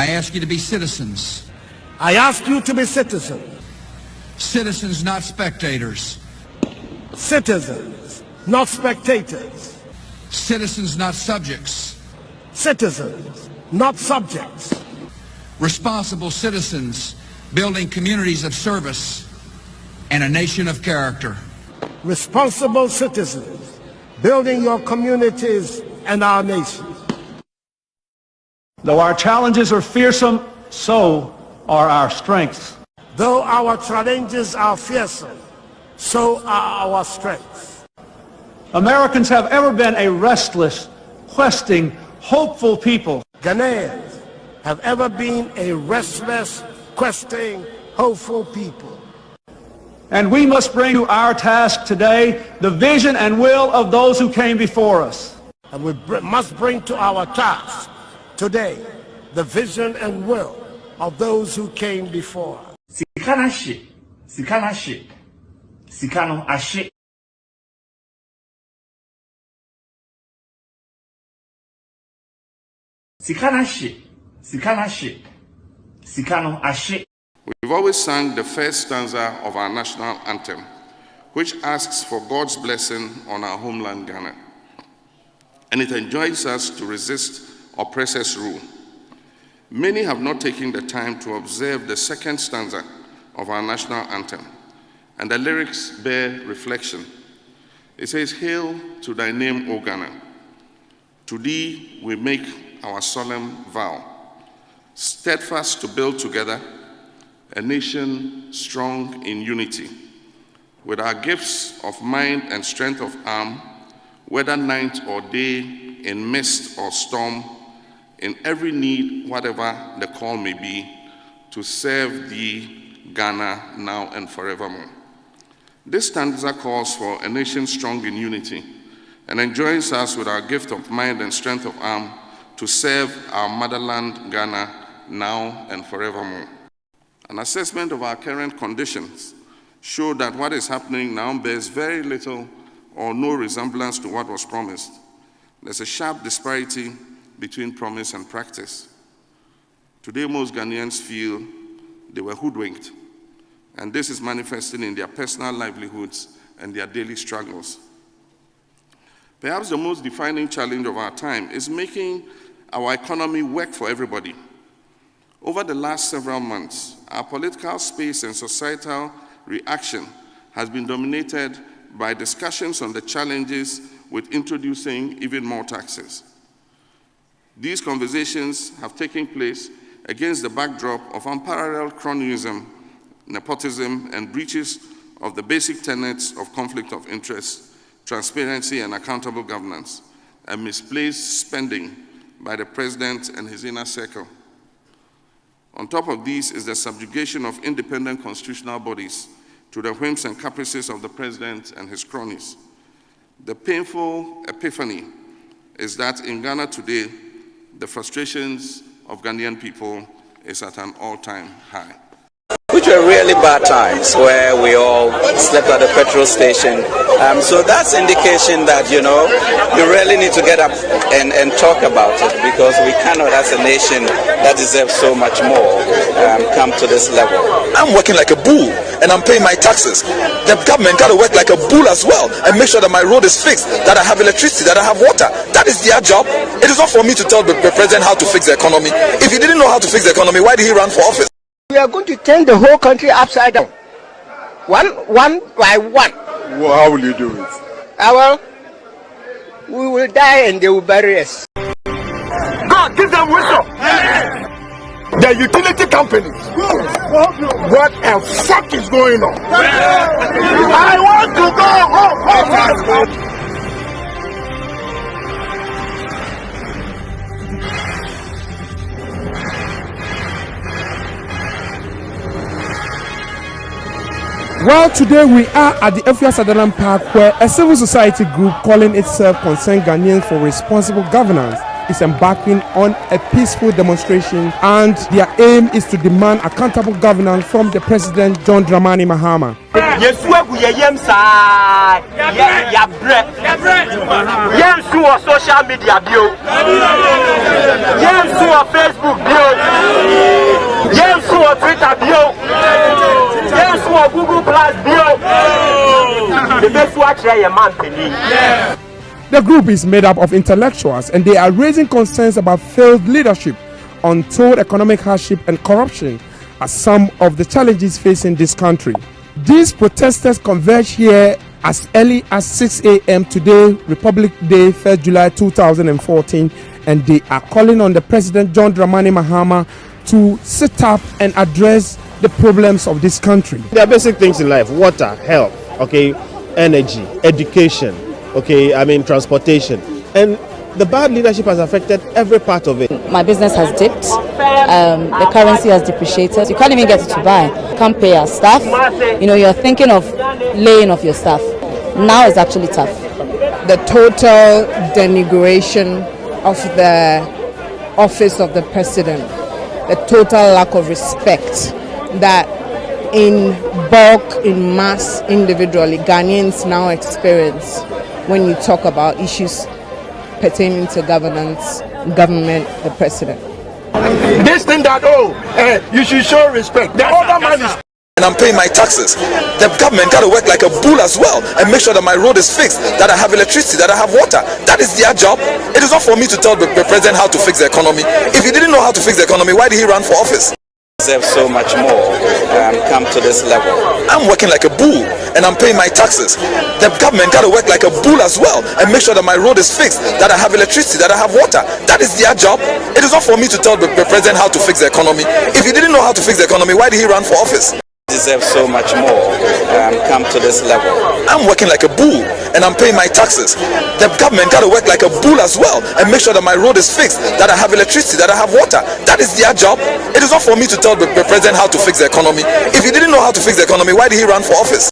I ask you to be citizens. I ask you to be citizens. Citizens, not spectators. Citizens, not spectators. Citizens, not subjects. Citizens, not subjects. Responsible citizens building communities of service and a nation of character. Responsible citizens building your communities and our nation. Though our challenges are fearsome, so are our strengths. Though our challenges are fearsome, so are our strengths. Americans have ever been a restless, questing, hopeful people. Ghanaians have ever been a restless, questing, hopeful people. And we must bring to our task today the vision and will of those who came before us. And we must bring to our task today the vision and will of those who came before us. Sikana she, sikana she, sikano ashe. Sikana she, sikana she, sikano ashe. We've always sung the first stanza of our national anthem, which asks for God's blessing on our homeland Ghana. And it enjoins us to resist oppressors' rule. Many have not taken the time to observe the second stanza of our national anthem, and the lyrics bear reflection. It says, "Hail to thy name, O Ghana. To thee we make our solemn vow, steadfast to build together a nation strong in unity, with our gifts of mind and strength of arm, whether night or day, in mist or storm, in every need, whatever the call may be, to serve thee, Ghana, now and forevermore." This stanza calls for a nation strong in unity and enjoins us with our gift of mind and strength of arm to serve our motherland, Ghana, now and forevermore. An assessment of our current conditions show that what is happening now bears very little or no resemblance to what was promised. There's a sharp disparity between promise and practice. Today, most Ghanaians feel they were hoodwinked, and this is manifesting in their personal livelihoods and their daily struggles. Perhaps the most defining challenge of our time is making our economy work for everybody. Over the last several months, our political space and societal reaction has been dominated by discussions on the challenges with introducing even more taxes. These conversations have taken place against the backdrop of unparalleled cronyism, nepotism, and breaches of the basic tenets of conflict of interest, transparency, and accountable governance, and misplaced spending by the president and his inner circle. On top of these is the subjugation of independent constitutional bodies to the whims and caprices of the president and his cronies. The painful epiphany is that in Ghana today, the frustrations of Ghanaian people is at an all-time high. Which were really bad times where we all slept at the petrol station. So that's indication that, you really need to get up and talk about it, because we cannot, as a nation that deserves so much more, come to this level. I'm working like a bull and I'm paying my taxes. The government got to work like a bull as well and make sure that my road is fixed, that I have electricity, that I have water. That is their job. It is not for me to tell the president how to fix the economy. If he didn't know how to fix the economy, why did he run for office? We are going to turn the whole country upside down, one by one. Well, how will you do it? Well, we will die and they will bury us. God, give them wisdom. The utility companies. What the fuck is going on? I want to go home. Well, today we are at the Efia Sutherland Park, where a civil society group calling itself Concerned Ghanaians for Responsible Governance is embarking on a peaceful demonstration, and their aim is to demand accountable governance from the President John Dramani Mahama. Social media bio. Facebook bio. Twitter bio. Google Plus bio. The best watch your man. The group is made up of intellectuals, and they are raising concerns about failed leadership, untold economic hardship, and corruption as some of the challenges facing this country. These protesters converged here as early as 6 a.m. today, Republic Day, 1st July 2014, and they are calling on the President John Dramani Mahama to sit up and address the problems of this country. There are basic things in life: water, health, energy, education, transportation. And the bad leadership has affected every part of it. My business has dipped. The currency has depreciated. You can't even get it to buy. You can't pay our staff. You're thinking of laying off your staff. Now it's actually tough. The total denigration of the office of the president, the total lack of respect that in bulk, in mass, individually, Ghanaians now experience when you talk about issues pertaining to governance, government, the president. This thing that, you should show respect. The other man is... And I'm paying my taxes. The government got to work like a bull as well and make sure that my road is fixed, that I have electricity, that I have water. That is their job. It is not for me to tell the president how to fix the economy. If he didn't know how to fix the economy, why did he run for office? Deserve so much more come to this level. I'm working like a bull and I'm paying my taxes. The government got to work like a bull as well and make sure that my road is fixed, that I have electricity, that I have water. That is their job. It is not for me to tell the president how to fix the economy. If he didn't know how to fix the economy, why did he run for office? Deserve so much more come to this level. I'm working like a bull and I'm paying my taxes. The government got to work like a bull as well and make sure that my road is fixed, that I have electricity, that I have water. That is their job. It is not for me to tell the president how to fix the economy. If he didn't know how to fix the economy, why did he run for office?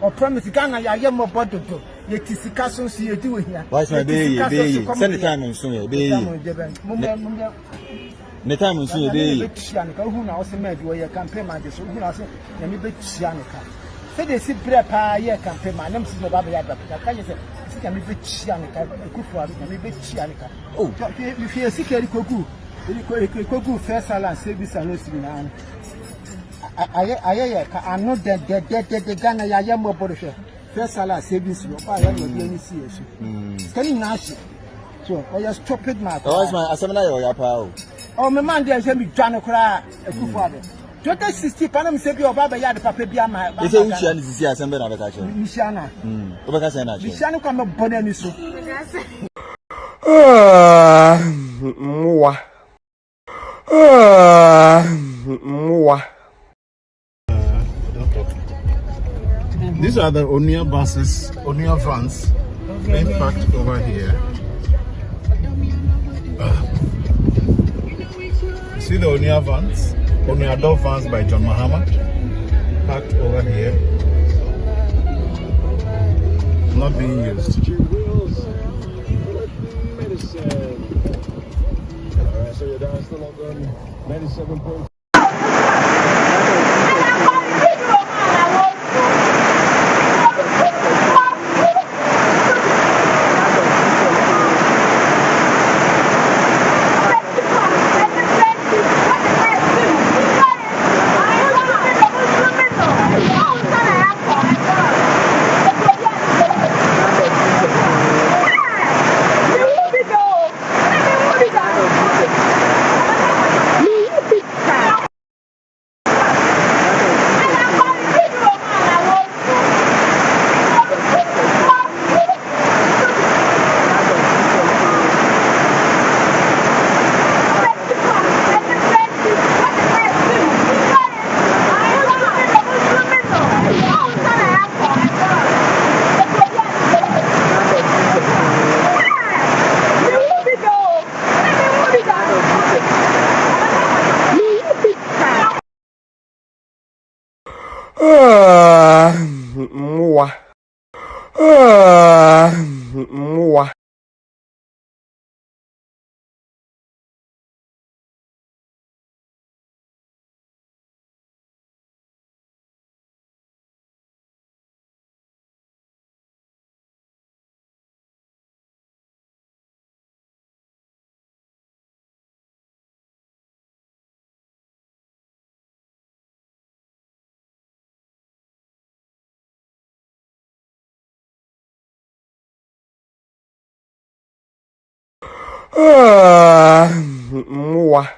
Or promise Ghana, I am a bottle. Yet is the castle, see you do here. What's my baby? Send the time on soon, baby. The time on soon, baby. Who now made where you can pay my dish, who now say, let me bet Chianica. Say they see prepare, yeah, can pay my name, Sister Baba. Can you say, can be Chianica, good for me, bet Chianica. Oh, if you see Kogu, Kogu, first salad, service and listening. I'm not dead. Ghana, I am more body. First, I'll savings. I am not any serious. Can you nash it? So, I just stop it, Mark. Oh, it's my assembly or your power. Oh, my man, there's a big John cry. A good father. 60 Panam say your Baba Yard, Papa Biama. It's a Lucian is the assembly of a catcher. Mishana. Mishana come up Bonaniso. These are the Onia buses, Onia vans being parked over here. You see the Onia vans, Onia door vans by John Mahama, parked over here, not being used. Alright, so you're down still on 97. Mwa. Mwa.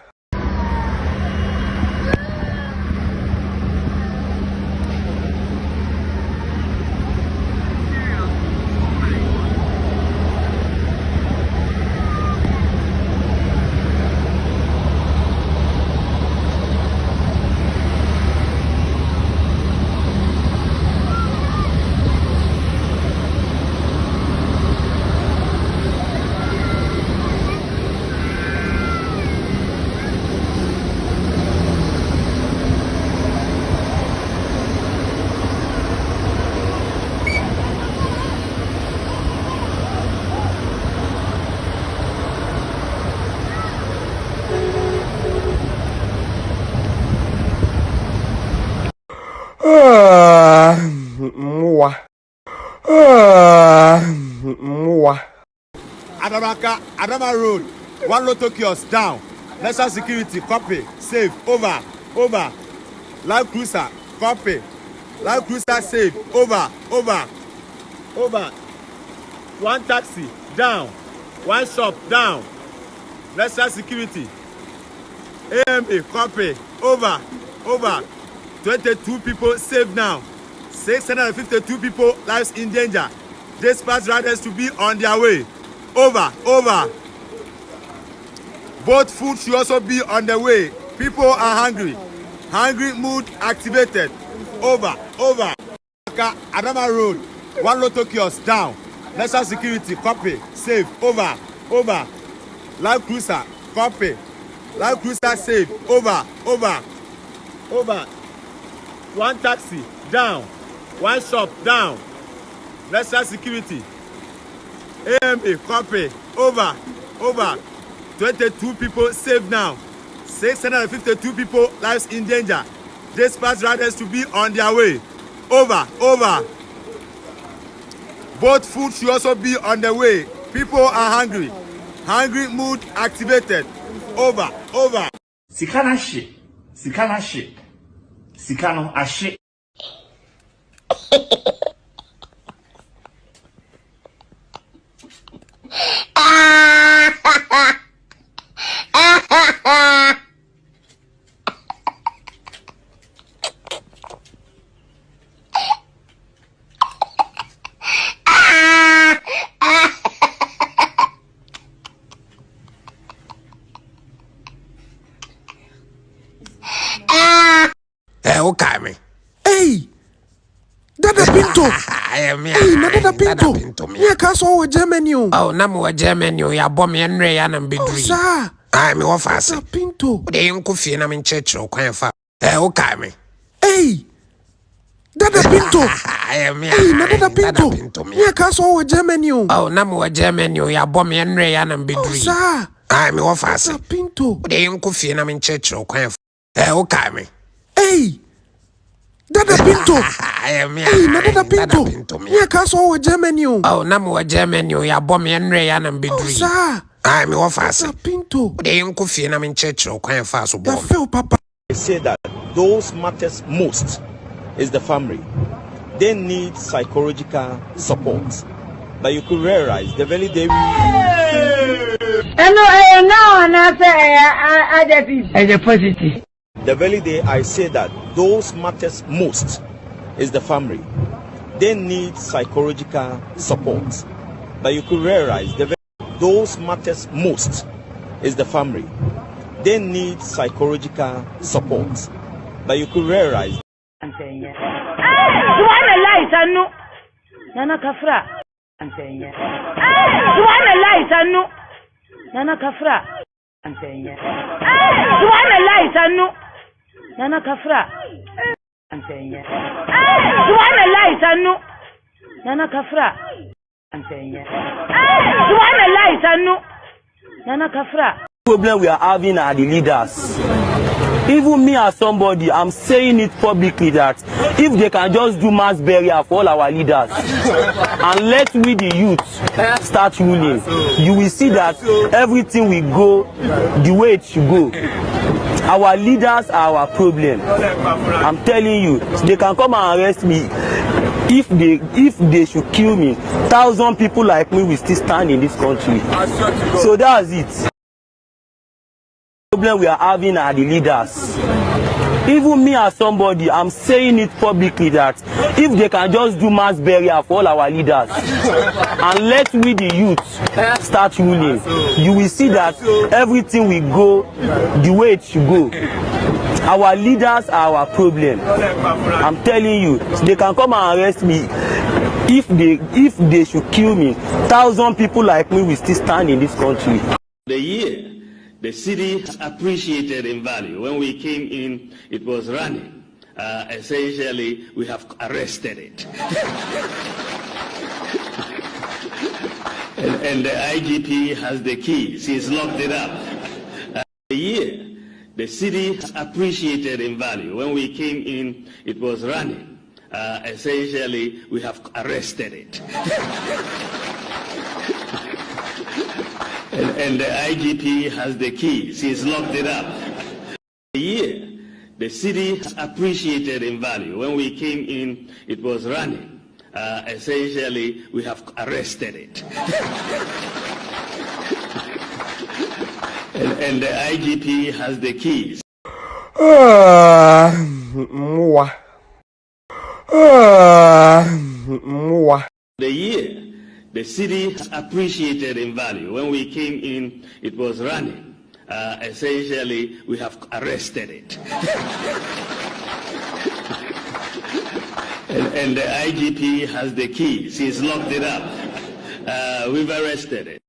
Mwa. Adama Road, one Lotto kiosk down. National security, copy, save, over. Live cruiser, copy. Live cruiser, save, over. One taxi, down. One shop, down. National security. AMA, copy, over. 22 people saved now. 652 people lives in danger. Dispatch riders to be on their way. Over. Both food should also be on the way. People are hungry. Hungry mood activated. Over. Adama Road, one Lotto kiosk down. National security, copy, save, over. Live cruiser, copy. Live cruiser, save, over. One taxi, down. One shop, down. National security. AMA, copy, over. 22 people saved now. 652 people lives in danger. Dispatch riders to be on their way. Over. Both food should also be on the way. People are hungry. Hungry mood activated. Over. Sikana shit. Sikano ashe. Okay, me. Hey, Dada Pinto. Hey, Dada Pinto. Me kaso wa Germany. Oh, na mo Germany ya bom ye nre ya na mbeduri. Sir. Ai me wo fase. Dada Pinto. De nko fie na me ncheche kwan fa. Okay, me. Hey, Dada Pinto. Hey, Dada Pinto. Me kaso wa Germany. Oh, na mo Germany ya bom ye nre ya na mbeduri. Sir. Ai me wo fase. Dada Pinto. De nko fie na me ncheche kwan fa. Okay, me. Hey, Dada Pinto. Hey, Dada Pinto. Me kaso wa Germany. Oh, na mo Germany ya bom ye nre ya na mbeduri. Sir. Ai me wo fase. Dada Pinto. De nko fie na me ncheche kwan fa so bom. Ya feel papa. I say that those matters most is the family. They need psychological support. But you could realize the very day the very day I say that those matters most is the family. They need psychological support. But you could realize those matters most is the family. They need psychological support. But you could realize Nana Kafra. Suwana Laisanu. Nana Kafra. Suwana Laisanu. Nana Kafra. Suwana Laisanu. Nana Kafra. Suwana Laisanu. Nana Kafra. Problem we are having are the leaders. Even me as somebody, I'm saying it publicly that if they can just do mass burial for all our leaders and let we the youth start ruling, you will see that everything will go the way it should go. Our leaders are our problem. I'm telling you, they can come and arrest me If they should kill me, 1,000 people like me will still stand in this country. So that's it. The problem we are having are the leaders. Even me as somebody, I'm saying it publicly that if they can just do mass burial for all our leaders and let we the youth start ruling, you will see that everything will go the way it should go. Our leaders are our problem. I'm telling you, they can come and arrest me. If they should kill me, 1,000 people like me will still stand in this country. The year the city has appreciated in value. When we came in, it was running. Essentially, we have arrested it. and the IGP has the keys. He's locked it up. The year the city has appreciated in value. When we came in, it was running. Essentially, we have arrested it. and the IGP has the keys. He's locked it up. The year the city has appreciated in value. When we came in, it was running. Essentially, we have arrested it. and the IGP has the keys. The year the city has appreciated in value. When we came in, it was running. Essentially, we have arrested it. and the IGP has the keys. He's locked it up. We've arrested it.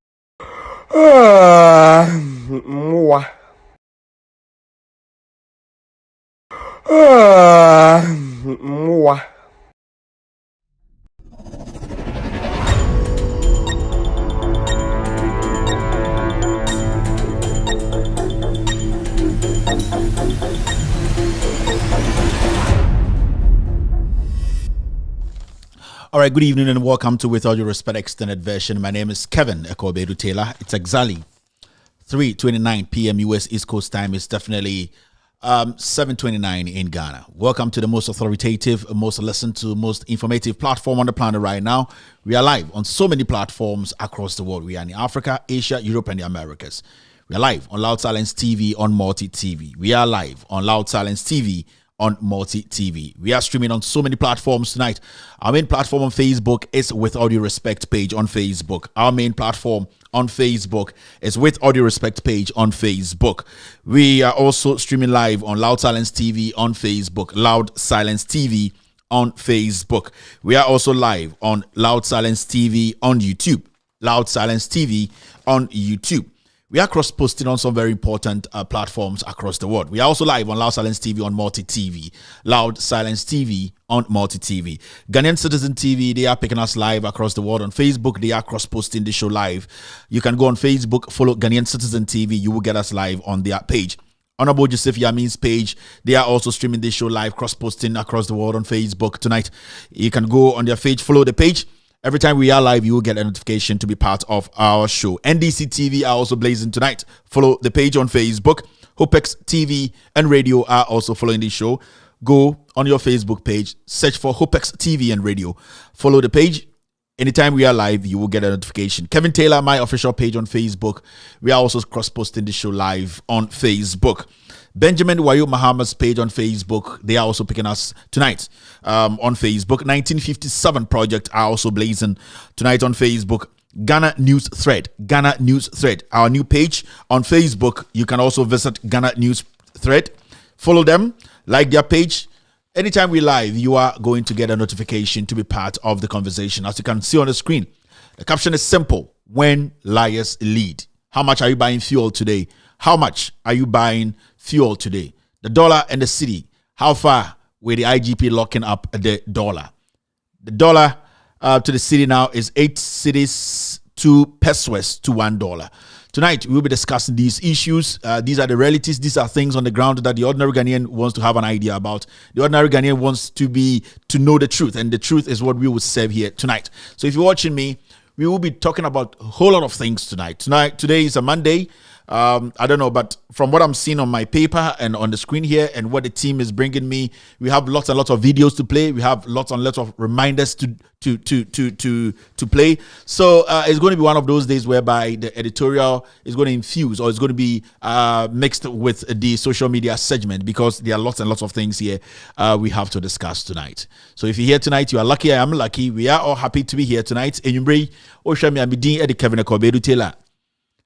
All right, good evening and welcome to With All Due Respect Extended Version. My name is Kevin Ekobedu Taylor. It's exactly 3:29 p.m. U.S. East Coast time. It's definitely 7:29 in Ghana. Welcome to the most authoritative, most listened to, most informative platform on the planet right now. We are live on so many platforms across the world. We are in Africa, Asia, Europe, and the Americas. We are live on Loud Silence TV on Multi TV. We are live on Loud Silence TV on Multi TV. We are streaming on so many platforms tonight. Our main platform on Facebook is With All Due Respect page on Facebook. Our main platform on Facebook is With All Due Respect page on Facebook. We are also streaming live on Loud Silence TV on Facebook. Loud Silence TV on Facebook. We are also live on Loud Silence TV on YouTube. Loud Silence TV on YouTube. We are cross-posting on some very important platforms across the world. We are also live on Loud Silence TV on Multi TV. Loud Silence TV on Multi TV. Ghanaian Citizen TV, they are picking us live across the world. On Facebook, they are cross-posting the show live. You can go on Facebook, follow Ghanaian Citizen TV. You will get us live on their page. Honorable Joseph Yamin's page, they are also streaming this show live, cross-posting across the world on Facebook tonight. You can go on their page, follow the page. Every time we are live, you will get a notification to be part of our show. NDC TV are also blazing tonight. Follow the page on Facebook. Hopex TV and Radio are also following this show. Go on your Facebook page, search for Hopex TV and Radio. Follow the page. Anytime we are live, you will get a notification. Kevin Taylor, my official page on Facebook. We are also cross-posting the show live on Facebook. Benjamin Wayo Mahama's page on Facebook. They are also picking us tonight on Facebook. 1957 Project are also blazing tonight on Facebook. Ghana News Thread. Ghana News Thread. Our new page on Facebook. You can also visit Ghana News Thread. Follow them. Like their page. Anytime we live, you are going to get a notification to be part of the conversation. As you can see on the screen, the caption is simple. When liars lead. How much are you buying fuel today? How much are you buying fuel today? The dollar and the city. How far were the IGP locking up the dollar? The dollar to the city now is 8 cities, 2 pesos to $1. Tonight, we'll be discussing these issues. These are the realities. These are things on the ground that the ordinary Ghanaian wants to have an idea about. The ordinary Ghanaian wants to know the truth. And the truth is what we will serve here tonight. So if you're watching me, we will be talking about a whole lot of things tonight. Today is a Monday. I don't know, but from what I'm seeing on my paper and on the screen here and what the team is bringing me, we have lots and lots of videos to play. We have lots and lots of reminders to play. So it's going to be one of those days whereby the editorial is going to infuse, or it's going to be mixed with the social media segment, because there are lots and lots of things here we have to discuss tonight. So if you're here tonight, you are lucky. I am lucky. We are all happy to be here tonight. Enyumbre, Oshami Amidin, Eddie Kevin Akobedu Taylor.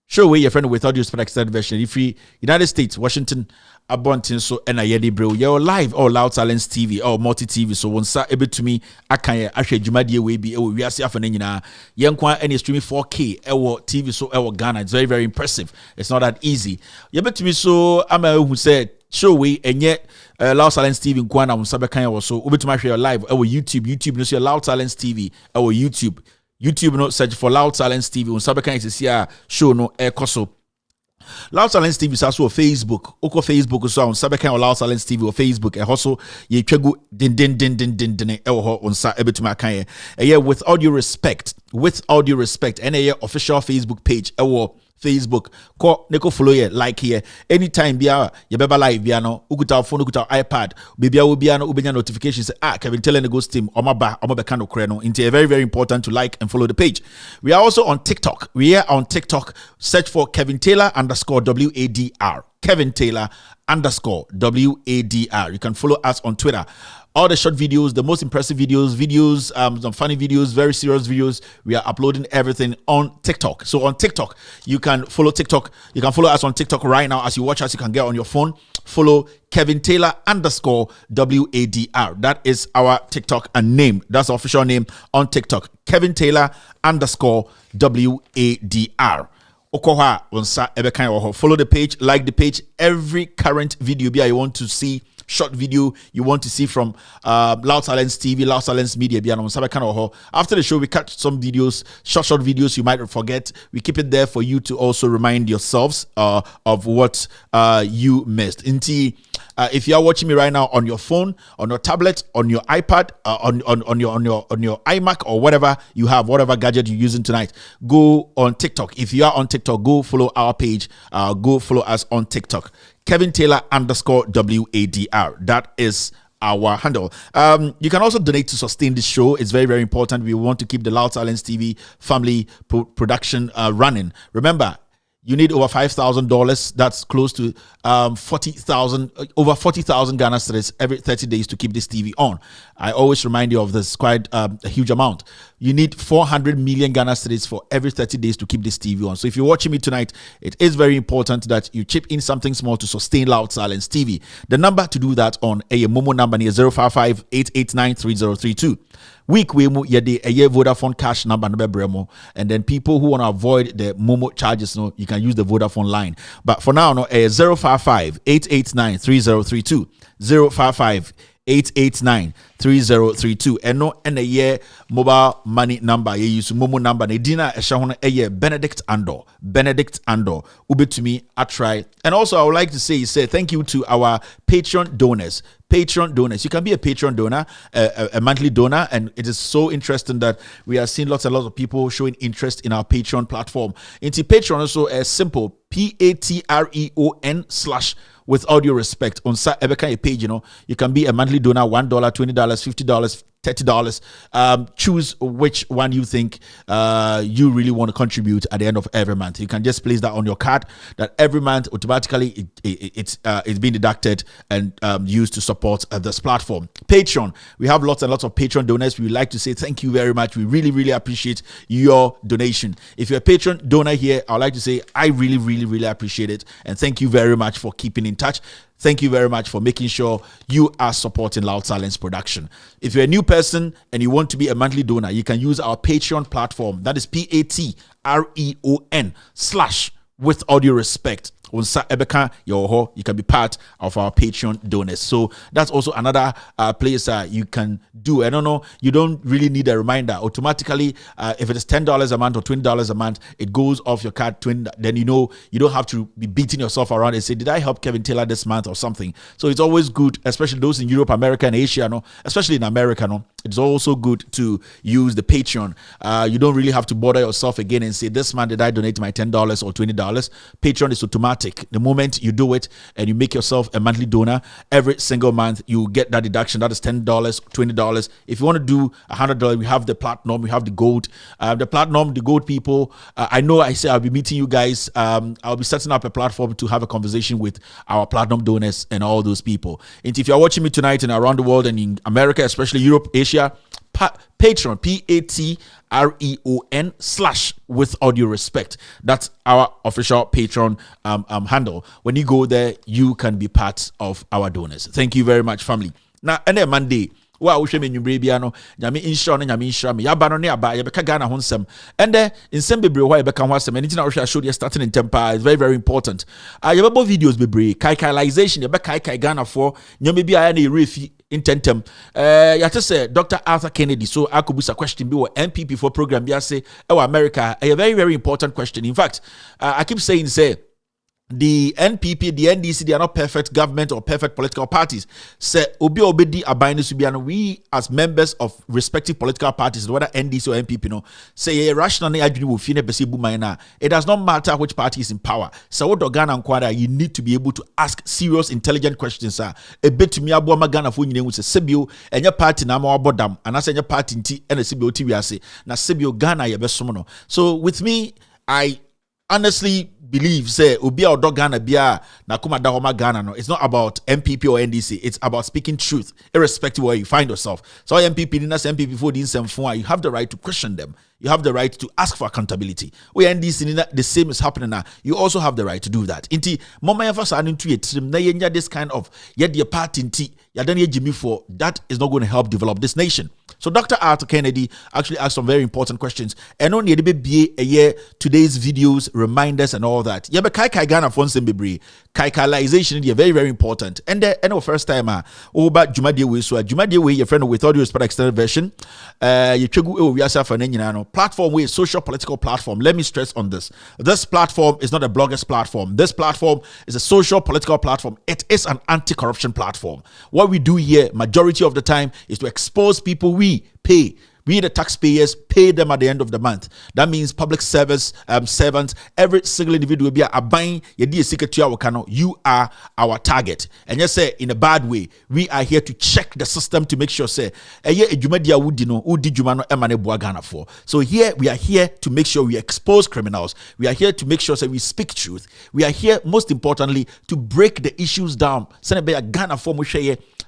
Show away your friend with audio spec extended version. If you United States, Washington, Abontin, so and Ayedi Bro, you're live or Loud Silence TV or Multi TV. So once able to me, I can actually Jumadi way be we are safe and young any streaming 4K TV so Ghana. It's very, very impressive. It's not that easy. You bet to me so I'm a who said show way and yet Loud Silence TV in Kwana on Sabakanya or so over to my share live or YouTube no see Loud Silence TV or YouTube no search for Loud Silence TV on Sabakanya is here show no air koso. Loud Silence TV is also Facebook. Oko Facebook so on Sabakanya or Loud Silence TV or Facebook. And also ye chegu din on sa ebetuma kanye. Yeah, with all due respect, and a official Facebook page. Facebook, call Neko follow here, like here. Anytime bia ye beba live bia no, ukuta phone, ukuta iPad, bibia ubia no ubenya notifications. Kevin Taylor the ghost team, omaba kano kreno. Into very, very important to like and follow the page. We are also on TikTok. Search for Kevin Taylor _WADR. Kevin Taylor _WADR. You can follow us on Twitter. All the short videos, the most impressive videos, some funny videos, very serious videos. We are uploading everything on TikTok. So on TikTok, you can follow TikTok. You can follow us on TikTok right now. As you watch us, you can get on your phone. Follow Kevin Taylor _WADR. That is our TikTok name. That's the official name on TikTok. Kevin Taylor _WADR. Follow the page, like the page. Every current video you want to see, short video you want to see from Loud Silence TV, Loud Silence Media. After the show, we catch some videos, short videos you might forget. We keep it there for you to also remind yourselves of what you missed. If you are watching me right now on your phone, on your tablet, on your iPad, on your iMac or whatever you have, whatever gadget you're using tonight, go on TikTok. If you are on TikTok, go follow our page. Go follow us on TikTok. Kevin Taylor _WADR. That is our handle. You can also donate to sustain this show. It's very, very important. We want to keep the Loud Silence TV family production running. Remember, you need over $5,000. That's close to 40,000, over 40,000 Ghana cedis every 30 days to keep this TV on. I always remind you of this, quite a huge amount. You need 400 million Ghana cedis for every 30 days to keep this TV on. So if you're watching me tonight, it is very important that you chip in something small to sustain Loud Silence TV. The number to do that on a Momo number is 055-889-3032. Week we mu yede a year Vodafone cash number bremo, and then people who want to avoid the Momo charges, no, you can use the Vodafone line. But for now, no, 055-889-3032. 055-889-3032. And no, and a year mobile money number. You use Momo number. Nedina Eshahona a year Benedict Andor. Ube to me, I try. And also, I would like to say thank you to our Patreon donors. You can be a Patreon donor, a monthly donor, and it is so interesting that we are seeing lots and lots of people showing interest in our Patreon platform. Into Patreon also a simple Patreon/ with all due respect on a page, you can be a monthly donor, $1, $20, $50, $30. Choose which one you think you really want to contribute at the end of every month. You can just place that on your card, that every month automatically it's being deducted and used to support this platform. Patreon, we have lots and lots of Patreon donors. We would like to say thank you very much. We really, really appreciate your donation. If you're a Patreon donor here, I would like to say I really, really, really appreciate it, and thank you very much for keeping in touch. Thank you very much for making sure you are supporting Loud Silence production. If you're a new person and you want to be a monthly donor, you can use our Patreon platform. That is Patreon / with all due respect. You can be part of our Patreon donors. So that's also another place you can do. I don't know, you don't really need a reminder. Automatically, if it is $10 a month or $20 a month, it goes off your card. Then you don't have to be beating yourself around and say, did I help Kevin Taylor this month or something? So it's always good, especially those in Europe, America, and Asia, especially in America, it's also good to use the Patreon. You don't really have to bother yourself again and say, this month did I donate my $10 or $20? Patreon is automatic. The moment you do it and you make yourself a monthly donor, every single month you get that deduction. That is $10, $20. If you want to do $100, we have the platinum, we have the gold. The platinum, the gold people, I know I say I'll be meeting you guys. I'll be setting up a platform to have a conversation with our platinum donors and all those people. And if you're watching me tonight and around the world and in America, especially Europe, Asia, Patreon, Patreon / with all due respect. That's our official Patreon handle. When you go there, you can be part of our donors. Thank you very much, family. Now, and then Monday, wow, we me nyumrebia no nyame insure no nyame insure me yaba no ne aba ye beka Ghana ho nsem and then in sem bebre why beka ho asem anything I show you starting in temper is very, very important. Ye bebo videos bebre kaikalization ye beka kai Ghana for nyame bia na refi intentem ya to say Dr. Arthur Kennedy so akobusa question bi wo MPP for program bia say America a very, very important question. In fact, I keep saying say the NPP, the NDC, they are not perfect government or perfect political parties. Say, we as members of respective political parties, whether NDC or NPP, no, say rationally, it does not matter which party is in power. So, what Ghana and Kwada, you need to be able to ask serious, intelligent questions. A bit to me, Abu Magana for you, say Sibio, and your party Namo Abodam, and I say your party and a Sibio TV, say, na Sibio Ghana, your best someone. So, with me, I honestly believe say Ubia or Ghana bia nakuma dahoma Ghana no. It's not about MPP or NDC. It's about speaking truth, irrespective of where you find yourself. So MPP for the you have the right to question them. You have the right to ask for accountability. Where NDC the same is happening now. You also have the right to do that. Inti mama yafasa into it. Na this kind of yet the party inti yadani Jimmy for that is not going to help develop this nation. So Dr. Arthur Kennedy actually asked some very important questions. And only be a year today's videos, reminders, and all that. Yeah, but Kai Ghana for Kaikalization is very, very important. And the first time about Jumadie way, so Jumadie way, your friend with all due respect extended version. You chegu we yourself and platform way, social political platform. Let me stress on this. This platform is not a bloggers platform. This platform is a social political platform. It is an anti-corruption platform. What we do here, majority of the time, is to expose people we pay. We, the taxpayers, pay them at the end of the month. That means public service servants, every single individual be a buying you are our target. And yes, say in a bad way, we are here to check the system to make sure say so here we are here to make sure we expose criminals. We are here to make sure say we speak truth. We are here most importantly to break the issues down. Ghana for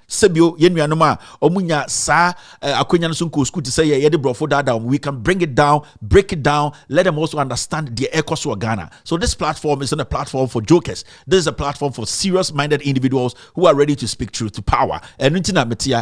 Sebio yenuanoma omunya sa akwenya no so school to say ye de brofo dada we can bring it down, break it down, let them also understand the economy of Ghana. So this platform is not a platform for jokers. This is a platform for serious minded individuals who are ready to speak truth to power. And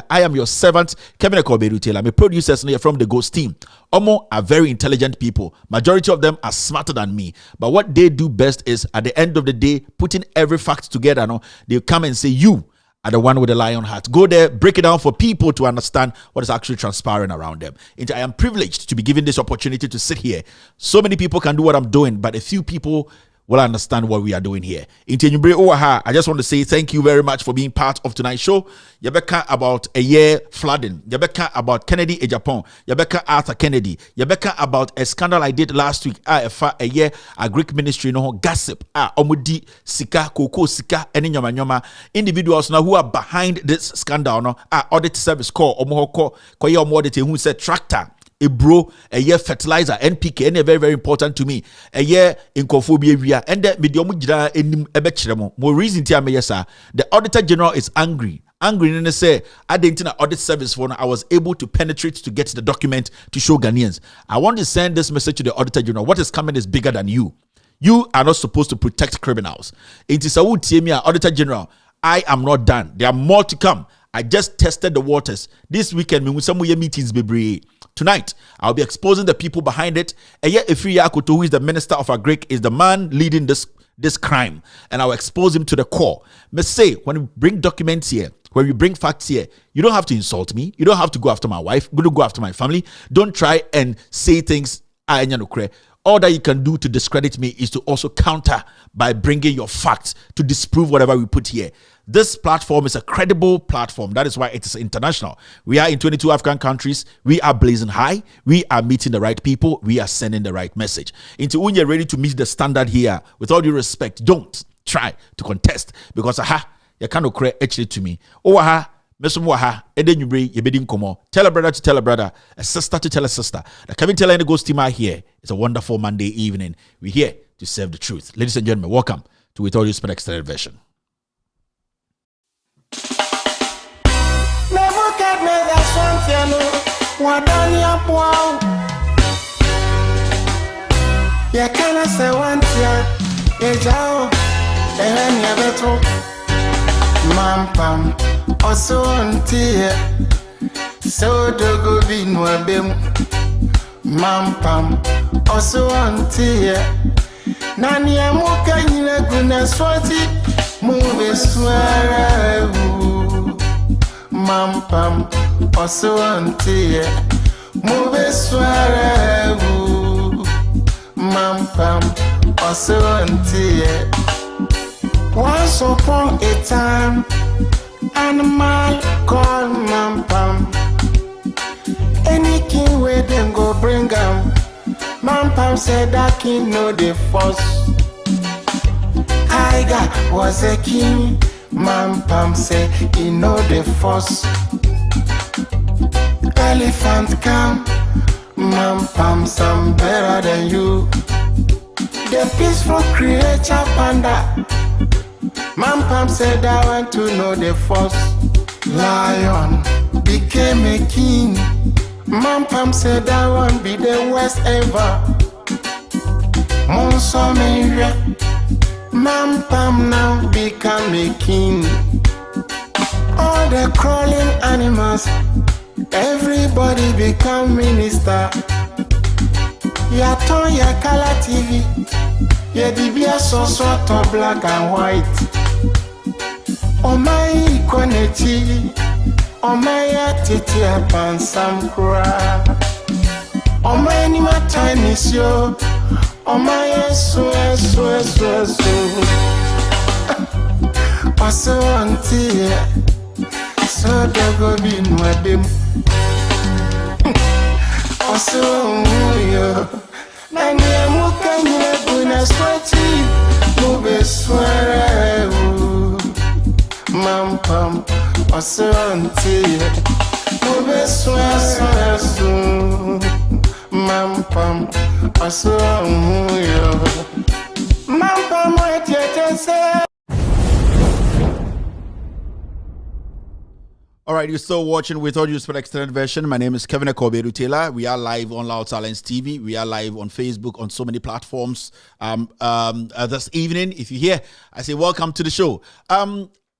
I am your servant Kevin Ekoberu. I'm a producer from the Ghost team. Omo are very intelligent people. Majority of them are smarter than me. But what they do best is at the end of the day putting every fact together. No, they come and say you are the one with the lion heart. Go there, break it down for people to understand what is actually transpiring around them. And I am privileged to be given this opportunity to sit here. So many people can do what I'm doing, but a few people will understand what we are doing here. I just want to say thank you very much for being part of tonight's show. Yabeka about a year flooding. Yabeka about Kennedy in Japan. Yabeka Arthur Kennedy. Yabeka about a scandal I did last week. A year a Greek ministry no gossip. Omudi sika koko sika any nyoma individuals now who are behind this scandal no audit service call omohoko koye omodete who said tractor a bro, a year fertilizer, NPK, and very, very important to me. A year in Kophobia, and the Mediomujra in Ebechremo. More reason to me, yes, sir. The Auditor General is angry. Angry and say, I didn't audit service for I was able to penetrate to get the document to show Ghanaians. I want to send this message to the Auditor General. What is coming is bigger than you. You are not supposed to protect criminals. It is a Auditor General. I am not done. There are more to come. I just tested the waters. This weekend, we will some meetings be. Tonight, I'll be exposing the people behind it. Eye Efri Akoto, who is the minister of Agric, is the man leading this crime. And I'll expose him to the core. Must say, when we bring documents here, when we bring facts here, you don't have to insult me. You don't have to go after my wife. You don't go after my family. Don't try and say things. All that you can do to discredit me is to also counter by bringing your facts to disprove whatever we put here. This platform is a credible platform. That is why it is international. We are in 22 African countries. We are blazing high. We are meeting the right people. We are sending the right message. Into when you're ready to meet the standard here, with all due respect, don't try to contest, because you cannot create actually to me. Tell a brother to tell a brother, a sister to tell a sister. The Kevin Teller and the Ghost team are here. It's a wonderful Monday evening. We're here to serve the truth. Ladies and gentlemen, welcome to With All Due Respect Extended Version. Mampam also untie so dogo binwa bem mampam also untie nani amuka nyina guna swati move swara mampam also untie move swara mampam also untie. Once upon a time, animal called Mampam. Any king where them go bring him. Mampam said that king know the force. Tiger was a king. Mampam said he know the force. Elephant come. Mampam some better than you. The peaceful creature panda. Mampam said I want to know the force. Lion became a king. Mampam said I want be the worst ever. Monsomere. Mampam now become a king. All the crawling animals, everybody become minister. Yaton ya color TV. Yeah, the beer so sort of black and white. Oh my konechi, oh my titi upon some cry. Oh my anima tiny show, oh my so. Also auntie, so dogo bin wadem. Also yo. Nani amuka nyina guna swati mube swara mampam osanti mube swara mampam osanyo mampam wetete. All right, you're still watching With All Due Respect Extended Version. My name is Kevin Ekobedu Taylor. We are live on Loud Silence TV. We are live on Facebook, on so many platforms. This evening, if you're here, I say welcome to the show.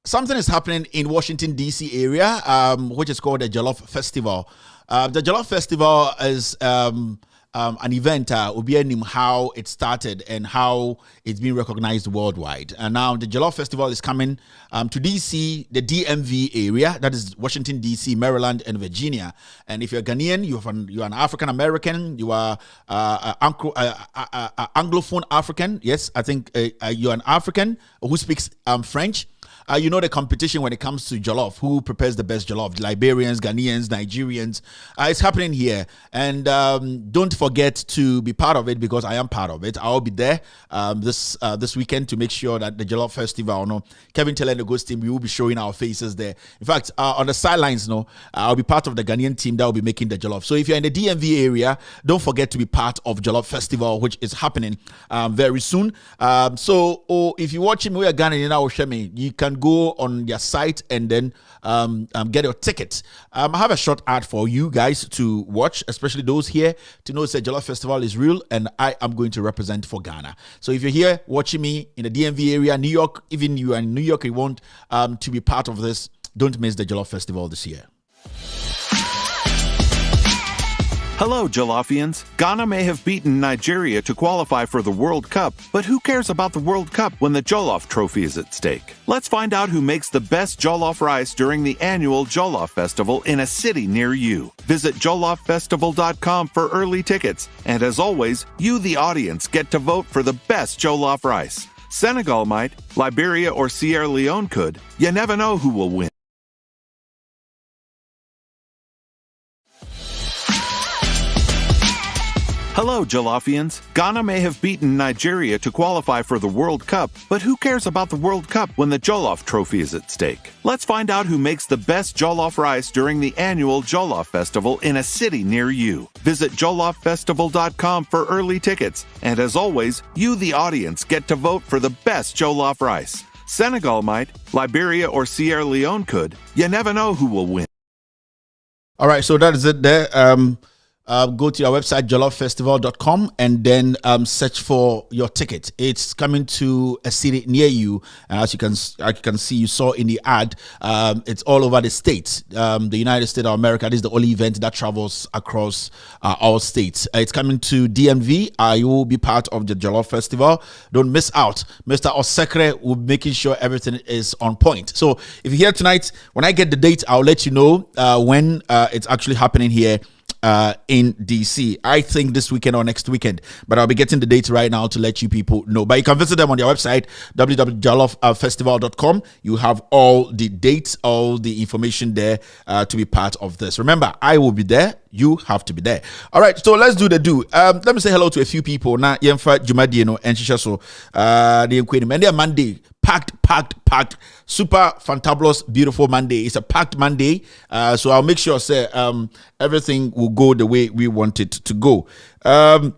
Something is happening in Washington, D.C. area, which is called the Jollof Festival. The Jollof Festival is an event, how it started and how it's been recognized worldwide. And now the Jollof Festival is coming to DC, the DMV area, that is Washington, DC, Maryland, and Virginia. And if you're Ghanaian, you're an African American, you are Anglophone African. Yes, I think you're an African who speaks French. You know the competition when it comes to jollof. Who prepares the best jollof? Liberians, Ghanaians, Nigerians. It's happening here. And don't forget to be part of it, because I am part of it. I'll be there this weekend to make sure that the Jollof Festival, Kevin Teller and the Ghost team, we will be showing our faces there. In fact, on the sidelines, I'll be part of the Ghanaian team that will be making the jollof. So if you're in the DMV area, don't forget to be part of Jollof Festival, which is happening very soon. So if you're watching me, you can go on their site and then get your ticket. I have a short ad for you guys to watch, especially those here, to know that Jollof Festival is real and I am going to represent for Ghana. So if you're here watching me in the DMV area, New York, even you are in New York, you want to be part of this, don't miss the Jollof Festival this year. Hello, Jollofians. Ghana may have beaten Nigeria to qualify for the World Cup, but who cares about the World Cup when the Jollof Trophy is at stake? Let's find out who makes the best jollof rice during the annual Jollof Festival in a city near you. Visit jolloffestival.com for early tickets. And as always, you, the audience, get to vote for the best jollof rice. Senegal might, Liberia or Sierra Leone could. You never know who will win. Hello, Jollofians. Ghana may have beaten Nigeria to qualify for the World Cup, but who cares about the World Cup when the Jollof trophy is at stake? Let's find out who makes the best Jollof rice during the annual Jollof Festival in a city near you. Visit JollofFestival.com for early tickets. And as always, you, the audience, get to vote for the best Jollof rice. Senegal might, Liberia or Sierra Leone could. You never know who will win. All right, so that is it there. Go to our website, JolloFestival.com, and then search for your ticket. It's coming to a city near you. As you can see, you saw in the ad, it's all over the states. The United States of America. This is the only event that travels across all states. It's coming to DMV. You will be part of the Jollof Festival. Don't miss out. Mr. Osekre will be making sure everything is on point. So if you're here tonight, when I get the date, I'll let you know when it's actually happening here in DC. I think this weekend or next weekend, but I'll be getting the date right now to let you people know. But you can visit them on their website, www.jollofestival.com. You have all the dates, all the information there to be part of this. Remember, I will be there. You have to be there. All right, so let's do the do. Let me say hello to a few people. Na Yemfa Jumadino and Shishaso. The Queen and Monday. Packed, super fantabulous, beautiful Monday. It's a packed Monday, so I'll make sure say everything will go the way we want it to go. I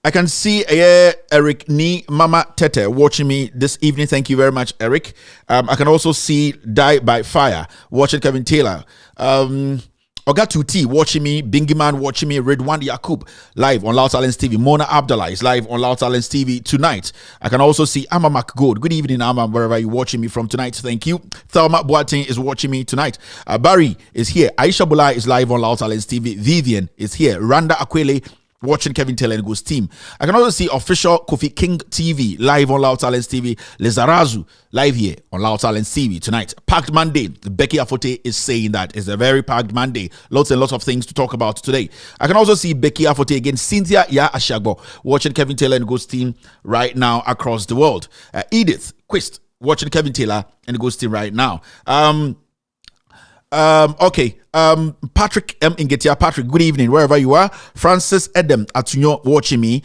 can see Eric Ni Mama Tete watching me this evening. Thank you very much, Eric. I can also see Die by Fire watching Kevin Taylor. Oga 2T watching me, Bingiman watching me, Redwan Yakub live on Loud Talents TV. Mona Abdullah is live on Loud Talents TV tonight. I can also see Amma McGold. Good evening, Amma, wherever you're watching me from tonight. Thank you. Thelma Boateng is watching me tonight. Barry is here. Aisha Bulai is live on Loud Talents TV. Vivian is here. Randa Akwele watching Kevin Taylor and Go's team. I can also see official Kofi King TV live on Loud Talents TV. Lezarazu live here on Loud Talents TV tonight. Packed Monday. Becky Afote is saying that it's a very packed Monday. Lots and lots of things to talk about today. I can also see Becky Afote again. Cynthia Ya Ashagbo watching Kevin Taylor and Go's team right now across the world. Edith Quist watching Kevin Taylor and Go's team right now. Okay. Patrick M. Ingetia. Patrick, good evening, wherever you are. Francis Edem Atunyo watching me.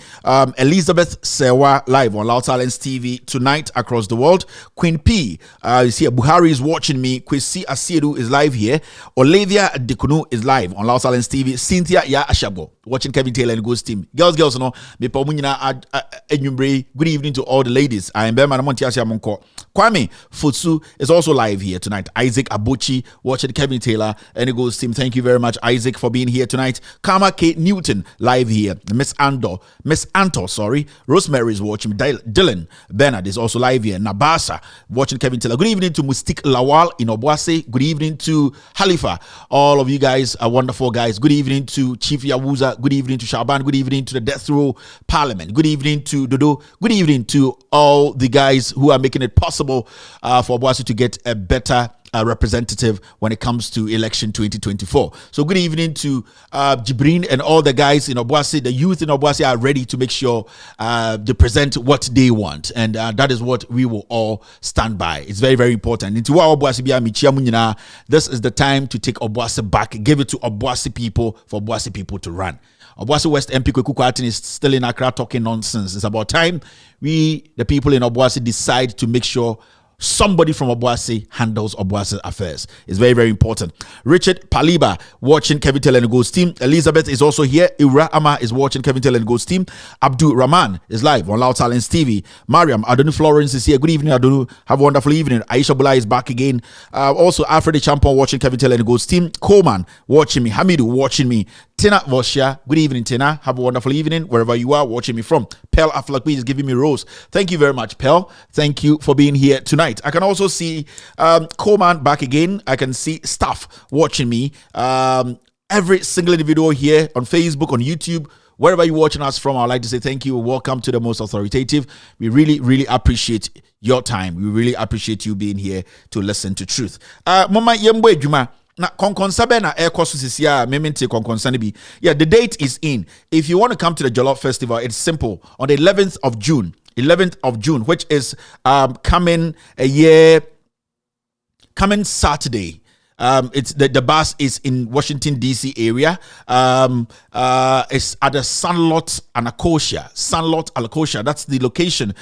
Elizabeth Sewa live on Loud Talents TV tonight across the world. Queen P is here. Buhari is watching me. Kwesi Asiedu is live here. Olivia Dikunu is live on Loud Talents TV. Cynthia Ya Ashabo watching Kevin Taylor and Ghost team. Girls, no. Good evening to all the ladies. I am Bema Montiasia Monko. Kwame Futsu is also live here tonight. Isaac Abuchi watching Kevin Taylor and the Ghost team. Thank you very much, Isaac, for being here tonight. Karma K. Newton live here. Miss Anto, sorry. Rosemary is watching. Dylan Bernard is also live here. Nabasa watching Kevin Taylor. Good evening to Mustik Lawal in Obuasi. Good evening to Halifa. All of you guys are wonderful guys. Good evening to Chief Yawuza. Good evening to Shaban. Good evening to the Death Row Parliament. Good evening to Dodo. Good evening to all the guys who are making it possible for Obuasi to get a better representative when it comes to election 2024. So good evening to Jibrin and all the guys in Obuasi. The youth in Obuasi are ready to make sure they present what they want, and that is what we will all stand by. It's very, very important. This is the time to take Obuasi back, give it to Obuasi people for Obuasi people to run. Obuasi West MP Kweku Kwatin is still in Accra talking nonsense. It's about time we, the people in Obuasi, decide to make sure somebody from Obuasi handles Obuasi affairs. It's very, very important. Richard Paliba watching Kevin Taylor and Go's team. Elizabeth is also here. Ira Ama is watching Kevin Taylor and Go's team. Abdul Rahman is live on Loud Talents TV. Mariam Adonu Florence is here. Good evening, Adonu. Have a wonderful evening. Aisha Bulai is back again. Also, Alfred Champon watching Kevin Taylor and Go's team. Coleman watching me. Hamidu watching me. Tina Voshia. Good evening, Tina. Have a wonderful evening wherever you are watching me from. Pearl Aflakwi is giving me rose. Thank you very much, Pearl. Thank you for being here tonight. I can also see Coleman back again. I can see staff watching me. Every single individual here on Facebook, on YouTube, wherever you're watching us from, I'd like to say thank you. Welcome to the most authoritative. We really, really appreciate your time. We really appreciate you being here to listen to truth. Mama Yemwe Juma. Na konkonsabe na air sisia memente konkonsa bi. Yeah, the date is in. If you want to come to the Jollof Festival, it's simple. On the 11th of June, 11th of June, which is coming Saturday. It's the bus is in Washington DC area. It's at the Sandlot Anacostia. That's the location.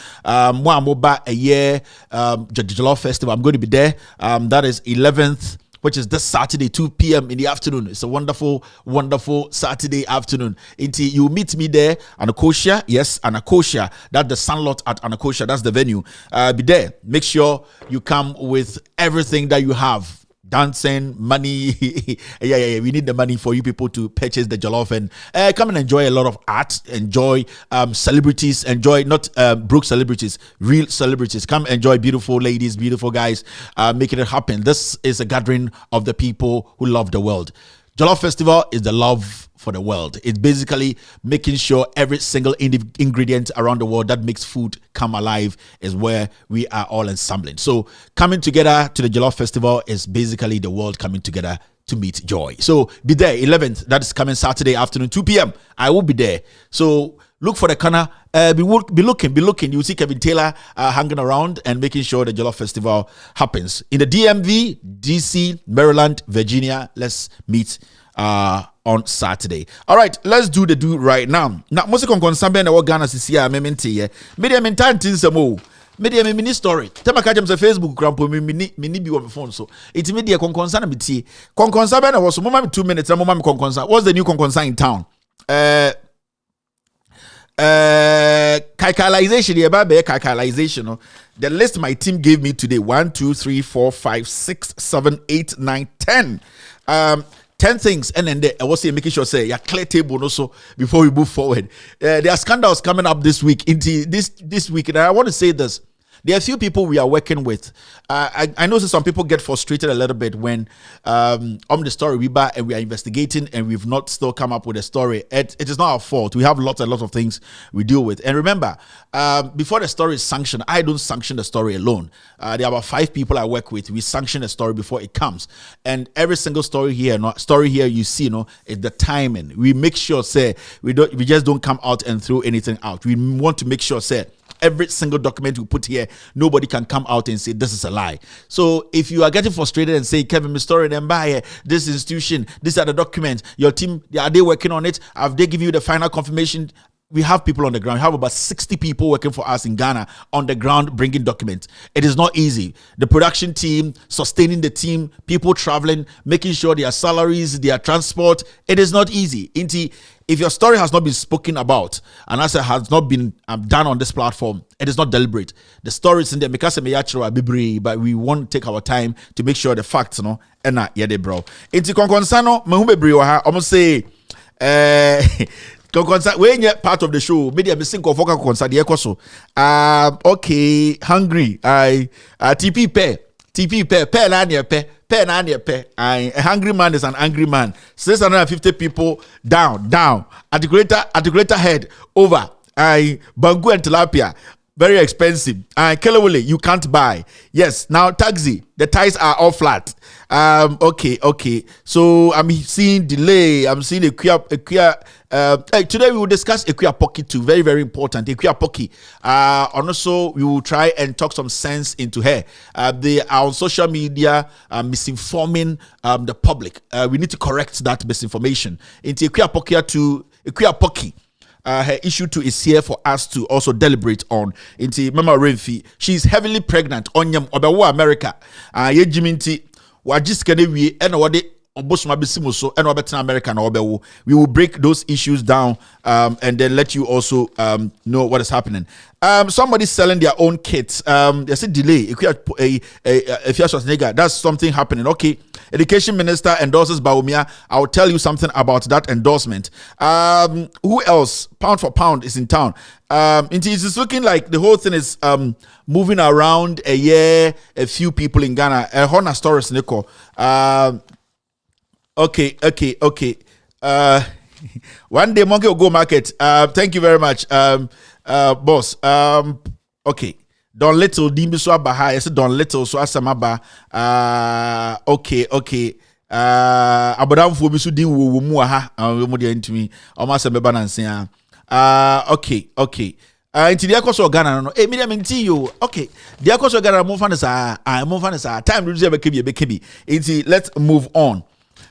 Jollof Festival. I'm going to be there. That is 11th, which is this Saturday, 2 p.m. in the afternoon. It's a wonderful, wonderful Saturday afternoon. You meet me there, Anacostia. Yes, Anacostia. That's the Sandlot at Anacostia. That's the venue. Be there. Make sure you come with everything that you have. Dancing, money. yeah. We need the money for you people to purchase the jollof and come and enjoy a lot of art. Enjoy celebrities. Enjoy not broke celebrities, real celebrities. Come enjoy beautiful ladies, beautiful guys, making it happen. This is a gathering of the people who love the world. Jollof Festival is the love for the world. It's basically making sure every single ingredient around the world that makes food come alive is where we are all ensembling. So coming together to the Jollof Festival is basically the world coming together to meet joy. So be there, 11th. That's coming Saturday afternoon, 2 p.m. I will be there. So look for the corner. Be looking. You see Kevin Taylor hanging around and making sure the Jollof Festival happens in the DMV, DC, Maryland, Virginia. Let's meet on Saturday. All right, let's do the do right now. Now, most of concern na Ghana sisi a mementi media mentantin samo. Media mini story. Tema ka jam se Facebook krampo mini bi on phone so. It media concern me tie. Concern na was mama 2 minutes na mama concern. What's the new concern in town? Calculation. The list my team gave me today: 1, 2, 3, 4, 5, 6, 7, 8, 9, 10. 10 things, and then I was making sure say clear table also before we move forward. There are scandals coming up this week. Into this week, and I want to say this. There are a few people we are working with. I know that some people get frustrated a little bit when on the story we buy and we are investigating and we've not still come up with a story. It is not our fault. We have a lot of things we deal with. And remember, before the story is sanctioned, I don't sanction the story alone. There are about 5 people I work with. We sanction the story before it comes. And every single story here you see, is the timing. We make sure, say, we just don't come out and throw anything out. We want to make sure, say, every single document we put here, nobody can come out and say this is a lie. So if you are getting frustrated and say, Kevin, my story then buy this institution, these are the documents, your team, are they working on it? Have they given you the final confirmation? We have people on the ground. We have about 60 people working for us in Ghana on the ground bringing documents. It is not easy. The production team, sustaining the team, people traveling, making sure their salaries, their transport. It is not easy. If your story has not been spoken about and as it has not been done on this platform, it is not deliberate. The story is in there because but we want to take our time to make sure the facts, and not yet, bro. Inti konkonsano, almost say, when you're part of the show, media missing kofoka konsa de ekoso. Okay, hungry. TP pe na ne pe. A hungry man is an angry man. 650 people down. Articulator head over. Bangu and tilapia. Very expensive. Kelewole, you can't buy. Yes, now taxi. The ties are all flat. Okay. So I'm seeing delay. I'm seeing today we will discuss Equia Pocky too. Very, very important. Equia Pocky. Also, we will try and talk some sense into her. They are on social media misinforming the public. We need to correct that misinformation. Into Equia Pocky. Her issue too is here for us to also deliberate on. Into Mama Renfi, she's heavily pregnant on Yam Obewo America. Ye Jiminti, Wajis Kenewi, and what they Obosuma Bisimuso, and Obetan America and Obewo. We will break those issues down and then let you also know what is happening. Somebody's selling their own kits. There's a delay. If you're that's something happening. Okay. Education Minister endorses Baumia. I'll tell you something about that endorsement. Who else? Pound for pound is in town. It's looking like the whole thing is moving around a few people in Ghana. Hona Stories, Nico. Okay. One day monkey will go market. Thank you very much, boss. Okay. Don Little Dimbiso Baha. I said Don Little so asamaba. Okay. Abodam Fobisu Din Wumu ha. Into me. Almost a banan. Okay. Into the Akos or Ghana, no, medium in you. Okay, the Akos or Ghana, Mofanasa, time to do a baby. Let's move on.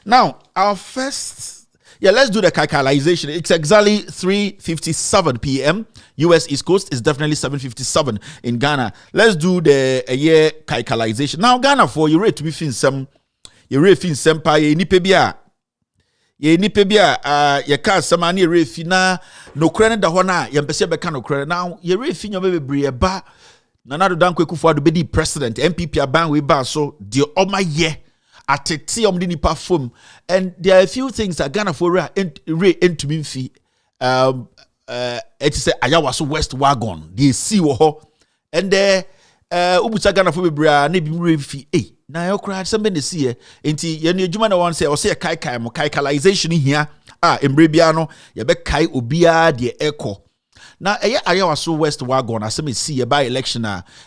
Now, our first, let's do the calculation. It's exactly 3:57 p.m. US East Coast is definitely 7:57 in Ghana. Let's do the year calculation. Now, Ghana for you rate to be fin some, you rate fin some pay nipebia. Ye nipebia ye ka samani refi na no krene da ho na ye mpese be ka no krene now ye refi nyo be bre ba na na do dan kwekufo ado be di president MPP aban we ba so de oma ye atete om di nipa fom, and there are a few things that Ghana for re into mfi it is Ayawasu West Wuogon the sea wo ho and there ubuta Ghana for be bra na bi refi na yo kra sembe ne see enti ye ne adwuma na won say o say kai mo calculation here embre bia no ye be kai obia de eko na Ayawasu West Wuogon asem see by election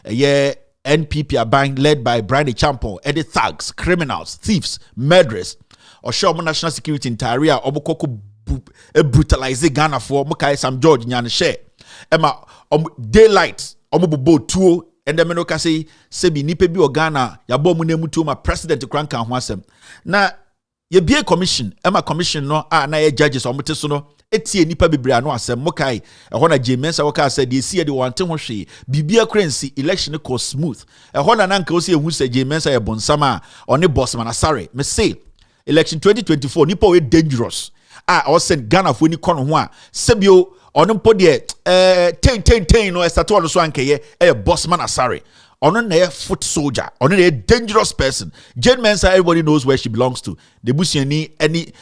ye NPP aban led by Brian Champo the thugs, criminals, thieves, murderers or show national security in Taria obokoko brutalize Ghana for Mukai Sam George nyan share ema daylight omobobo tuo and the menoka say sebi nipe bi Ghana ya bo mu nemu tuo ma president kranka ho asem na ye bie commission ema commission no na ye judges omote so no etie nipa bebre ano asem Mukai ehona na Jemensa waka say de sie de wante ho hwe bibia krensi election ko smooth ehona na nka o se ehu say Jemensa ye bonsama one boss man asare me say election 2024 nipa we dangerous o send Ghana for ni kono ho a sebio ono mpo de ten no estato no so ankeye boss man asare ono na foot soldier ono na dangerous person. Jane Mensa, everybody knows where she belongs to. The busiani any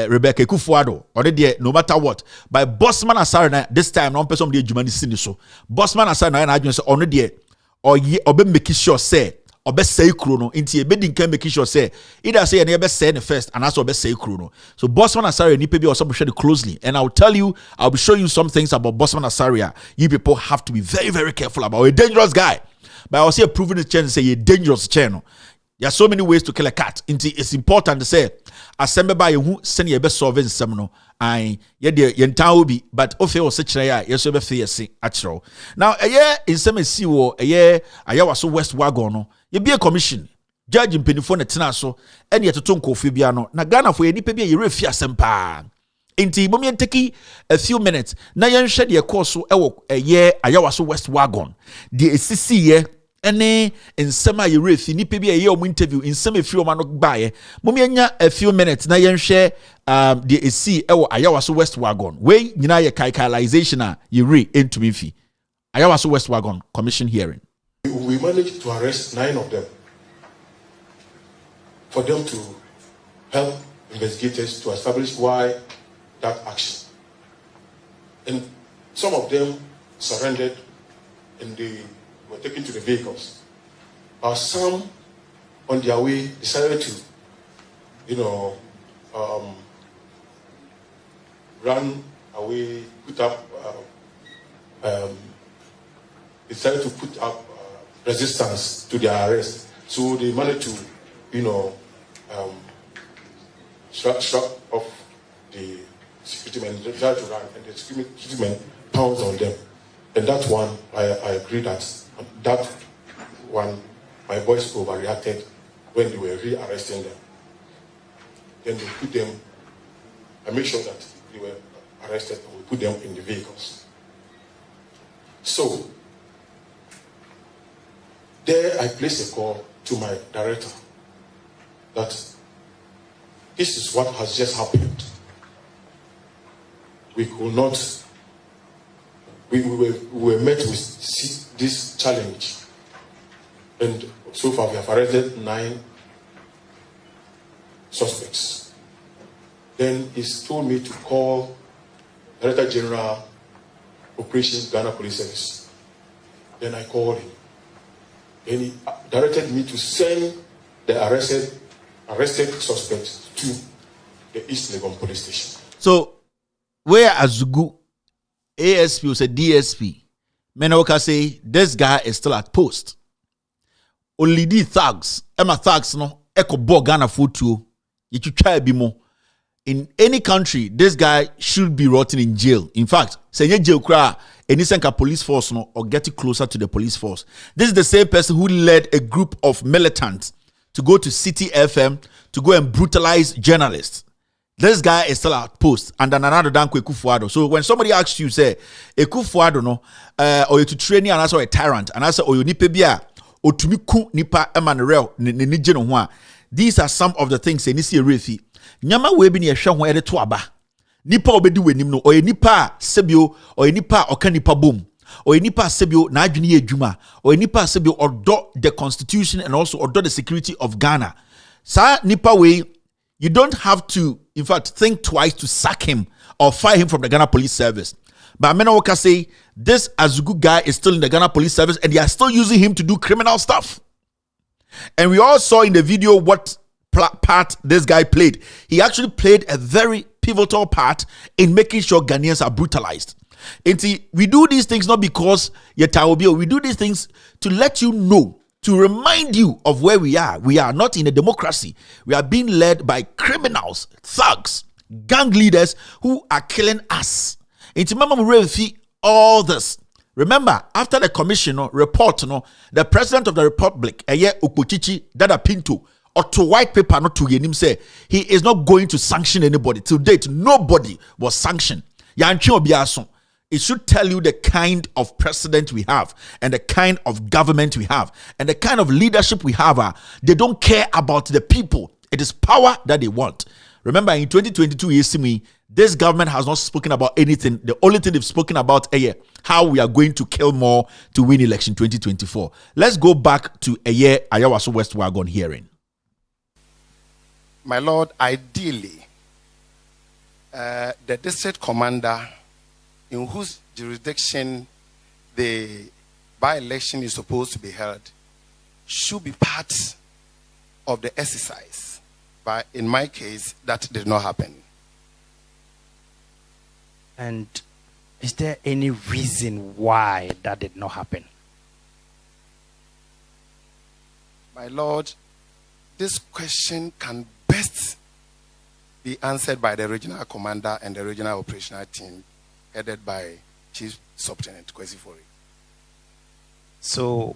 Rebecca Kufuado ono de no matter what by boss man asare na this time no person de adwuma ni sini so boss man asare na adwuma say ono de obe make sure say obe say kro no nti ebedi nkan make sure say either say na ebe say ne first and also obe say kro no. So Bossman Asare nipa bi also be closely, and I'll be showing you some things about Bossman Asare. You people have to be very very careful about. A dangerous guy, but I was here proving the channel say a dangerous channel. There are so many ways to kill a cat. It's important to say assemble by who send your best solving seminal. I ye de yentan obi but ofe o se kire ya yeso be fe yesi achiro. Now in some see wo Ayawasu West Wuogon no ye be a commission judge mpenifo na tena so ene yetoto nkofu bia no na Ghana for ye nipa bia ye refi asempa enti mom yenteki a few minutes na yenhwe de course so ewo Ayawasu West Wuogon de esisi ye ene nsema ye refi nipa bia ye o interview nsema efi o ma no baaye mom yenya a few minutes na yenhwe the AC ewo Ayawasu West Wuogon we nyina ye calculation ye re into mfi Ayawasu West Wuogon commission hearing. We managed to arrest 9 of them for them to help investigators to establish why that action. And some of them surrendered and they were taken to the vehicles. But some on their way decided to, run away, decided to put up resistance to their arrest. So they managed to, shrug off the security men, they tried to run, and the security men pounced on them. And that one, I agree that one, my boys overreacted when they were re-arresting them. Then they put them, I made sure that they were arrested and we put them in the vehicles. So, there I placed a call to my director that this is what has just happened. We could not, we were met with this challenge. And so far we have arrested 9 suspects. Then he's told me to call Director General Operations Ghana Police Service. Then I called him. And he directed me to send the arrested suspects to the East Legon police station. So, where Azugu ASP was a DSP, Menoka say this guy is still at post. Only the thugs, Emma thugs no, Eko Bo Ghana food too. You try be more. in any country, this guy should be rotting in jail. In fact, say jail cry any senka police force no or getting closer to the police force. This is the same person who led a group of militants to go to City FM to go and brutalize journalists. This guy is still at post, and then another dan Ekufuado. So when somebody asks you, say Ekufuado no, or you to train and also a tyrant, and I say, or you nipe bia, or to me ku nipa emanrel ni jeno hwa. These are some of the things say nisi refi. Nyama we bi ni ehwe ho ede to aba. Nipa obedi wenim no, or nipa sebio, or nipa oka nipa bom, or nipa sebio na adwene ye adwuma, or nipa sebio odo the constitution and also odo the security of Ghana. Sa nipa we, you don't have to, in fact, think twice to sack him or fire him from the Ghana Police Service. But Amena Woka say this Azugu guy is still in the Ghana Police Service and they are still using him to do criminal stuff. And we all saw in the video what part this guy played. He actually played a very pivotal part in making sure Ghanaians are brutalized. And see, we do these things not because we do these things to let you know, to remind you of where we are. We are not in a democracy. We are being led by criminals, thugs, gang leaders who are killing us. And remember all this. Remember, after the commission report, the president of the republic, Okpochichi Dada Pinto, or to white paper, not to him, say he is not going to sanction anybody. To date, nobody was sanctioned. It should tell you the kind of president we have and the kind of government we have and the kind of leadership we have. They don't care about the people. It is power that they want. Remember, in 2022, this government has not spoken about anything. The only thing they've spoken about is how we are going to kill more to win election 2024. Let's go back to Ayawasu West Wuogon hearing. My Lord, ideally, the district commander in whose jurisdiction the by-election is supposed to be held should be part of the exercise. But in my case, that did not happen. And is there any reason why that did not happen? My Lord, this question can best be answered by the regional commander and the regional operational team headed by Chief Subtenant Kwesi Fori. So,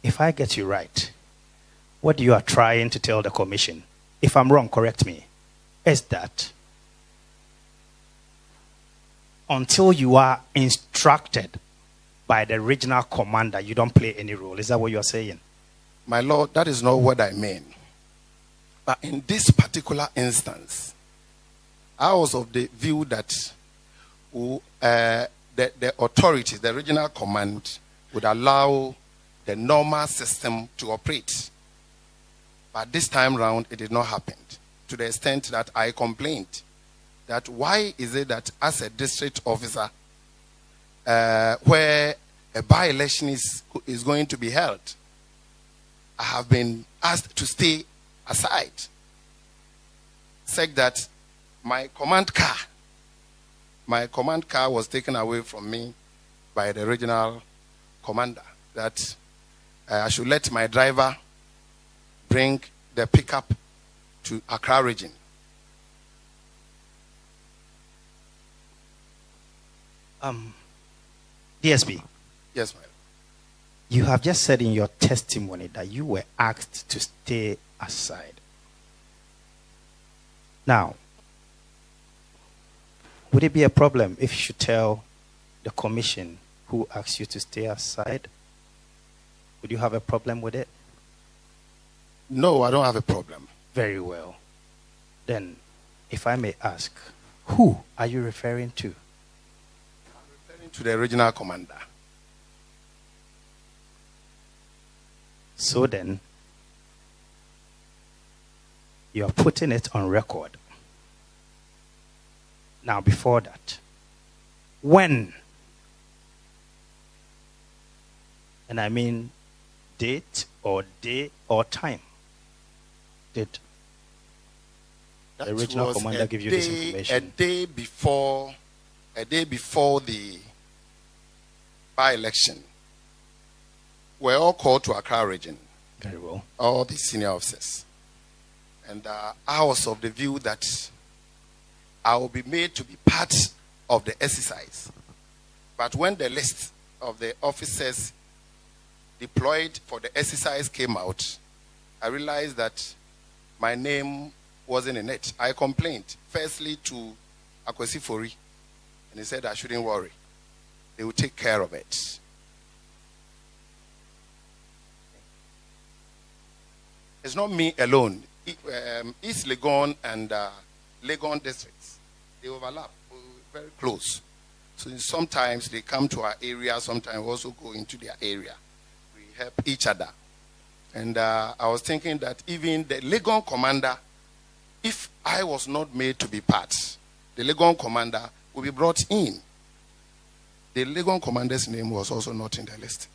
if I get you right, what you are trying to tell the commission, if I'm wrong, correct me, is that until you are instructed by the regional commander, you don't play any role. Is that what you are saying? My Lord, that is not what I mean. But in this particular instance, I was of the view that the authorities, the regional command, would allow the normal system to operate. But this time round, it did not happen, to the extent that I complained that why is it that as a district officer, where a by-election is going to be held, I have been asked to stay aside. Said that my command car was taken away from me by the regional commander, that I should let my driver bring the pickup to Accra region. DSP. Yes, ma'am. You have just said in your testimony that you were asked to stay aside. Now, would it be a problem if you should tell the commission who asked you to stay aside? Would you have a problem with it? No, I don't have a problem. Very well. Then, if I may ask, who are you referring to? I'm referring to the regional commander. So then, you are putting it on record. Now, before that, when, and I mean date or day or time, did the regional commander give you this information? A day before the by-election, we're all called to Accra region. Very well. All the senior officers. And I was of the view that I will be made to be part of the exercise. But when the list of the officers deployed for the exercise came out, I realized that my name wasn't in it. I complained, firstly to Akwesifori, and he said I shouldn't worry. They will take care of it. It's not me alone. East Legon and Legon districts, they overlap, very close. So sometimes they come to our area, sometimes we also go into their area. We help each other. And I was thinking that even the Legon commander, if I was not made to be part, the Legon commander will be brought in. The Legon commander's name was also not in the list.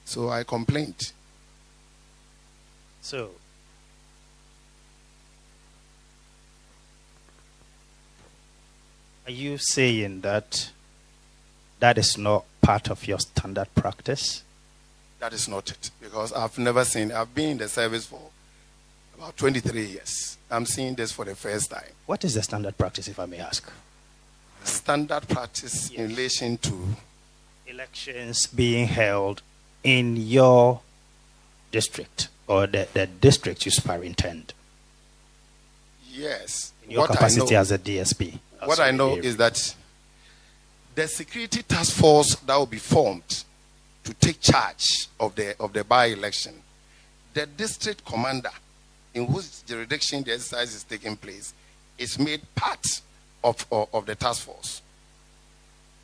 So I complained. So, are you saying that that is not part of your standard practice? That is not it, because I've never seen, I've been in the service for about 23 years. I'm seeing this for the first time. What is the standard practice, if I may ask? Standard practice in relation to elections being held in your district or the district you superintend. Yes. In your capacity as a DSP. What I know is that the security task force that will be formed to take charge of the by-election, the district commander in whose jurisdiction the exercise is taking place is made part of the task force.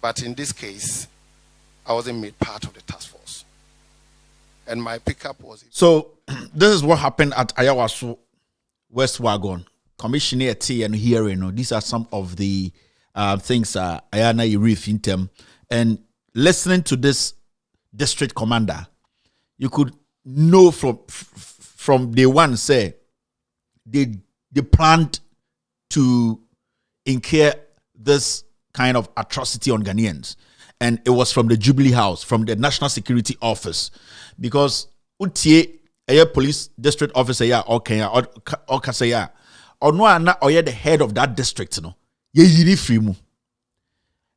But in this case, I wasn't made part of the task force. And my pickup was... So, this is what happened at Ayawasu West Wuogon. Commissioner T and hearing, these are some of the things Ayana Irif in them. And listening to this district commander, you could know from day one, say, they planned to incur this kind of atrocity on Ghanaians. And it was from the Jubilee House, from the National Security Office. Because Utie, a police district officer, or Kasaya, or no, or the head of that district, ye yiri free mu.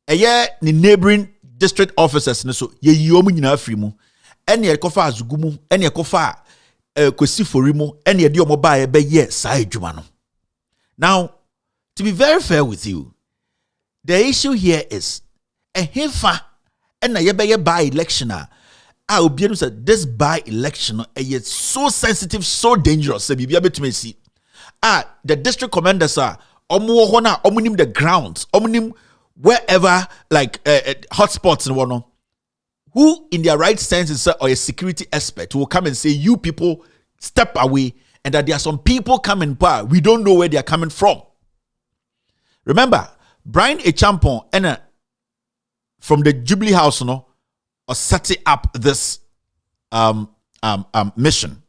Ni neighboring district officers, so ye yomu nyina free mu. Ene kofa azugumu, ene kofa Kwesifori mu, ene di omo ba be ye sa adwuma no. Now, to be very fair with you, the issue here is a hefa and a by election. I will be able to say this by election is so sensitive, so dangerous. So be able to see. The district commanders are omunim the grounds, omunim wherever like hotspots and whatnot. Who in their right senses or a security expert will come and say, you people step away, and that there are some people coming by. We don't know where they are coming from. Remember, Brian Echampon and from the Jubilee House, or setting up this mission.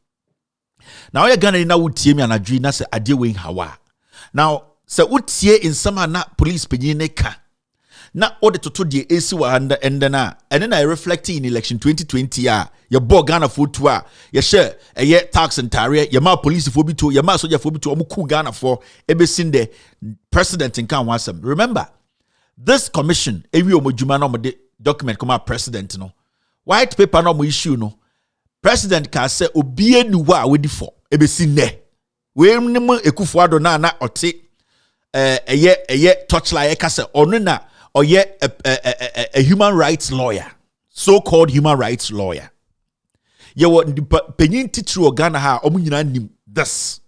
Now you're gonna now utie me and adwina say ade we hawa. Now say utie in some na police penye ka. Na ode toto de esi wa and then I reflecting in election 2020 your bo Ghana for to your share a tax and tariff your ma police for bi to your ma soldier for bi to omuku Ghana for ebesin the president in kan wansem. Remember, this commission ewi omodwuma na omode document come president no. White paper no mo issue no. President can say obie ni wa we di for ebesin ne. We nim Ekufuado na ote touchlight ka say onu na or yet a human rights lawyer, so-called human rights lawyer. You were penyin titru Ghana ha omunyina nim this.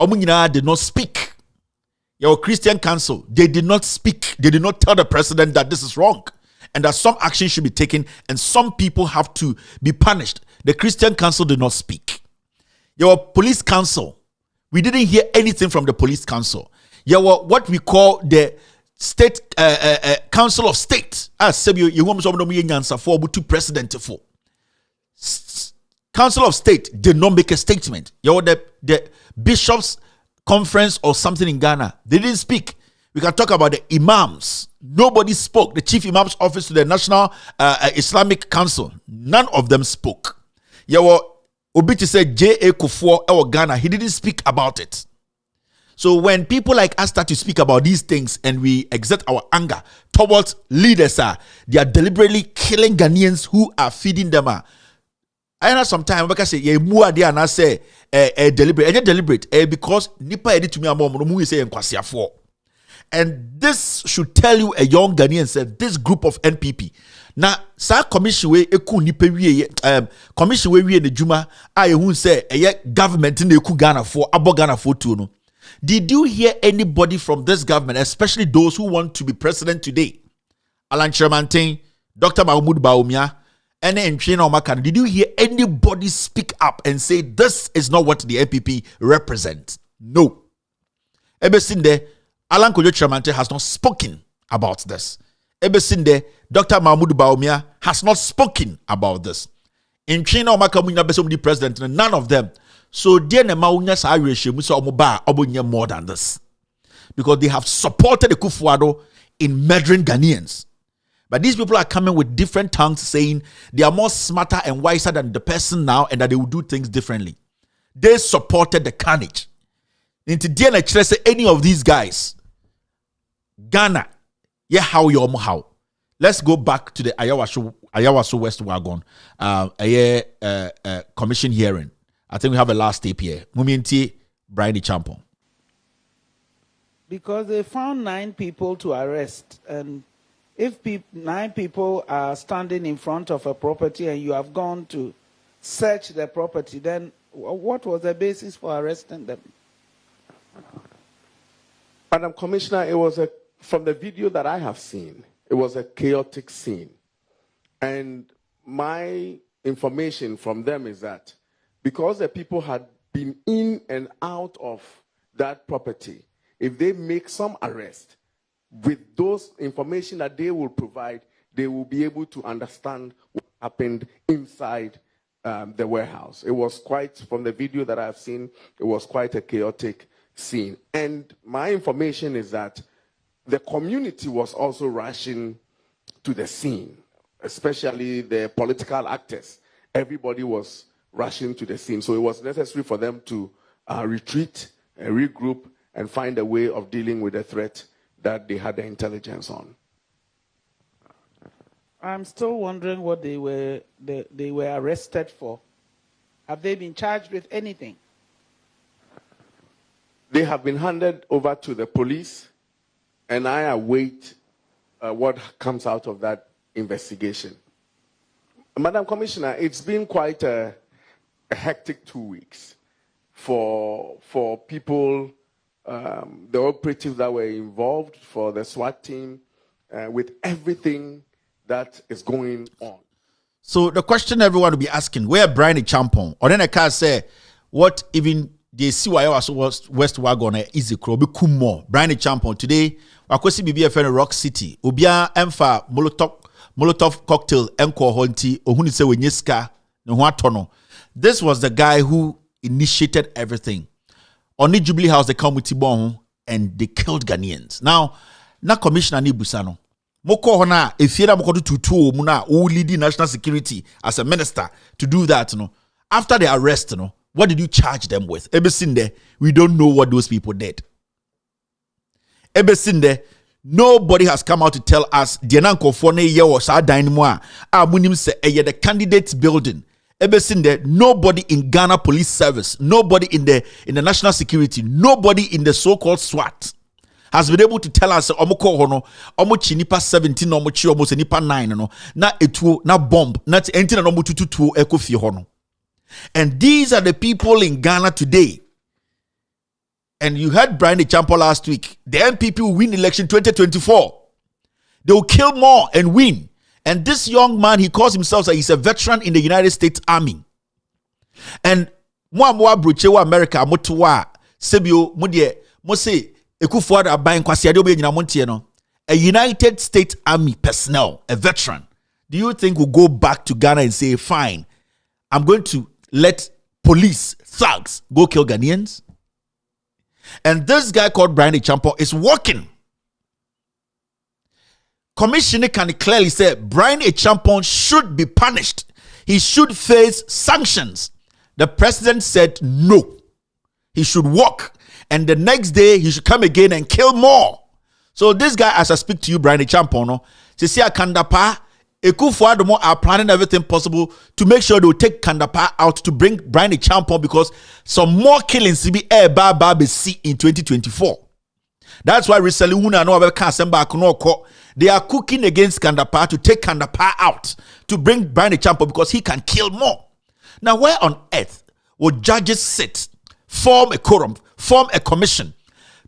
Omunyina did not speak. Your Christian Council, they did not speak. They did not tell the president that this is wrong and that some action should be taken and some people have to be punished. The Christian Council did not speak. Your police council, we didn't hear anything from the police council. Your what we call the State Council of State. As you want to president for. Council of State did not make a statement. The bishops' conference or something in Ghana, they didn't speak. We can talk about the imams. Nobody spoke. The chief imam's office to the National Islamic Council, none of them spoke. Obiti said J.A. Kufuor or Ghana, he didn't speak about it. So when people like us start to speak about these things and we exert our anger towards leaders, they are deliberately killing Ghanaians who are feeding them. I know sometimes because say ye mua dia na say deliberate because nipa edit to me amom say enkwasiafo. And this should tell you, a young Ghanaian said, this group of NPP. Now, sa commission we eku nipa wie commission we the juma I who say government in eku Ghana for abo Ghana for tu no. Did you hear anybody from this government, especially those who want to be president today? Alan Chermantin, Dr. Mahmoud Baumia, and did you hear anybody speak up and say this is not what the NPP represents? No. Ebesinde, Alan Kojo Chermantin has not spoken about this. Ebesinde, Dr. Mahmoud Baumia has not spoken about this. In China, the president, none of them. So, dear Nemaunya Irish, more than this. Because they have supported the Kufuor in murdering Ghanaians. But these people are coming with different tongues saying they are more smarter and wiser than the person now and that they will do things differently. They supported the carnage. Into any of these guys, Ghana, yeah, how. Let's go back to the Ayawasu West Wuogon commission hearing. I think we have a last tape here. Muminti Brian Champon. Because they found 9 people to arrest, and if 9 people are standing in front of a property and you have gone to search the property, then what was the basis for arresting them? Madam Commissioner, it was from the video that I have seen, it was a chaotic scene. And my information from them is that because the people had been in and out of that property, if they make some arrest, with those information that they will provide, they will be able to understand what happened inside the warehouse. It was quite, from the video that I've seen, it was quite a chaotic scene. And my information is that the community was also rushing to the scene, especially the political actors. Everybody was rushing to the scene. So it was necessary for them to retreat, regroup, and find a way of dealing with the threat that they had the intelligence on. I'm still wondering what they were arrested for. Have they been charged with anything? They have been handed over to the police, and I await what comes out of that investigation. Madam Commissioner, it's been quite a hectic 2 weeks for people, the operatives that were involved, for the SWAT team, with everything that is going on. So the question everyone will be asking, where Brian Champon? Or then I can say, what even they see why I was West Wuogon is a crow, be more. Brian Champon today, Wakosi Bibi FN Rock City, Ubia Emfa Molotov cocktail, Enko Honti, Ohunise Wenyeska, Nwatono. This was the guy who initiated everything. On the Jubilee House, they come with Tibon and they killed Ghanaians. Now Commissioner Nibusano. Moko hona, if you moko tutu muna, who leading national security as a minister to do that, after the arrest, what did you charge them with? Ebesinde, we don't know what those people did. Ebesinde, nobody has come out to tell us Dienanko Fone ye was our dynamo. Munim se the candidates building. Ebesinde, nobody in Ghana Police Service, nobody in the national security, nobody in the so-called SWAT has been able to tell us omoko hono omochi nipa 17 omochi almost nipa 9 no na etuo na bomb na enti na omotututuo ekofie hono. And these are the people in Ghana today. And you heard Brian Champon last week. The NPP will win election 2024. They will kill more and win. And this young man, he calls himself, he's a veteran in the United States Army. And Mwa Bruchewa America, Motuwa, Sebio, Mudie, Mose, Ekufuor Abayin Kwasi Adeobe Nyina Montie no. A United States Army personnel, a veteran, do you think will go back to Ghana and say, fine, I'm going to let police thugs go kill Ghanaians? And this guy called Brian Champon is working. Commissioner can clearly say Brian Champon should be punished. He should face sanctions. The president said no. He should walk. And the next day, he should come again and kill more. So this guy, as I speak to you, Brian Champono, Cecilia Kandapa, Ekufuadomo are planning everything possible to make sure they will take Kandapa out to bring Brian Champon, because some more killings will be in 2024. That's why recently they are cooking against Kandapa to take Kandapa out to bring Brian Champon, because he can kill more. Now, where on earth would judges sit, form a quorum, form a commission,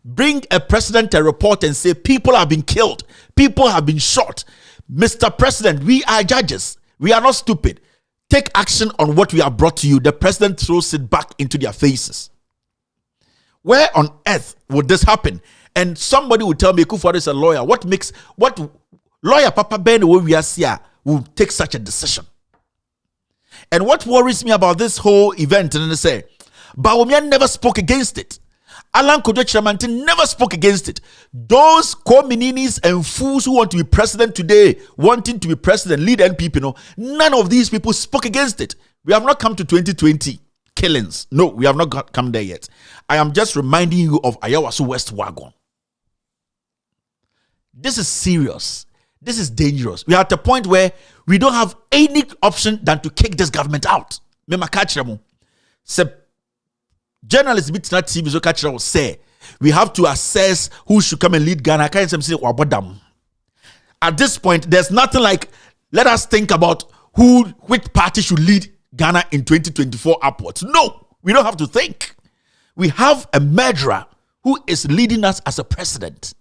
bring a president a report and say people have been killed, people have been shot? Mr. President, we are judges. We are not stupid. Take action on what we have brought to you. The president throws it back into their faces. Where on earth would this happen? And somebody will tell me, Kufuor is a lawyer. What lawyer Papa Ben will take such a decision? And what worries me about this whole event, and they say, Bawumia never spoke against it. Alan Kojo Chiramantin never spoke against it. Those communities and fools who want to be president today, wanting to be president, lead NPP, none of these people spoke against it. We have not come to 2020 killings. No, we have not come there yet. I am just reminding you of Ayawasu West Wuogon. This is serious. This is dangerous. We are at a point where we don't have any option than to kick this government out. Journalists bit not TV so catch say we have to assess who should come and lead Ghana. At this point, there's nothing like let us think about which party should lead Ghana in 2024 upwards. No, we don't have to think. We have a murderer who is leading us as a president.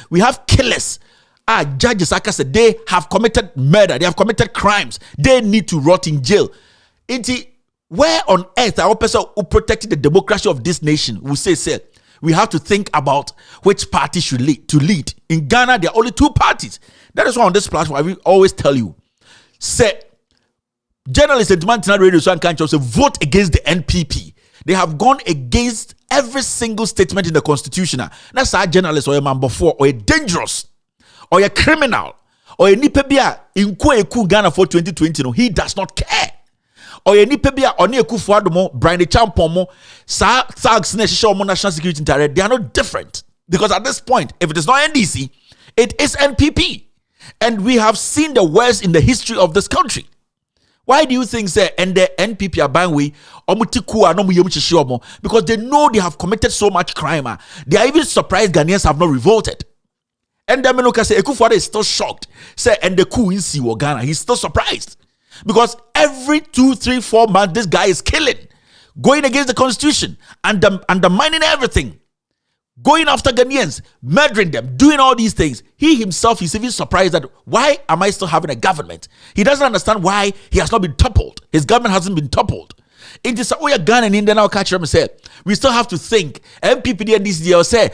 We have killers. Our judges, like I said, they have committed murder. They have committed crimes. They need to rot in jail. Where on earth our person who protected the democracy of this nation will say, we have to think about which party should lead. In Ghana, there are only two parties. That is why on this platform, I will always tell you, say, journalists and Mantina Radio so can't say vote against the NPP. They have gone against every single statement in the constitution. That's our journalist or a man before, or a dangerous, or a criminal, or a nipebia in Ghana for 2020. No, he does not care. Or a nipebia or near Kufuor, Brian Champomo, national security interest. They are not different. Because at this point, if it is not NDC, it is NPP. And we have seen the worst in the history of this country. Why do you think, sir, and the NPP are buying way, because they know they have committed so much crime. They are even surprised Ghanaians have not revolted. And then Menoka say, Ekufuor is still shocked. Say, and the coup in Ghana, he's still surprised. Because every 2, 3, 4 months, this guy is killing, going against the constitution, and undermining everything, going after Ghanaians, murdering them, doing all these things. He himself is even surprised that why am I still having a government? He doesn't understand why he has not been toppled. His government hasn't been toppled. It is we are Ghana and Indian now catch them and say we still have to think. MPP and this year say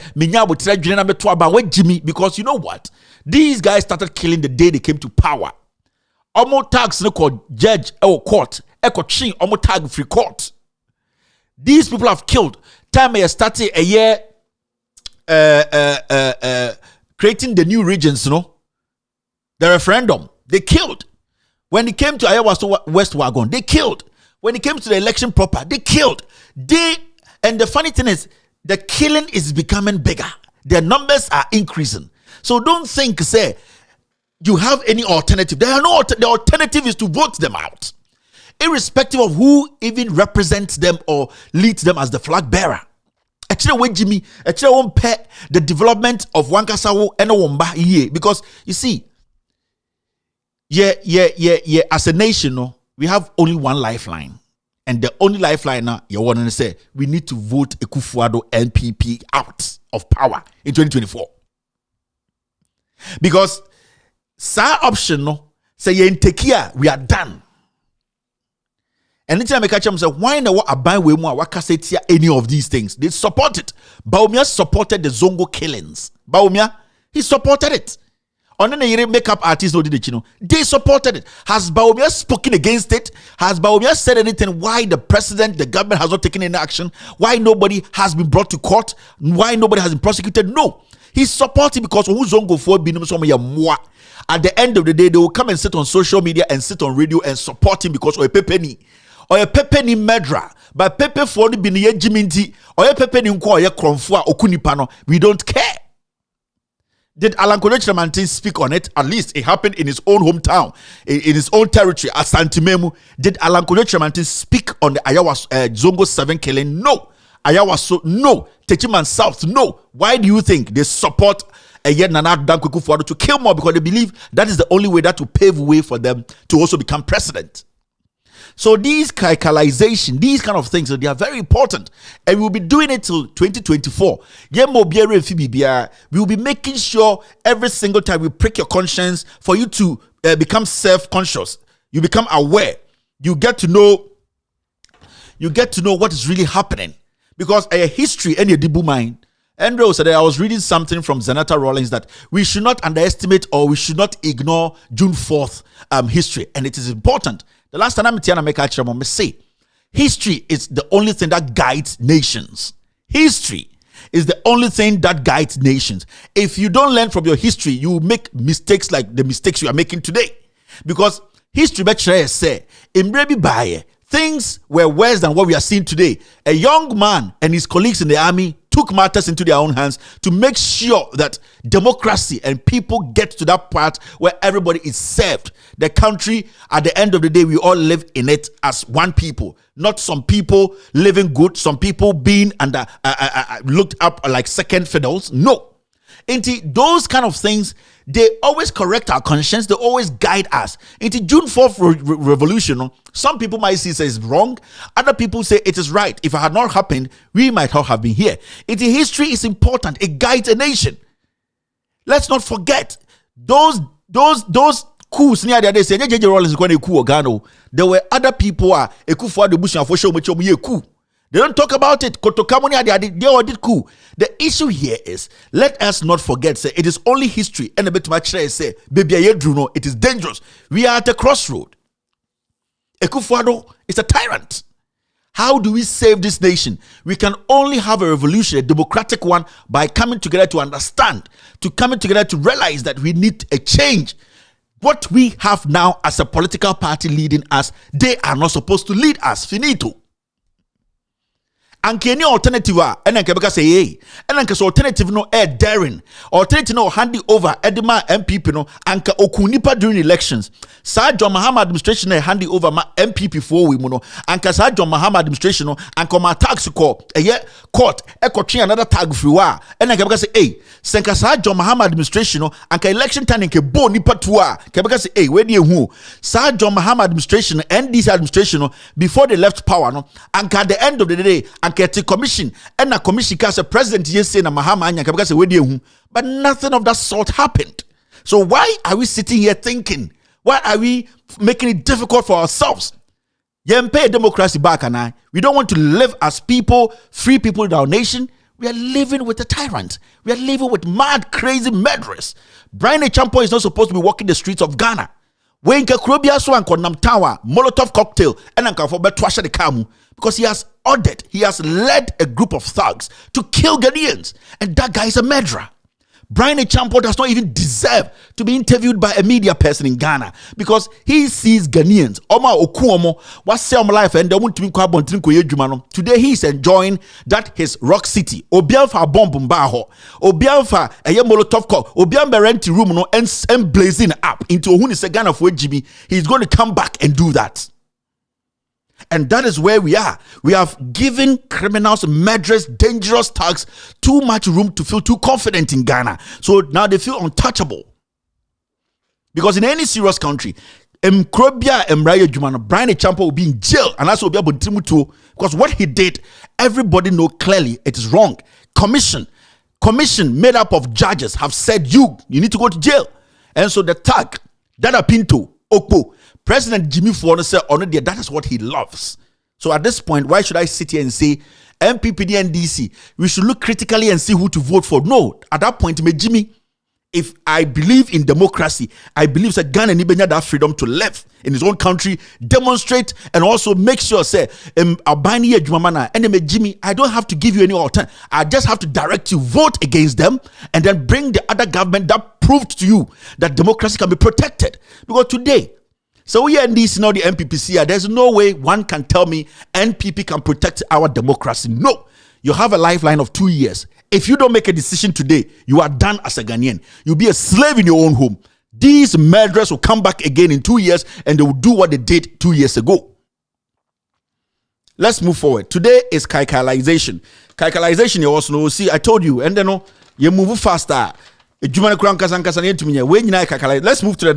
Jimmy, because you know what? These guys started killing the day they came to power. Omo tags no called judge or court. Eko chin omo tag free court. These people have killed. Time they started a year creating the new regions, the referendum. They killed. When it came to Ayawasu West Wuogon, they killed. When it came to the election proper, they killed. And the funny thing is, the killing is becoming bigger. Their numbers are increasing. So don't think, say, you have any alternative. There are no. The alternative is to vote them out, irrespective of who even represents them or leads them as the flag bearer. Jimmy, won't pay the development of Wankasawo and Womba because you see, as a nation, we have only one lifeline, and the only lifeline now you want to say we need to vote Ekufuor NPP out of power in 2024 because. Sa option no say in Tekia we are done. And anytime I catch them say why na what aban we mu a wakasetia any of these things. They support it. Bawumia supported the Zongo killings. Bawumia, he supported it. On the makeup artist no did it, they supported it. Has Bawumia spoken against it? Has Bawumia said anything why the president, the government has not taken any action? Why nobody has been brought to court? Why nobody has been prosecuted? No. He's supporting because who Zongo for binum some moi. At the end of the day, they will come and sit on social media and sit on radio and support him because of a penny. or a pepe ni murderer, but pepe for the bini jiminti, or a pepe ni nko ye kronfua okunipano. We don't care. Did Alan Kojo Chiramantin speak on it? At least it happened in his own hometown, in his own territory, at Santimemu. Did Alan Kojo Chiramantin speak on the Ayawasu Zongo 7 killing? No. Ayawasu, no. Techiman South, no. Why do you think they support Nana Dankwe to kill more? Because they believe that is the only way that will pave way for them to also become president. So these calculation, these kind of things, they are very important. And we'll be doing it till 2024. We will be making sure every single time we prick your conscience for you to become self-conscious. You become aware. You get to know what is really happening. Because a history and a dibu mind. Andrew said that I was reading something from Zenata Rawlings that we should not underestimate or we should not ignore June 4th history. And it is important. The last time I say, history is the only thing that guides nations. History is the only thing that guides nations. If you don't learn from your history, you will make mistakes like the mistakes you are making today. Because history, say, things were worse than what we are seeing today. A young man and his colleagues in the army took matters into their own hands to make sure that democracy and people get to that part where everybody is served. The country, at the end of the day, we all live in it as one people, not some people living good, some people being under looked up like second fiddles. No. Into those kind of things, they always correct our conscience. They always guide us. Into June 4th revolution, some people might say it's wrong. Other people say it is right. If it had not happened, we might not have been here. Into history is important. It guides a nation. Let's not forget those coups near the other say JJ Rawlings is going to coup Ogano. There were other people a coup for the bush and for sure coup. They don't talk about it. They all did coup. The issue here is, let us not forget, say, it is only history. And a bit much say, baby, it is dangerous. We are at a crossroad. Ekufuado is a tyrant. How do we save this nation? We can only have a revolution, a democratic one, by coming together to understand, to coming together to realize that we need a change. What we have now as a political party leading us, they are not supposed to lead us. Finito. And any alternative and then say hey and then alternative no daring alternative no handy over edema MPP no anka okunipa during elections Sir John Mahama administration handy over ma MPP for we no anka Sir John Mahama administration no anka ma tax court court ekotwe another tag free wa and then say hey senka Sir John Mahama administration no anka election time nke bo nipa to say hey where dey hu Sir John Mahama administration and this administration no before they left power no anka at the end of the day get a commission and a commission as a president yes na Mahama anya kabaka say we dey hu but nothing of that sort happened. So why are we sitting here thinking? Why are we making it difficult for ourselves? Yempe democracy back and we don't want to live as people, free people in our nation. We are living with a tyrant. We are living with mad, crazy murderers. Brian Echampo is not supposed to be walking the streets of Ghana. When Kakrobia so and Konam Tower, Molotov cocktail, and Anka Betwasha the Kamu, because he has ordered, he has led a group of thugs to kill Ghanaians, and that guy is a murderer. Brian Echampo does not even deserve to be interviewed by a media person in Ghana because he sees Ghanaians. Oma Okuomo was selling life and they want to be today he is enjoying that his rock city. Obianfa bomb baho. Obianfa a Molotov cock. Obianfa rent room no and blazing up into Ohuni Ghana for Jimmy. He's going to come back and do that. And that is where we are. We have given criminals, murderers, dangerous thugs too much room to feel too confident in Ghana. So now they feel untouchable. Because in any serious country, Brian Echampo will be in jail. And that's what we'll be able to. Because what he did, everybody know clearly it is wrong. Commission made up of judges have said you need to go to jail. And so the thug, Dada Pinto, Okpo, President Jimmy Fuono said, that is what he loves. So at this point, why should I sit here and say, MPPD and DC, we should look critically and see who to vote for? No, at that point, Jimmy, if I believe in democracy, I believe that Ghana needs that freedom to live in his own country, demonstrate, and also make sure, say, and Jimmy, I don't have to give you any alternative. I just have to direct you, vote against them, and then bring the other government that proved to you that democracy can be protected. Because today, So we NDC now the NPPC. There's no way one can tell me NPP can protect our democracy. No, you have a lifeline of 2 years. If you don't make a decision today, you are done as a Ghanaian. You'll be a slave in your own home. These murderers will come back again in 2 years and they will do what they did 2 years ago. Let's move forward. Today is kaikalization. Kaikalization, you also know. See, I told you, and then you move faster. Let's move to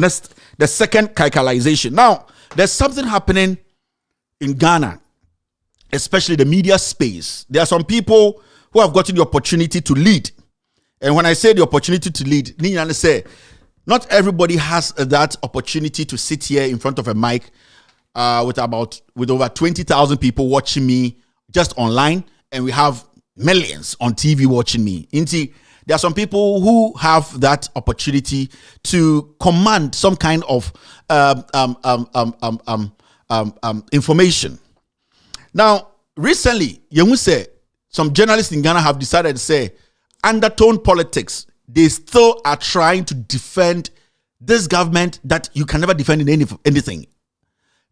the second kaikalization. Now, there's something happening in Ghana, especially the media space. There are some people who have gotten the opportunity to lead. And when I say the opportunity to lead, I say not everybody has that opportunity to sit here in front of a mic with over 20,000 people watching me just online, and we have millions on TV watching me. There are some people who have that opportunity to command some kind of information. Now, recently, some journalists in Ghana have decided to say, undertone politics, they still are trying to defend this government that you can never defend in anything.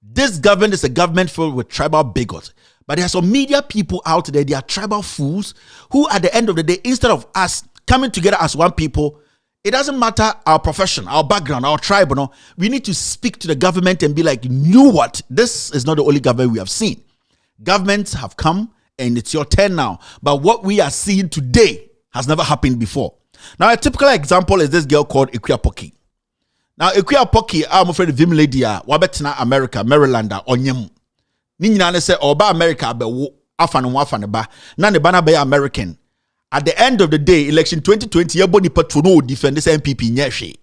This government is a government filled with tribal bigots. But there are some media people out there, they are tribal fools who at the end of the day, instead of us coming together as one people, it doesn't matter our profession, our background, our tribe, we need to speak to the government and be like, you know what? This is not the only government we have seen. Governments have come and it's your turn now. But what we are seeing today has never happened before. Now, a typical example is this girl called Ikuya Poki. Now, Ikuya Poki, I'm afraid of Vim Lady, Wabetina America, Maryland, Onyem. Ninyana say, Oba America, be afan ba, na ne bana be American. At the end of the day, election 2020, yeboni patrono defend this MPP nyehwe.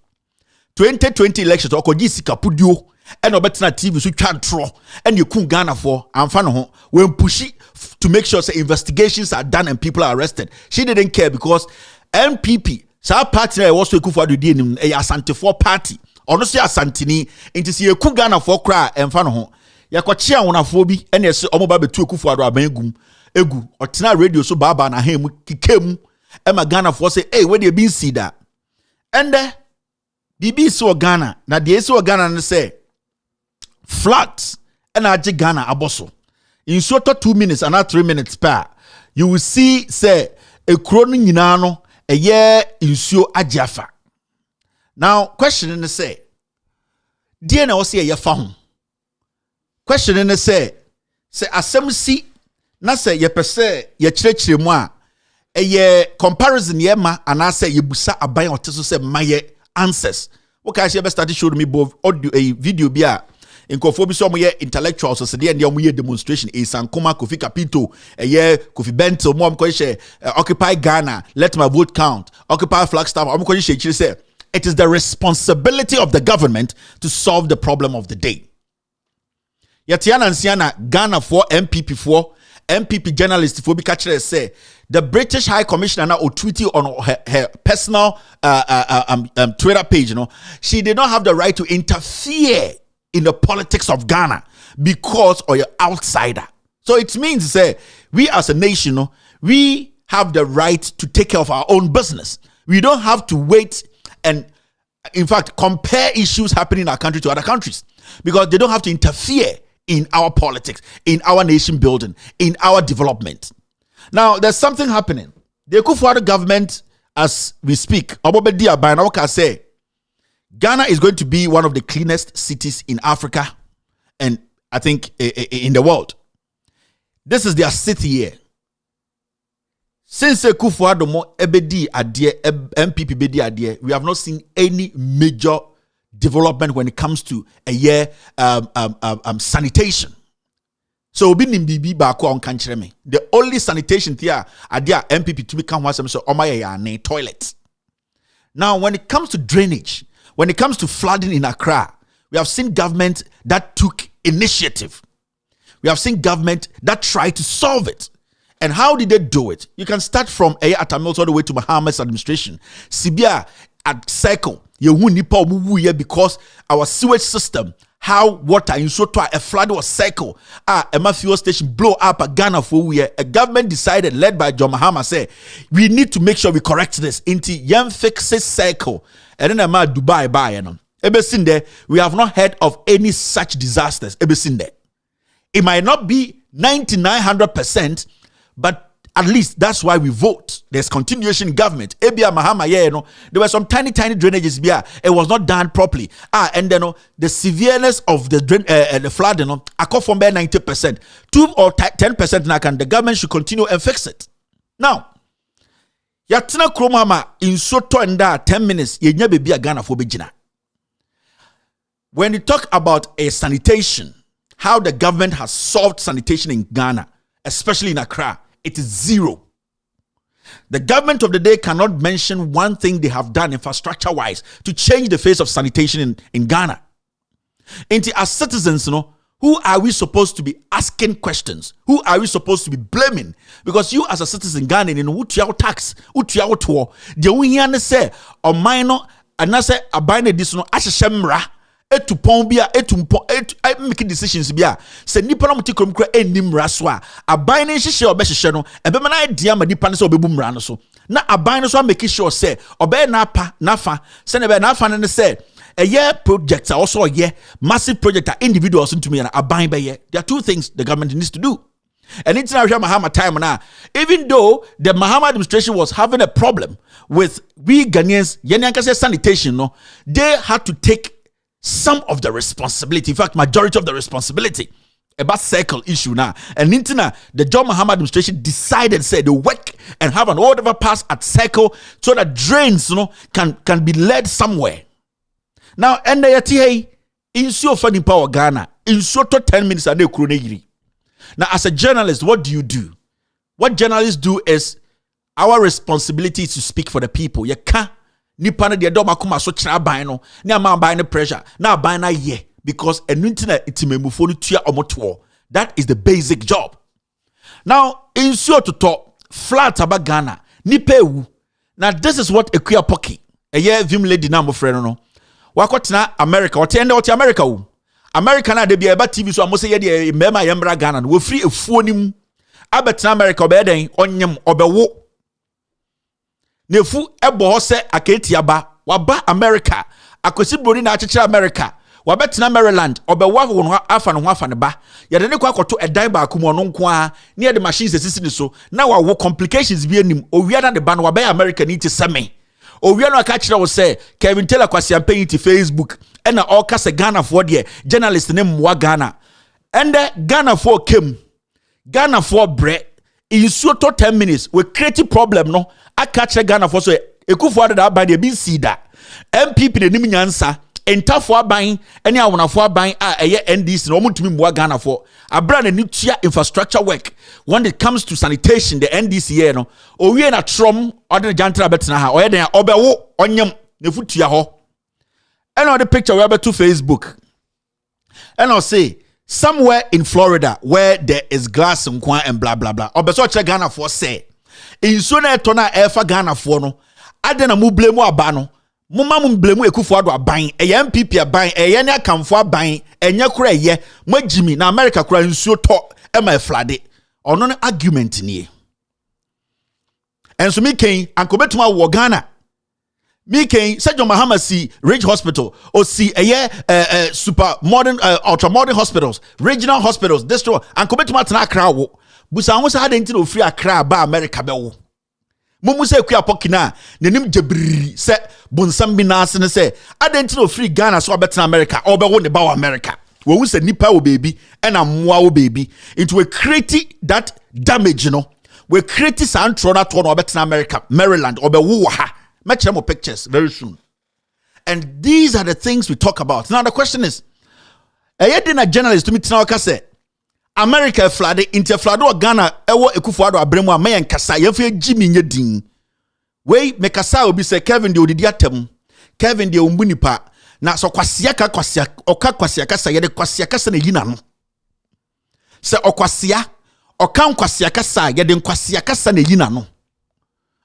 2020 elections, okoji sika pudio, and obetina TV so twantro, and you kun Ghana for amfa no ho. We push it to make sure say investigations are done and people are arrested. She didn't care because MPP, sa party na was to Kufu Ado di enim, e Asante for party. Ono se Asantini, enti se ku Ghana for kra amfa no ho. Yakochia wonafo bi ene ese omo ba betu Kufu Ado abangum. Egu otina radio so baba na hemu kikemu ema Ghana for say hey where they been see that and bibi so Ghana na de so Ghana ne say flat and age Ghana aboso in short 2 minutes and 3 minutes per you will see say a kronu nyina no eye insuo agiafa. Now question ne say die na o say ye fa ho question ne say asem si na say ye pese ye kyerɛkyerɛ mu a ɛyɛ comparison ye ma anase ye busa aban oteso say maye answers. Okay, she be started showing me both audio a video bi a nkofo bi so mo ye intellectuals so dey and mo ye demonstration e Sankoma Kofi Kapito Kofi Bento mo ko she Occupy Ghana, let my vote count, Occupy Flagstaff mo ko she say it is the responsibility of the government to solve the problem of the day. Yetiana Nsiana Ghana for MPP journalist for Bikachere say the British High Commissioner now tweeted on her personal Twitter page, she did not have the right to interfere in the politics of Ghana because of your outsider. So it means say we as a nation, we have the right to take care of our own business. We don't have to wait and in fact compare issues happening in our country to other countries because they don't have to interfere in our politics, in our nation building, in our development. Now, there's something happening. The Akufo-Addo government, as we speak, say Ghana is going to be one of the cleanest cities in Africa and I think in the world. This is their city here. Since Akufo-Addo mo ebedi adie MPP bedi adie, we have not seen any major development when it comes to sanitation. So the only sanitation here adia MPP to become one so toilet. Now when it comes to drainage, when it comes to flooding in Accra, we have seen government that took initiative. We have seen government that tried to solve it. And how did they do it? You can start from Atamils all the way to Muhammad's administration. Sibia at Cycle. Because our sewage system, how water in Soto, a flood was cycle. A fuel station blow up a Ghana for we. A government decided, led by John Mahama, say we need to make sure we correct this into young fixes cycle. And then Dubai buy Ebesinde, we have not heard of any such disasters. Ebesinde. It might not be 99-100%, but at least that's why we vote. There's continuation in government. Ebia Mahama, there were some tiny drainages. It was not done properly. And then the severeness of the flood, I call from there 90%. 2 or 10% now, the government should continue and fix it. Now, Yatina Kromama in Soto and 10 minutes, you never be a Ghana for Bejina. When you talk about a sanitation, how the government has solved sanitation in Ghana, especially in Accra, it is zero. The government of the day cannot mention one thing they have done infrastructure-wise to change the face of sanitation in Ghana. And as citizens, who are we supposed to be asking questions? Who are we supposed to be blaming? Because you as a citizen Ghana, what your tax, what your tour, the only one say or minor and I say a binary this no ashemra. Etu pon bia make decisions bia se nipa na muti krom kra enim raswa aban na hihye obehye no ebema na dia ma nipa na se obebu mra no so na aban no so make sure say obe na apa na fa se na be na fa ne se eye project also ye massive project individuals into me na aban be ye. There are two things the government needs to do. And international Mahama time now, even though the Mahama administration was having a problem with we Ghanaians yenyankase sanitation they had to take some of the responsibility, in fact, majority of the responsibility about circle issue now. And the John Mahama administration decided, say, to work and have an order pass at circle so that drains, can be led somewhere. Now, and the in so funny power Ghana, in so 10 minutes a day, now, as a journalist, what do? What journalists do is our responsibility is to speak for the people. You can't. Nipa na de doma kuma so kira ban no na ma ban no pressure na ban na ye because enunti na itimemufo no tua omoto. That is the basic job. Now in so to talk flat about Ghana nipa ewu. Now this is what Ekuya Poki eye vim lady na mo frɛ no wakotena America what end what America wo America na de bia eba TV so amose ye de mema yemra Ghana no wo free efuo nim abetena America obeden onyem obewo nefu ebo se aketia ba waba America akosi broni na achechira America wabetena Maryland obewa wo afa no afa ne ba yede ne kwa akoto edan ba akumo no nko a ne yede machines esisi ne so na wawo complications bi anim owia na de ba no waba America ni ti seme owia no aka kire wo se Kevin Taylor kwasi campaign ti Facebook na all kase Ghana for de journalist ne mwa Ghana and Ghana for came Ghana for bre in so 10 minutes we create problem no aka Ghana for so ekufo ada ba de bi sida MPP de nim nyansa entafo aban ene awonafo aban a eye NDC no mutumi mwa Ghana for abra na nitua infrastructure work when it comes to sanitation the NDC here no owie na trom order jantra betena ha oye den obewo onyem na futua ho and the picture we have to Facebook and I'll say somewhere in Florida where there is glass and blah blah blah obeso che Ghana for say in so na eto na efa Ghana for no adena mu blame aba no mumma mu blame ekufo ado aban eye MPP aban eye ne akamfo aban enye kura eye magimi na America kura nsuo to e ma flade ono no argument nie enso mi ken ankobetuma wo Ghana mi ken Sergeant Mahama si Ridge Hospital or si super modern ultra modern hospitals regional hospitals distro ankobetuma tena Accra wo busa ho sa adenti no free Accra ba America be wo mumu se Ekuya Poki na nenim jebri se bonsam bi na ase ne se adenti no free Ghana so obetena America obewo ne ba wo America wo hu se nipa wo baby and amwa wo baby into we create that damage we create santro na to no obetena America Maryland obewo ha match them pictures very soon. And these are the things we talk about. Now the question is a journalist to me tina say America flooded into flood or Ghana ewo Akufo-Addo abremu amayen kasa yefie Jimmy nyedin we me kasa obi say Kevin de odidi atem Kevin de ombunipa na so kwasia kasa yede kwasia kasa na yina no se okwasia okan kwasia kasa yede kwasia kasa na yina no.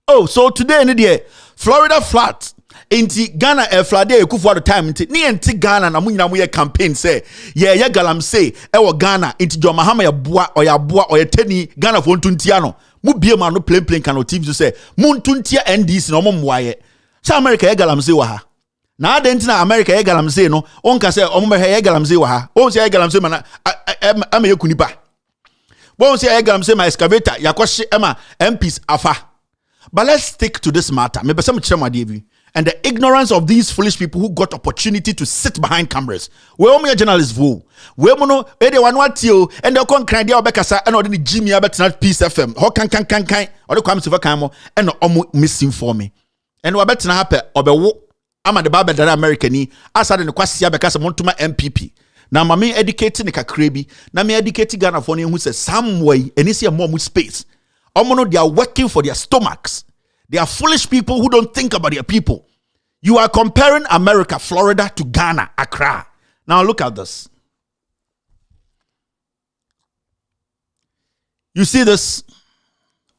Oh, so today in the Florida flat inti Ghana flood Akufo-Addo time inti ni enti Ghana na munyina mu ye campaign say ye galamsey e Ghana inti John Mahama ya boa oya teni Ghana for ntuntia no mu bie ma no plain kan TV so say mu ntuntia NDC no mo moaye say America ye galamsey wa ha Na adentina America ye galamsey no onka say omo ye galamsey wa ha. O say ye galamsey ma ama ye kunipa. Bon say ye galamsey ma excavator yakohye ema MPs afa. But let's stick to this matter. Me pese me kire mo ade bi. And the ignorance of these foolish people who got opportunity to sit behind cameras. We omo journalists vo. We mo no e de wanu atio and the kon kran dia obekasa and odi ni Jimmy abetna Peace FM. Ho kan odi kwam sifa kan mo and omo misinform me. And we betna happen obewo ama de baba dara America ni asade ne kwase abekasa montuma MPP. Na mame educate ne kakra bi na me educate Ghana for ne hu say some way any see more space. Omo no they are working for their stomachs. They are foolish people who don't think about their people. You are comparing America, Florida to Ghana, Accra. Now look at this. You see this?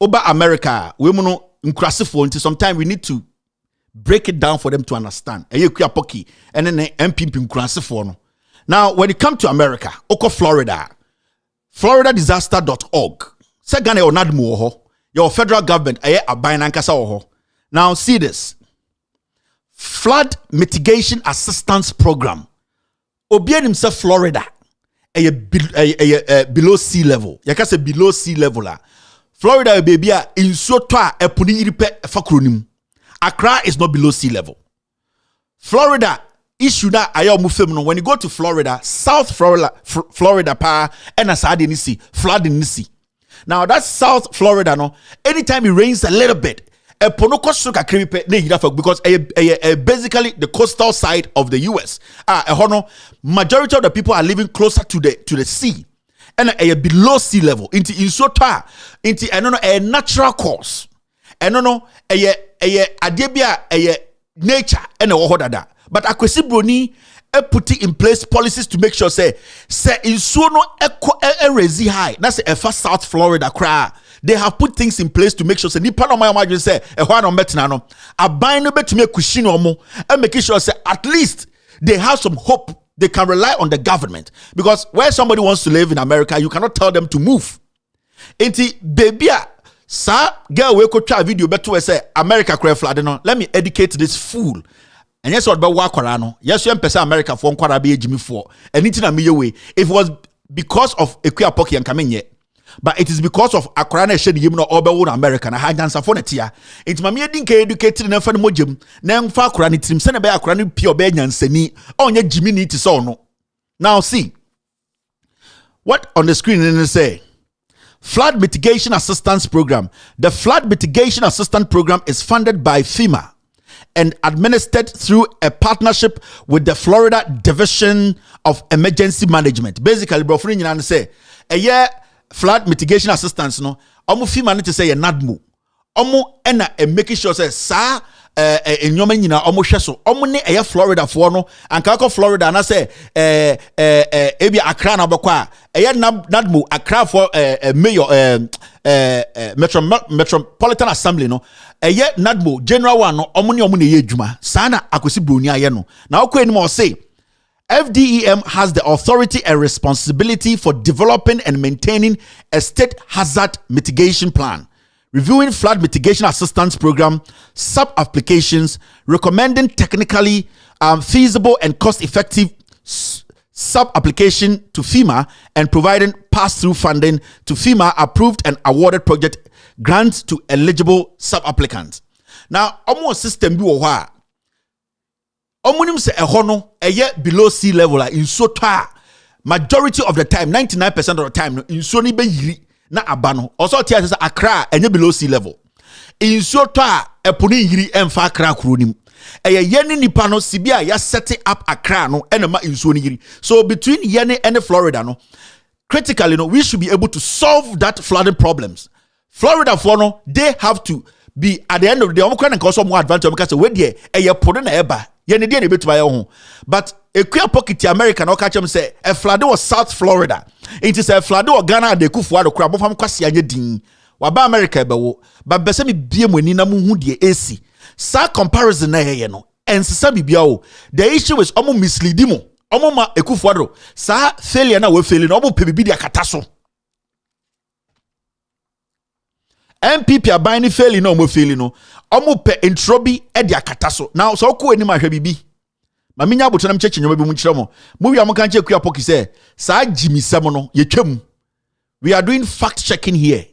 Over America, we mono incrasifo until sometimes we need to break it down for them to understand. And then MPP incrasifo. Now, when it comes to America, oko Florida, floridadisaster.org. Say Ghana or nadmu your federal government now see this. Flood mitigation assistance program. Obien himself Florida below sea level. You can say below sea level. Florida baby in so toa epuni iripe fakronim. Accra is not below sea level. Florida issue that when you go to Florida, South Florida pa and asade ni see flood in sea. Now that's South Florida no. Anytime it rains a little bit, because basically the coastal side of the US. Majority of the people are living closer to the sea and below sea level. Into a natural course. And nature and a but akwesi broni put in place policies to make sure say in so no resi high. That's a first South Florida cry. They have put things in place to make sure say nipa no my imagine say ehwa no betina no aban no betumi akushi no mo and making sure say at least they have some hope. They can rely on the government because where somebody wants to live in America, you cannot tell them to move. Enti baby sa girl we ko try video beto we say America cry flood no. Let me educate this fool. And yes, what about Wakorano? Yes, you empesa America for Nkwara be Jimmy for anything a me way. If it was because of Equia Pocky and Kamenye, but it is because of Akorana shed him no obewo American. I had answer for netia. It's my meeting educated in a fan mojum. Nang fa Korani trim send a bear Korani pure benyan seni on your Jimmy need to so no. Now see what on the screen and say. Flood Mitigation Assistance Program. The Flood Mitigation Assistance Program is funded by FEMA and administered through a partnership with the Florida Division of Emergency Management. Basically, bro, friend, you say a year flood mitigation assistance. No, omu FEMA need to say a nadmu. Omu ena making sure say sa enyomen nyina omu hweso. Omu ne a Florida for no and kako Florida na say ebi Accra na bokwa a nadmu Accra for mayor Metropolitan Assembly no. Eye nadmo general one no omu ne ye adwuma sana akosi broni aye no na okọ enimo say FDEM has the authority and responsibility for developing and maintaining a state hazard mitigation plan, reviewing flood mitigation assistance program sub applications, recommending technically feasible and cost effective sub application to FEMA, and providing pass-through funding to FEMA approved and awarded project grants to eligible sub-applicants. Now, almost system bi wo ha. Omunim se ehono eye below sea level in so ta. Majority of the time, 99% of the time, no in so ni be yiri na abano. Also tia say Accra enye below sea level. In so ta eponi yiri emfa Accra kronim. Eye yene nipa no sibia ya set up Accra no enema in so ni yiri. So between yene and Florida no, critically no, we should be able to solve that flooding problems. Florida for no, they have to be at the end of the day. I'm going to cause some more advantage because we there a put in a eba. You need a bit by your home, but a queer pocket American or catch them say a flood was South Florida. It is a flood or Ghana de kufu ado crab from kwasi anye din. Waba America bewo, but besemi biem we nina mu hu de AC. Sa comparison na ye no. And sasa bibiao. The issue is omo misleading mo. Omo ma ekufu ado. Sa failure na we failing omo pebibi dia kataso. MPP are buying failing no more failing no. Omo pe introbi e dia kataso. Now so ko eni ma hwe bibi. Maminya botanam cheche nyoba bi mu kyerɛ mo. Mo wi am kan che kua poki say saa jimisam no ye twam. We are doing fact checking here.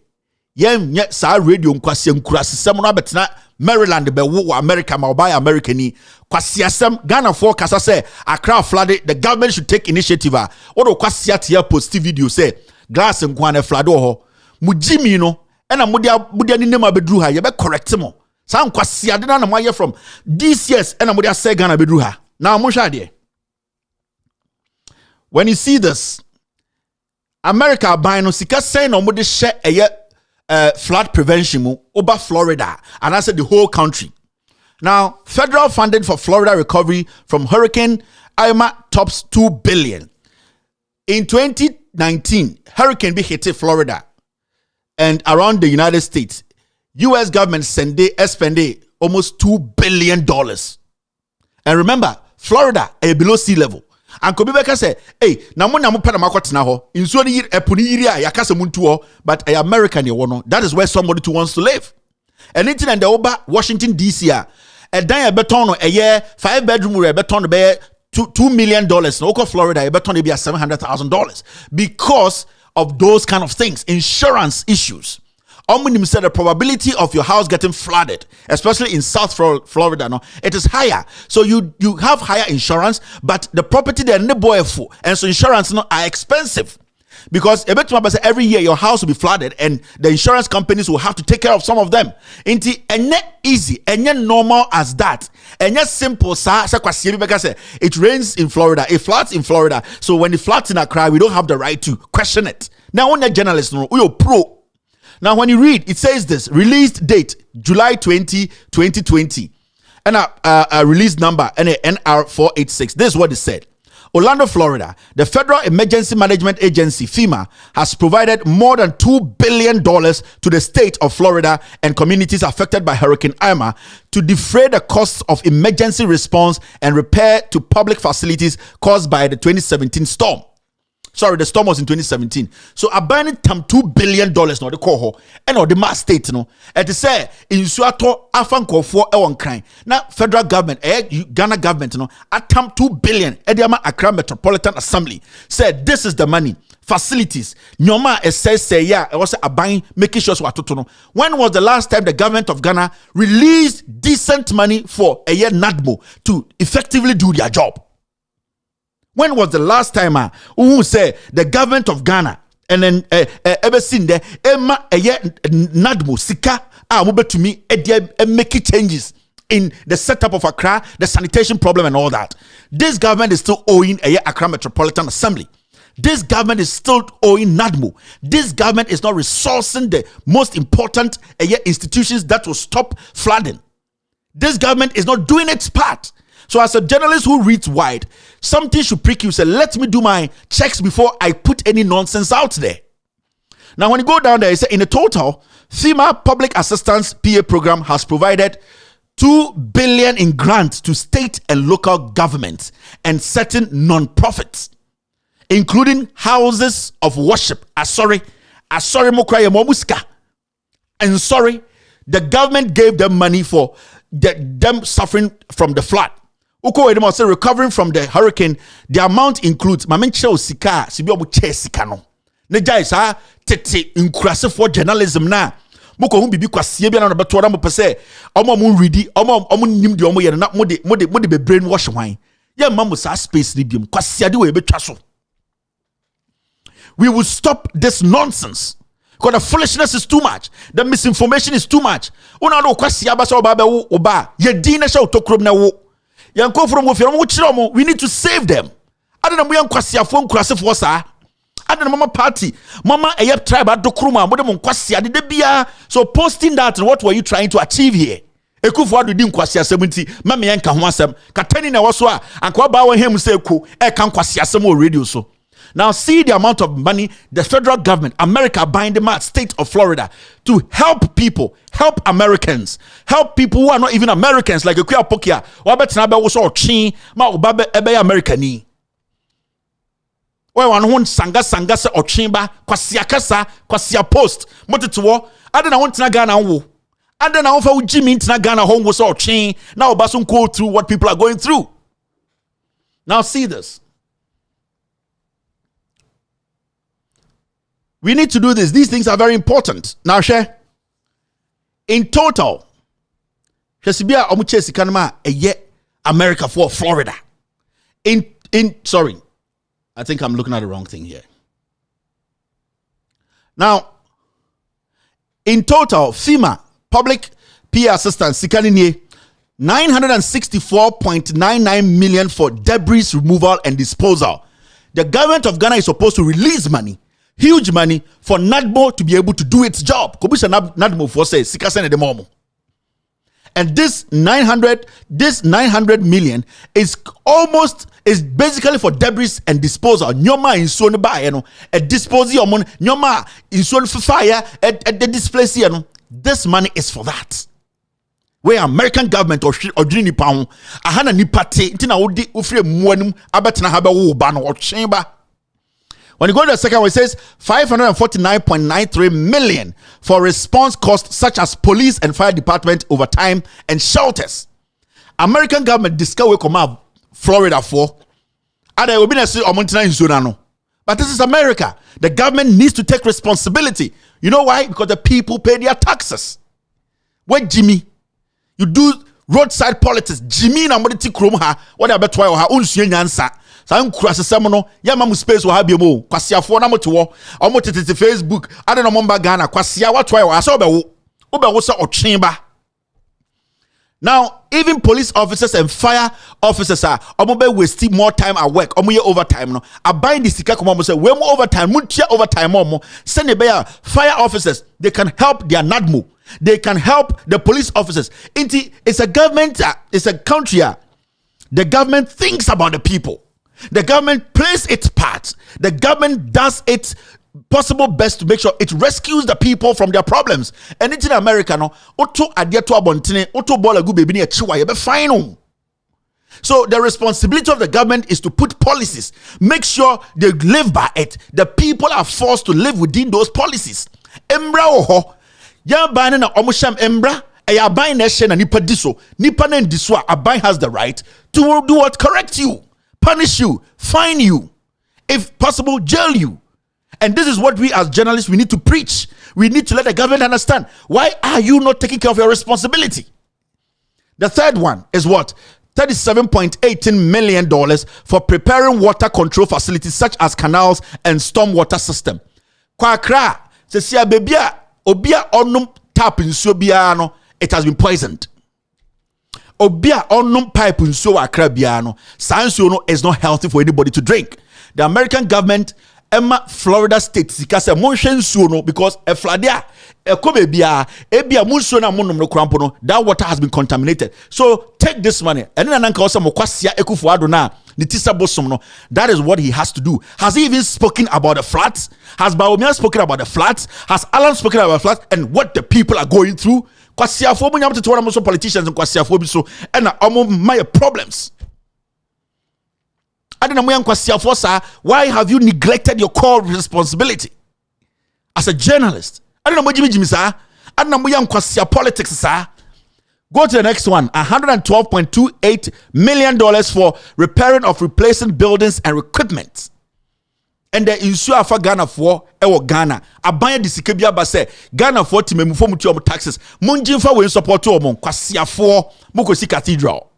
Yen nye saa radio nkwase nkurasesem no abetena Maryland be wo America ma oba America ni kwasiasem Ghana for kasa say Accra flooded, the government should take initiative. Odo kwasiatia post video say glass nkwane flood ho. Mujimi no ena mudia ni nema bedru ha ye be correct mo. Sa nkwasiade na mo aye from this years ena mudia say Ghana bedru ha. Now mo hwa de. When you see this, America buy no sika say no mo de hye flood prevention over Florida, and I said the whole country. Now, federal funding for Florida recovery from Hurricane Irma tops $2 billion. In 2019, Hurricane B hit Florida and around the United States. U.S. government spend almost $2 billion. And remember, Florida is below sea level. And Kobibeka say, hey, na mo pena makotena ho. Inso ni epuni yiri a yakase muntu ho, but a American ye wono. That is where somebody wants to live. And anything in the Oba Washington DC a dan e beton no a year 5 bedroom re beton be $2 million. No ko Florida e beton be $700,000 because of those kind of things, insurance issues. Omnium said the probability of your house getting flooded, especially in South Florida, no, it is higher. So you have higher insurance, but the property they're for, and so insurance no are expensive. Because every year your house will be flooded and the insurance companies will have to take care of some of them. It's easy, and normal as that. And simple, it rains in Florida, it floods in Florida. So when it floods in Accra, we don't have the right to question it. Now, when the journalists know, we are pro. Now, when you read, it says this, released date, July 20, 2020. And a release number, NR486. This is what it said. Orlando, Florida, the Federal Emergency Management Agency, FEMA, has provided more than $2 billion to the state of Florida and communities affected by Hurricane Irma to defray the costs of emergency response and repair to public facilities caused by the 2017 storm. Sorry, the storm was in 2017. So a burning $2 billion no the call and or the mass state no. And to say in Suato Afanko for one crime. Now federal government, Ghana government no attempt $2 billion. Ediama Accra Metropolitan Assembly said this is the money. Facilities. Nyoma says say yeah, it was a buying making sure no. When was the last time the government of Ghana released decent money for a year NADMO to effectively do their job? When was the last time who say the government of Ghana and then ever seen there Emma Nadmo Sika to me make changes in the setup of Accra, the sanitation problem and all that? This government is still owing Accra Metropolitan Assembly. This government is still owing NADMO. This government is not resourcing the most important institutions that will stop flooding. This government is not doing its part. So as a journalist who reads wide, something should prick you. Say, let me do my checks before I put any nonsense out there. Now, when you go down there, you say, in a total, FEMA Public Assistance PA program has provided $2 billion in grants to state and local governments and certain non-profits, including houses of worship. Sorry, the government gave them money for them suffering from the flood. Recovering from the hurricane, the amount includes Mamencho Sika, Sibiobu Chesikano. Neja tete inkurase for journalism na. Moko hu bibi kwasie bia na beto na mo pese omo mo ready omo nim de omo ye na mo de be brainwash hwan. Ye mamu sa space ni biom kwasie de we betwa so. We will stop this nonsense. Because the foolishness is too much. The misinformation is too much. Una do kwasie abasa oba be wo oba. Ye din na sha otokrom na wo. We need to save them. I don't know why I don't know mama party. Mama a tribe at Dokruma. So posting that, what were you trying to achieve here? Ekufu didn't kwasia 70. Mama yanka hwasem. Kateni na waswa and kwa bawo him say ku e kan kwasia sem radio so. Now see the amount of money the federal government, America buying the state of Florida to help people, help Americans, help people who are not even Americans like Ekuya Pokia. Wabetnabe was all chin, ma ubabe ebe Americani. Why one sanga se ochimba kwasia kasa kwasia post. Motetuo adena won tena Ghana wo. Adena won fa Jimmy tena Ghana home was all chin. Now obasun go through what people are going through. Now see this. We need to do this. These things are very important. Now share. In total, Shesibia omuche sikanama America for Florida. Sorry. I think I'm looking at the wrong thing here. Now, in total, FEMA, public PR assistance, sikanini 964.99 million for debris removal and disposal. The government of Ghana is supposed to release money, huge money, for NADMO to be able to do its job. Kobusha NADMO for say sikasene de momo. And this 900 million is basically for debris and disposal. Nyoma in so ba a disposal on nyoma in so fire at the displace. This money is for that. Where American government or Jini Pound, a hana nipate, Tina would ufre muanum, abatina haba wo ban or chamber. When you go to the second one, it says 549.93 million for response costs such as police and fire department overtime and shelters. American government discover come Florida for. But this is America. The government needs to take responsibility. You know why? Because the people pay their taxes. What Jimmy? You do roadside politics. Jimmy na modi ti krom ha. What about why ha unsue nyansa. Sa nkura sesem no ya mamu space wa ha biemo kwasiafo na moto wo omo tete Facebook ade no momba Ghana kwasia watwa wa so obewo se otwemba. Now even police officers and fire officers are omo waste more time at work omo ye overtime no aban the sika come omo say we mo overtime mutia overtime omo send e be fire officers they can help their NADMO, they can help the police officers. It's a government, it's a country. The government thinks about the people. The government plays its part. The government does its possible best to make sure it rescues the people from their problems. And it's in America, no. So the responsibility of the government is to put policies, make sure they live by it. The people are forced to live within those policies. Embra oho, ya bani na omusham embra. A buying nation and nipa diso, nipa nen diswa. A buy has the right to do what? Correct you, punish you, fine you, if possible, jail you. And this is what we as journalists we need to preach. We need to let the government understand. Why are you not taking care of your responsibility? The third one is what? $37.18 million for preparing water control facilities such as canals and stormwater system. Kwakra, se siya bebia obia onum tap nsuo bia no, it has been poisoned. Obia onum pipe nsuo akra bia no, science no is not healthy for anybody to drink. The American government Emma Florida State sikase monshen nsuo no because e fladia e kobe bia ebia munsuo na monum no krampo no, that water has been contaminated. So take this money and then ananka osa mokwasia ekufuado na nitisa bosom no. That is what he has to do. Has he even spoken about the floods? Has Baumia spoken about the floods? Has Alan spoken about the floods and what the people are going through? Kwasiafo mo nyamte to one of politicians and kwasiafo bi so and my problems. Why have you neglected your core responsibility as a journalist? I don't know what Jimmy sir. I don't know what politics sir. Go to the next one. $112.28 million for repairing of replacing buildings and equipment. And the insure for Ghana for Ghana. Abaya disikebia base Ghana for timemu for muti omo taxes. Munjinfa we support to omo kwasia for Mukosi Cathedral.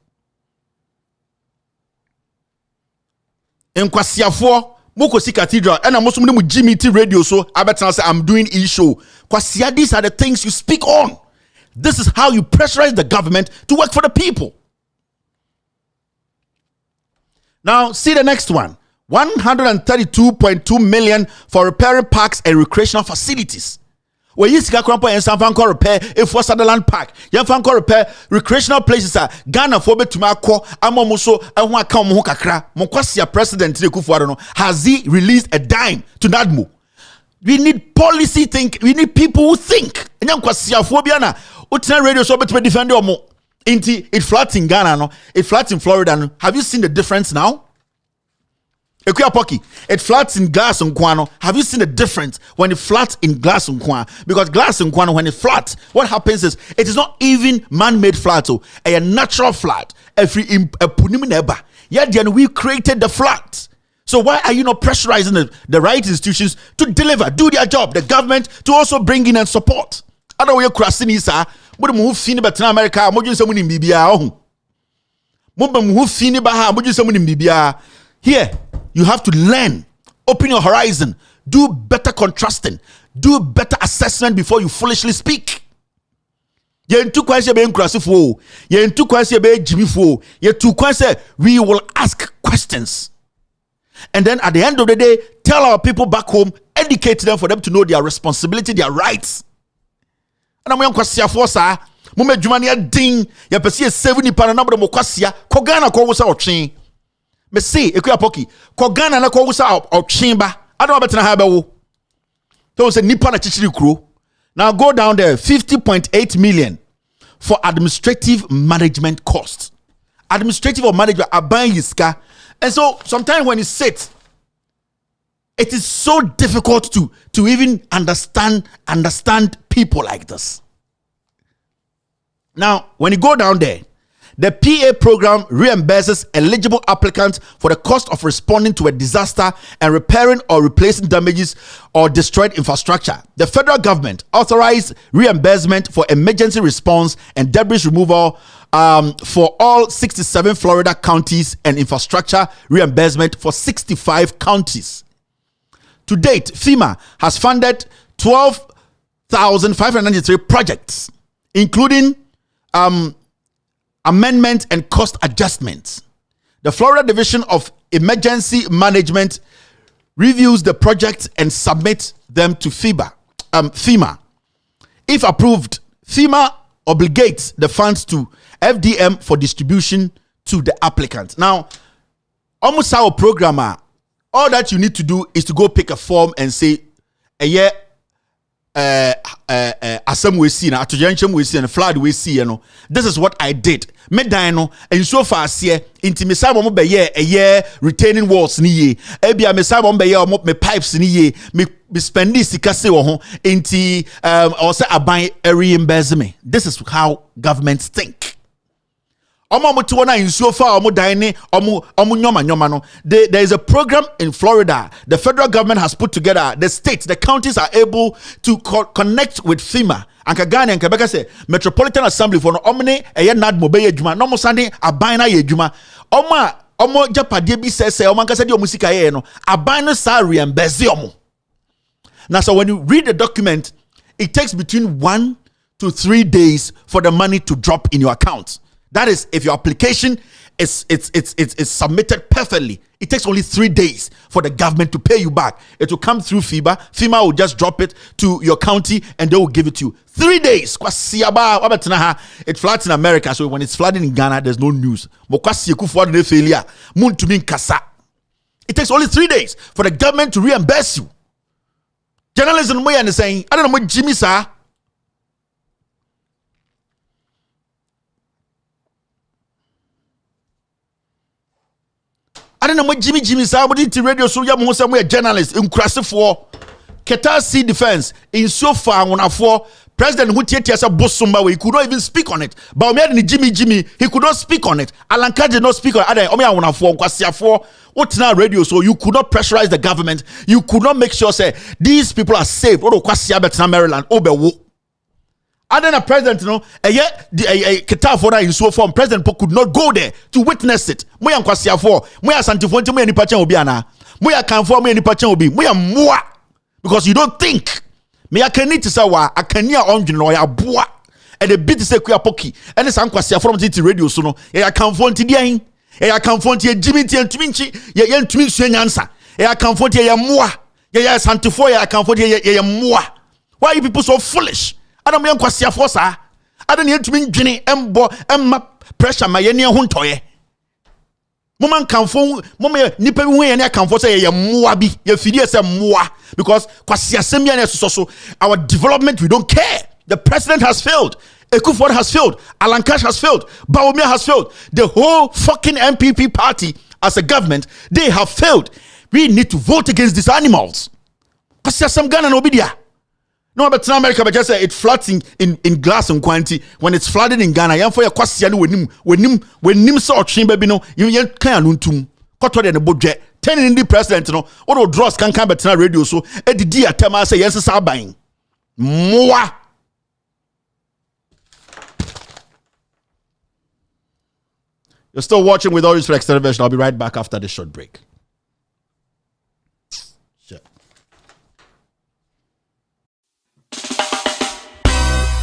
In Kwasiafo, Mukosi Cathedral, and I'm also mu GMT radio, so I better say I'm doing e-show. Kwasia, these are the things you speak on. This is how you pressurize the government to work for the people. Now, see the next one. 132.2 million for repairing parks and recreational facilities. Where you see Krampo and San Franco repair if for Sutherland Park, Yan Franco repair recreational places are Ghana for Betumako, Amomuso, and Wakamu Kakra, Mokwasia President Kufuano. Has he released a dime to NADMO? We need policy think, we need people who think. And Yankwasia Phobiana, Utina radio so to defend your mo. It floods in Ghana, no, it floods in Florida. No. Have you seen the difference now? It floods in glass and Kwano. Have you seen the difference when it floods in glass and Kwan? Because glass and Kwano, when it floods, what happens is it is not even man-made flood, so a natural flood. Every a punim neba, Yet then we created the flood. So why are you not pressurizing the right institutions to deliver, do their job, the government to also bring in and support? I don't know where crossing is, but move fini betra America, moju someone in Bibia. Move fini baha, moju someone in Bibia. Here, you have to learn, open your horizon, do better contrasting, do better assessment before you foolishly speak. Ye ntu kwanse be nkrasifo, ye ntu kwanse be jimifo, ye tu kwanse we will ask questions. And then at the end of the day, tell our people back home, educate them for them to know their responsibility, their rights. And I'm going to say for sir, mume jumani ding, ya pesi 70 pa na number mo kwasia, ko Ghana ko wusa otwen. Me say ekuya poki, ko Ghana na ko wusa otwen ba. I don't know better na ha be wo. So say nipa na chichiri kuro. Now go down there, 50.8 million for administrative management costs. Administrative or management aban yiska. And so sometimes when you sit, it is so difficult to even understand people like this. Now, when you go down there, the PA program reimburses eligible applicants for the cost of responding to a disaster and repairing or replacing damages or destroyed infrastructure. The federal government authorized reimbursement for emergency response and debris removal for all 67 Florida counties and infrastructure reimbursement for 65 counties. To date, FEMA has funded 12,593 projects, including amendment and cost adjustments. The Florida Division of Emergency Management reviews the projects and submits them to FEMA. If approved, FEMA obligates the funds to FDM for distribution to the applicant. Now, almost our programmer, all that you need to do is to go pick a form and say, asem we see na atojanchem we see and flood we see, this is what I did. Me dino and so far see inti me say mo be ye retaining walls ni ye. Ebia me say mo be ye me pipes ni ye. Me spend this sika se wo ho inti or say aban reimburse me. This is how governments think. There is a program in Florida the federal government has put together. The states, the counties are able to connect with FEMA. And Ghana and Quebec say Metropolitan Assembly for no omne nad mobile juma no mo sande abana ye juma omo japade bi say omo kasa de omusika ye no abana sa reimburse omo. Now so when you read the document, it takes between 1 to 3 days for the money to drop in your account. That is, if your application is submitted perfectly, it takes only 3 days for the government to pay you back. It will come through FEMA. FEMA will just drop it to your county and they will give it to you. 3 days. It floods in America, so when it's flooding in Ghana, there's no news. It takes only 3 days for the government to reimburse you. Journalism, I don't know what Jimmy sir. I don't know what Jimmy somebody to radio so ya mo say we journalist in Krasifo Keta Sea Defense in so far on for President who tietia say Bosumba, he could not even speak on it. But me Jimmy he could not speak on it. Alanka did not speak on it. Omi awona for Kwasiafo what now radio, so you could not pressurize the government. You could not make sure say these people are safe. Odo Kwasia betina Maryland obewo. And then a president, in so form, President could not go there to witness it. Moya nkwasia for, moya santifonti, moya nipachen obiana, moya kanfo, moya nipachen obi, moya mua, because you don't think. Moya keniti sawa, akania onjin loya bua, and the bit se kuya poki, and it's nkwasia from the radio sono, ya kanfonti diahin, ya kanfonti Jimmy and Tuminchi, ya Tuminchi nyansa, ya kanfonti ya mua, ya santifo ya kanfonti ya mua. Why are you people so foolish? I don't mean kwasia forsa. I don't need to mean Jenny embo emma pressure my yeni huntoye. Muman kanfo mama nipa wi yen kanfo say ye muabi ye fidie say mua because kwasia semia na so our development we don't care. The president has failed. Ekufo has failed. Alankash has failed. Bawumia has failed. The whole fucking MPP party as a government, they have failed. We need to vote against these animals. Kwasia sem Ghana no bidia. No, but in America, but just say it floods in glass and quantity. When it's flooded in Ghana, you for your question when him saw chamber, no, you can't untum. Koto de budget. 10 in the president, no, what draws can come better radio so at the dear Tama say yes, is buying. More. You're still watching with all this extended version. I'll be right back after this short break. Sure.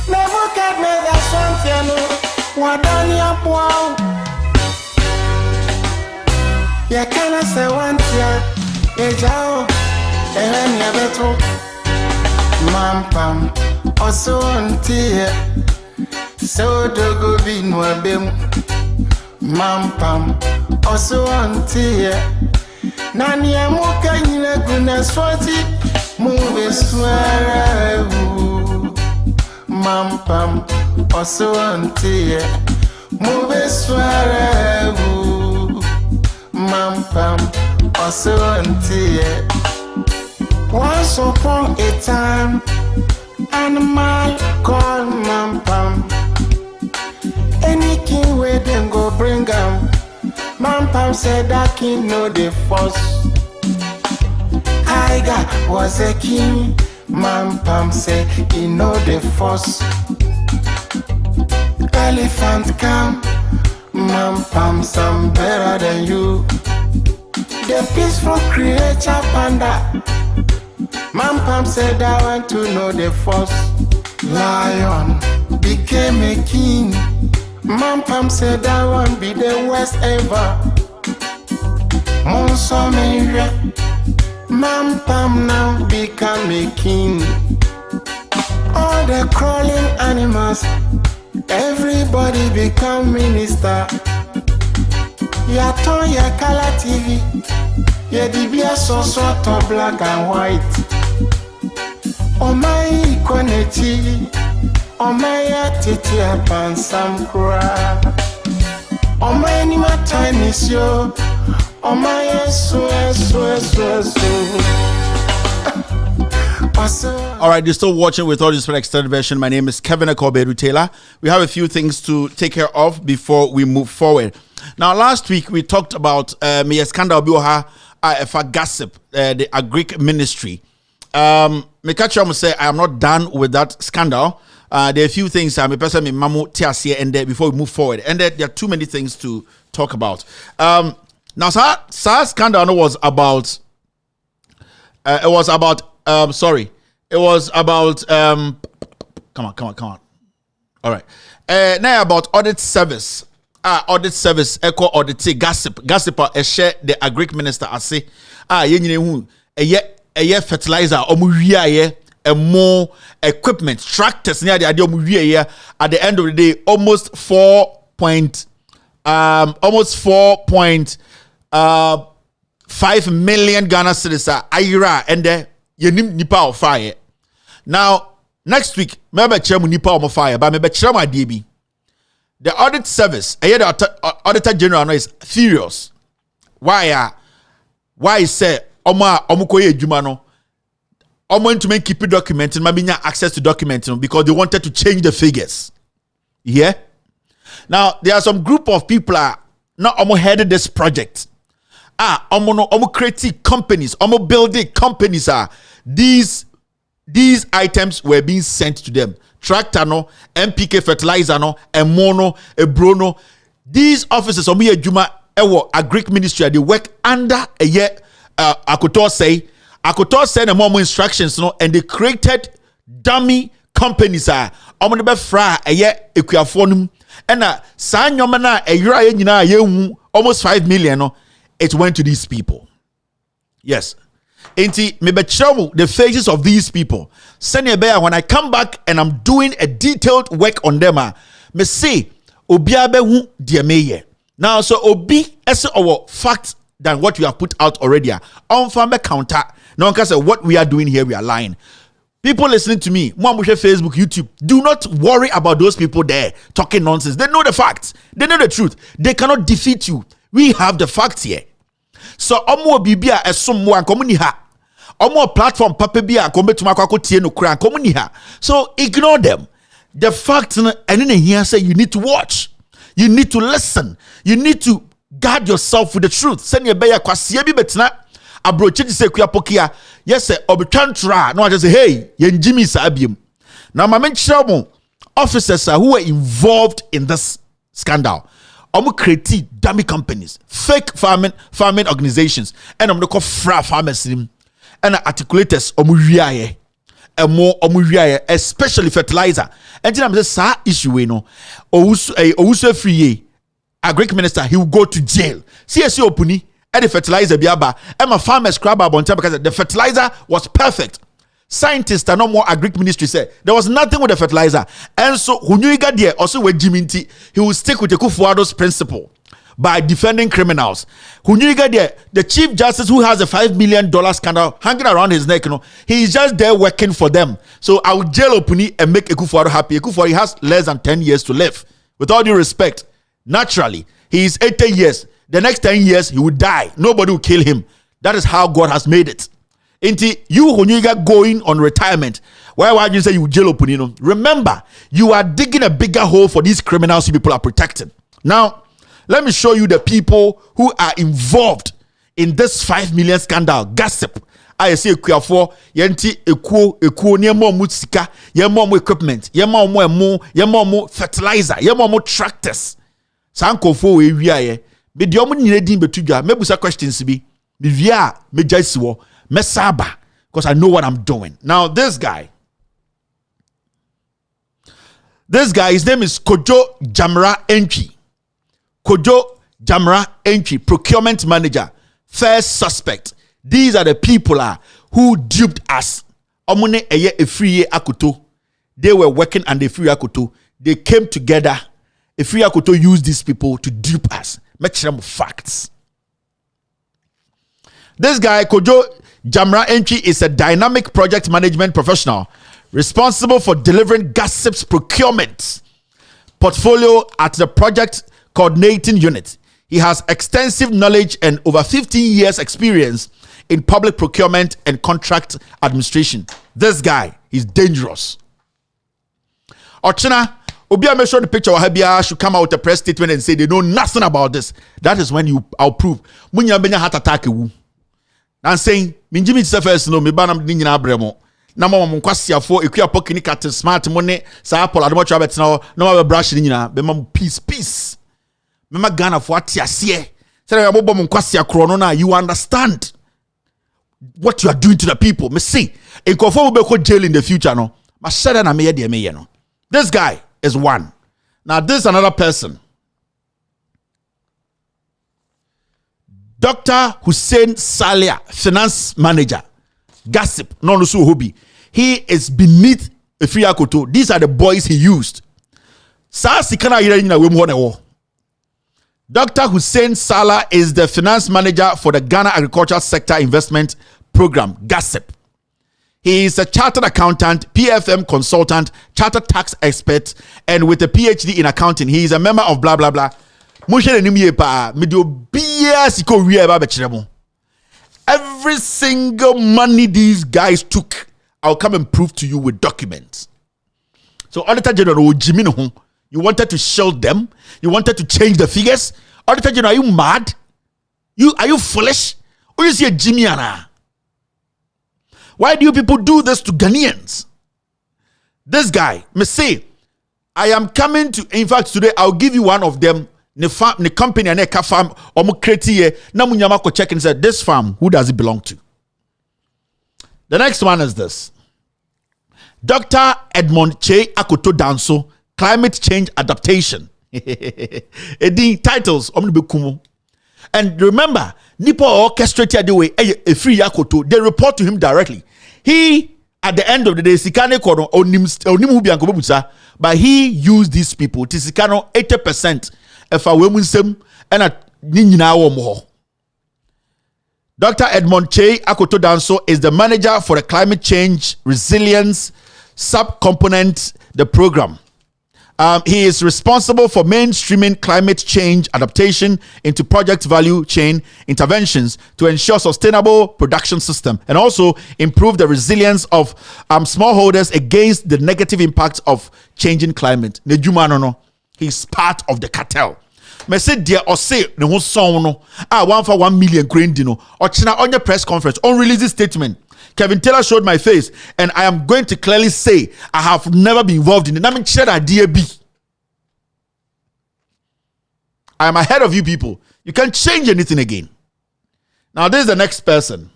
Never get me that something. What on your power? Ya kana se wantia. Ejao. Ewen ya beto. Mampam. Oso ontie. So dogo binwa bemu. Mampam, also auntie. Nani amuka nyina guna swati, move swara. Mampam, also auntie. Move swara. Mampam, also auntie. Once upon a time, animal called Mampam. Any king where them go bring him. Mampam said that king know the force. Tiger was a king. Mampam said he know the force. Elephant come. Mampam some better than you. The peaceful creature panda. Mampam said I want to know the force. Lion became a king. Mampam said that won't be the worst ever. Monsomeria. Mampam now become a king. All the crawling animals, everybody become minister. Ya ton ya color TV. Ya dibia so sort of black and white. Oh my equality. Omaya titi apan sam kura. Omaya ni matani yo. Omaya so. All right, you're still watching with all this extended version. My name is Kevin Akobedu Taylor. We have a few things to take care of before we move forward. Now, last week we talked about Mia Scandal Bioha for gossip, the Agric ministry. Mekachi say I am not done with that scandal. There are a few things I'm a person in Mamu Tiasia and there before we move forward. And there are too many things to talk about. Now, SARS scandal was about come on. All right. Now about audit service. Audit service, echo audit, gossip share the Agric minister I say. A fertilizer and more equipment, tractors near the idea at the end of the day, almost 4.5 million Ghana cedis Ira and the Yenim Nipa of fire. Now, next week, maybe Chairman Nipa of fire, but maybe Chairman DB. The audit service, the Auditor General is furious. Why say Omukoye Jumano? Want to make keep it documented, maybe not access to documenting because they wanted to change the figures. Yeah. Now there are some group of people not headed this project. Creating companies, building companies these items were being sent to them. Tractor no, MPK fertilizer no, Mono, Brono. These officers Juma Agric ministry they work under a year. Akoto send them more instructions, and they created dummy companies. Fra a year equiaphonum, and San Yomana a year almost 5 million. It went to these people. Yes. Ain't maybe the faces of these people. Send bear when I come back and I'm doing a detailed work on them. Me say Obiabe hu diameye. Now so Obi as our fact than what we have put out already. On farmer counter. No one can say what we are doing here, we are lying. People listening to me, Facebook, YouTube, do not worry about those people there talking nonsense. They know the facts. They know the truth. They cannot defeat you. We have the facts here. So, Omo Bibia as someone community ha. Omo platform papa bi a kometuma kwako tie no kura komuni ha. So ignore them. The fact and in here say you need to watch. You need to listen. You need to guard yourself with the truth. Send your beya kwasia bi betna abrochi say kuapokia. Yes sir, obitrantra. No I just say hey, yen Jimmy sa abiem. Now my men officers who were involved in this scandal. Create dummy companies, fake farming organizations, and call farmers and articulators especially fertilizer. And then I'm say issue also free a Greek minister, he will go to jail. CSO opuni and the fertilizer biaba and my farmers crab on time because the fertilizer was perfect. Scientists are no more a Greek ministry said there was nothing with the fertilizer, and so Hunyuiga there also with Jiminti, he will stick with the Kufuado's principle by defending criminals. Hunyuiga there, the Chief Justice who has a $5 million scandal hanging around his neck, he is just there working for them. So I will jail Opuni and make Ekufuado happy. Ekufuado has less than 10 years to live. With all due respect, naturally, he is 80 years. The next 10 years, he will die. Nobody will kill him. That is how God has made it. Inti you when you get going on retirement, why you say you jail Opunino? Remember, you are digging a bigger hole for these criminals you people are protecting. Now, let me show you the people who are involved in this 5 million scandal. Gossip. I say for yenti ekuo near more mutsika, ye more equipment, ye more fertilizer, ye more tractors. Sanko fo we wiaye. Me di omu nyine din betudwa. Mebusa questions bi. Me wia me jaisiwo. Mesaba, because I know what I'm doing. Now, this guy, his name is Kojo Jamra Entry. Kojo Jamra Entry, procurement manager, first suspect. These are the people who duped us. Omune eye efriye akoto. They were working and efriye akoto. They came together. Efriye akoto used these people to dupe us. Make sure facts. This guy, Kojo Jamra Entry, is a dynamic project management professional responsible for delivering gossip's procurement portfolio at the project coordinating unit. He has extensive knowledge and over 15 years experience in public procurement and contract administration. This guy is dangerous. Ochina, Obia make sure the picture of Habia should come out with a press statement and say they know nothing about this. That is when I'll prove. Munya benya heart attack. I'm saying, Minjimi first no, me banam dinina bremo. Na mama munkwasi afo, ekuya pokini kat smart money, sa apple admo chabet no ma brush dinina, be mam peace. Mema Ghana for atiasie. Say na bobo munkwasi akro no na you understand what you are doing to the people. Me see, enkofo be ko jail in the future no. Ma share na me ye de me ye no. This guy is one. Now this is another person. Dr. Hussein Salia, finance manager, gossip, non-usu hobby. He is beneath Efriye Akoto. These are the boys he used. Dr. Hussein Salah is the finance manager for the Ghana Agricultural Sector Investment Program, gossip. He is a chartered accountant, PFM consultant, chartered tax expert, and with a PhD in accounting. He is a member of blah, blah, blah. Every single money these guys took, I'll come and prove to you with documents. So Auditor General Jimmy, you wanted to shield them, you wanted to change the figures. Auditor General, are you mad? Are you foolish? Or you see a Jimmy Anna? Why do you people do this to Ghanaians? This guy, me say, I am coming to, in fact today I'll give you one of them. The company and a farm or create na munyama ko check and say this farm, who does it belong to? The next one is this. Dr. Edmond Che Akoto Danso, climate change adaptation. The titles and remember, Nipo orchestrated the way Efriye Akoto, they report to him directly. He at the end of the day, Sikane Kono Onimu, but he used these people to Sikano 80%. Dr. Edmond Che Akoto Danso is the manager for the climate change resilience subcomponent, the program. He is responsible for mainstreaming climate change adaptation into project value chain interventions to ensure sustainable production system and also improve the resilience of smallholders against the negative impacts of changing climate. He's part of the cartel. Me say dear or say ne ho song no 1 million green no or china on your press conference on release statement. Kevin Taylor showed my face, and I am going to clearly say I have never been involved in it. I am ahead of you people. You can't change anything again. Now, this is the next person.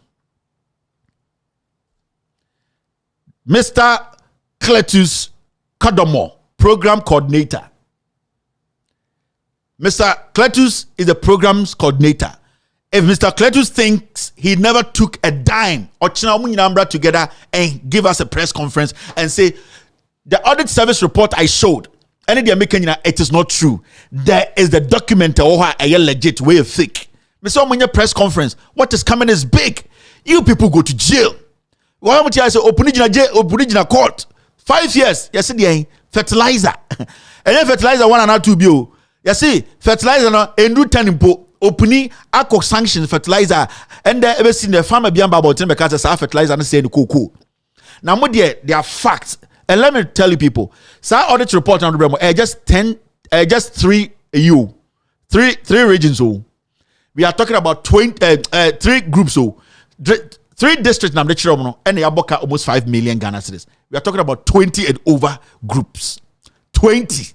Mr. Cletus Kadomo, program coordinator. Mr. Cletus is the program's coordinator. If Mr. Cletus thinks he never took a dime or Chinamunambra together and give us a press conference and say the audit service report I showed, and they are making it is not true. There is the document or a legit way of thick. Mr. Omunya press conference, what is coming is big. You people go to jail. Why would you say open jail, open court? 5 years. You see, fertilizer. And then fertilizer 1 and 2 bio. You see, fertilizer no endu tanimpo. Opening ako sanction fertilizer and then ever seen the farmer be about them because the fertilizer and say the cocoa. Now, they are facts, and let me tell you people. So audit report on the just 3 regions. We are talking about 3 groups. 3 districts. And they are almost 5 million Ghana cedis. We are talking about 20 and over groups. 20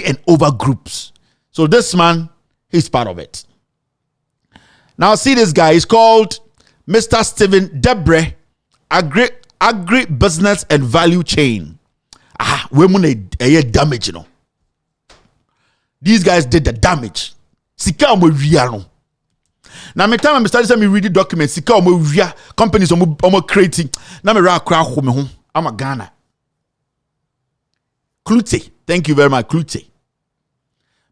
and over groups. So this man, he's part of it. Now see this guy. He's called Mr. Stephen Debre, Agri Business and Value Chain. Women a damage, you know. These guys did the damage. Sika mo real. Now me time I started me read the documents. Sika mo real companies omo creating. Now me ra kra ho me ho. I'm a Ghana. Klute. Thank you very much, Klute.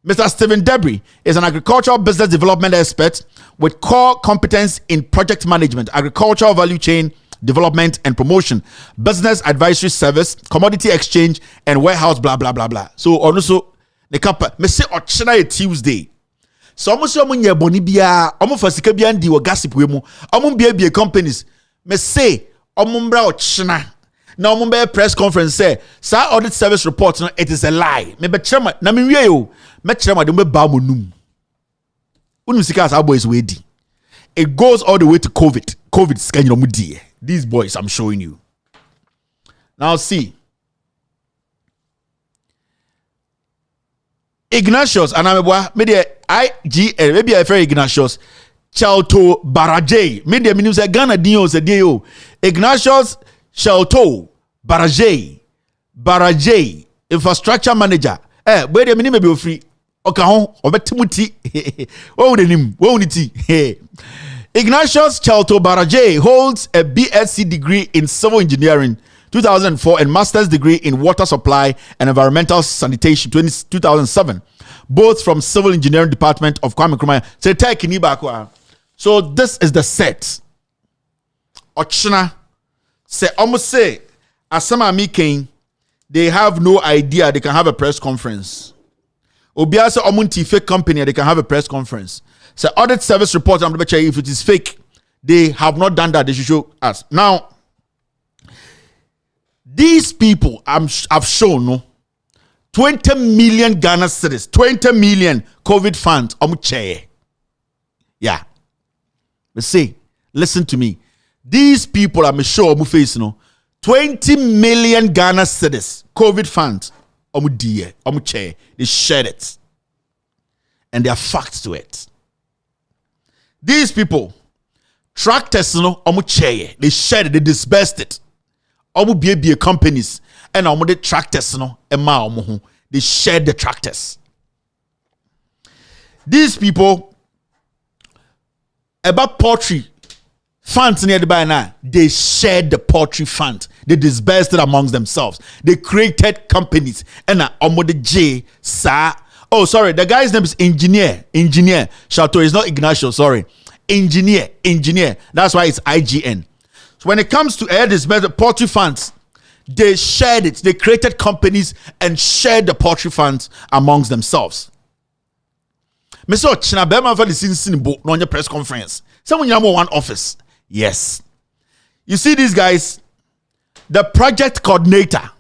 Mr. Stephen Debris is an agricultural business development expert with core competence in project management, agricultural value chain development and promotion, business advisory service, commodity exchange, and warehouse, blah, blah, blah, blah. So, also, the company, me say, Ochina Tuesday. So, almost so many bonibia, almost for Sikabian, the gossip, almost be companies. Me say, Omumbra Ochina. Now, Mumbai press conference say, "Sir, audit service report, no, it is a lie." Me be chairman, na me wie yo, me chairman de me ba mo num. Unu sika as boys we di. It goes all the way to COVID. COVID scan mu di. These boys I'm showing you. Now see. Ignatius anamebwa me de IGL maybe I fair Ignatius Chalto Baraje. Me de menim say Ghana din o say dey o. Ignatius Shelto Baraje infrastructure manager. Where the minimum be free. Okay, obetimuti. Ignatius Shelto Baraje holds a BSc degree in civil engineering 2004 and master's degree in water supply and environmental sanitation 2007, both from civil engineering department of Kwame Nkrumah. So this is the set. Ochina. Say almost say Asama Miking, they have no idea they can have a press conference. Obiasa Omunti fake company, they can have a press conference. Say audit service report, I'm not sure if it is fake. They have not done that. They should show us. Now, these people I've shown no 20 million Ghana cedis, 20 million COVID funds. Yeah. But say, listen to me. These people, I'm sure, face, 20 million Ghana cedis, COVID funds, they shared it. And there are facts to it. These people, tractors, they shared it, they dispersed it. Be companies, and the tractors, they shared the tractors. These people, about poultry, funds near the by now, they shared the poultry fund. They dispersed it amongst themselves. They created companies. And the J, sir. Oh, sorry. The guy's name is Engineer. Chateau is not Ignacio, sorry. Engineer. That's why it's IGN. So when it comes to air dispersed poultry funds, They shared it. They created companies and shared the poultry funds amongst themselves. Mr. China Bema for the scene book on your press conference. Someone you one office. Yes. You see these guys, the project coordinator.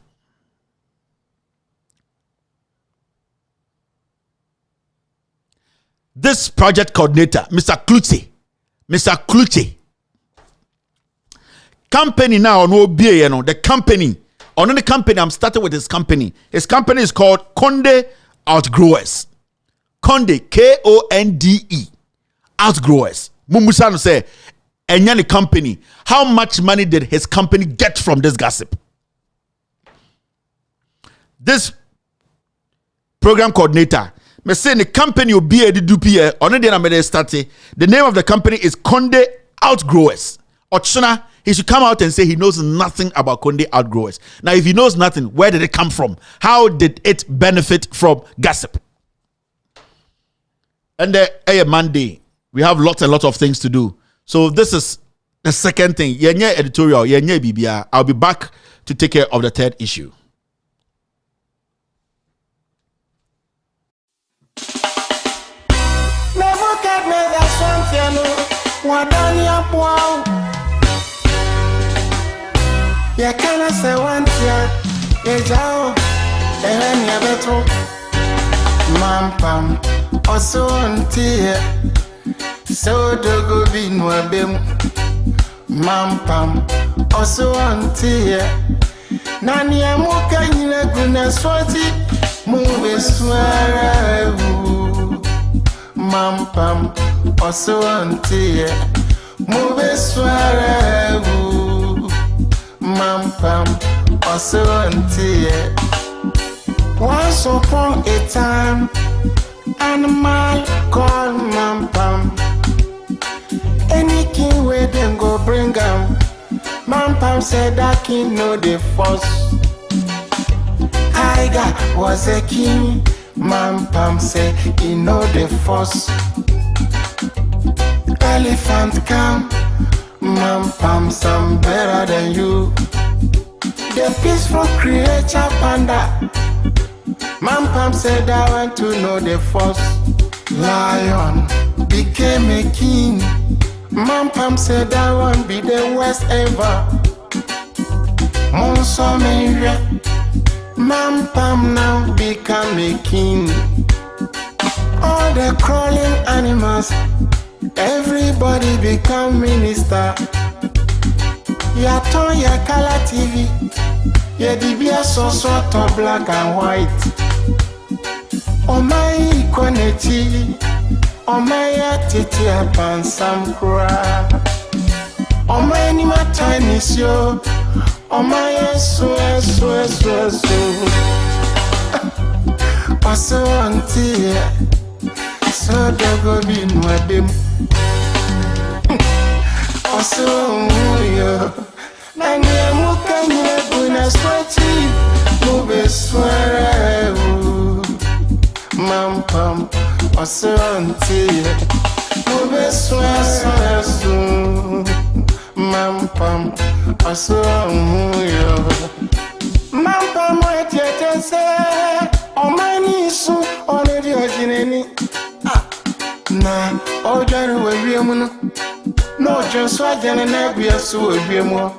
This project coordinator, Mr. Kluche. Company now, no BA, you know, the company. On the company, I'm starting with his company. His company is called Konde Outgrowers. Konde, Konde, Outgrowers. Mumusano say, and the company. How much money did his company get from this gossip? This program coordinator, me say the company will be a DPA. On the day started, the name of the company is Konde Outgrowers. Ochuna, he should come out and say he knows nothing about Konde Outgrowers. Now, if he knows nothing, where did it come from? How did it benefit from gossip? And Monday, we have lots and lots of things to do. So this is the second thing. Yenye editorial, yenye BBA. I'll be back to take care of the third issue. Ya kana se wantia ye jao ehani abeto mampam oso ntie so dogo binwa bem mampam oso ntie nani amuka nyina guna swati muwe swara mampam oso ntie muwe swara Mampam, also until once upon a time, animal called Mampam. Any king where them go bring him. Mampam said that king know the force. Tiger was a king. Mampam said he know the force. Elephant come. Mampam, some better than you. The peaceful creature panda. Mampam said I want to know the force. Lion became a king. Mampam said I want to be the worst ever. Monsomeria. Mampam now become a king. All the crawling animals. Everybody become minister. Ya ton ya color TV. Ya dibia so to black and white. Oh my equality. Oh my titi upon some cry. Oh my ni my tiny show. Oh my so. Paso auntie. So dogo binwa dem. Also, nani amuka nyina guna swati mube swara mampam also until mube swara mampam also mampam wetete se omani su onedi ojineni na ojaru wewiemu no just so agene na bia so wewiemu.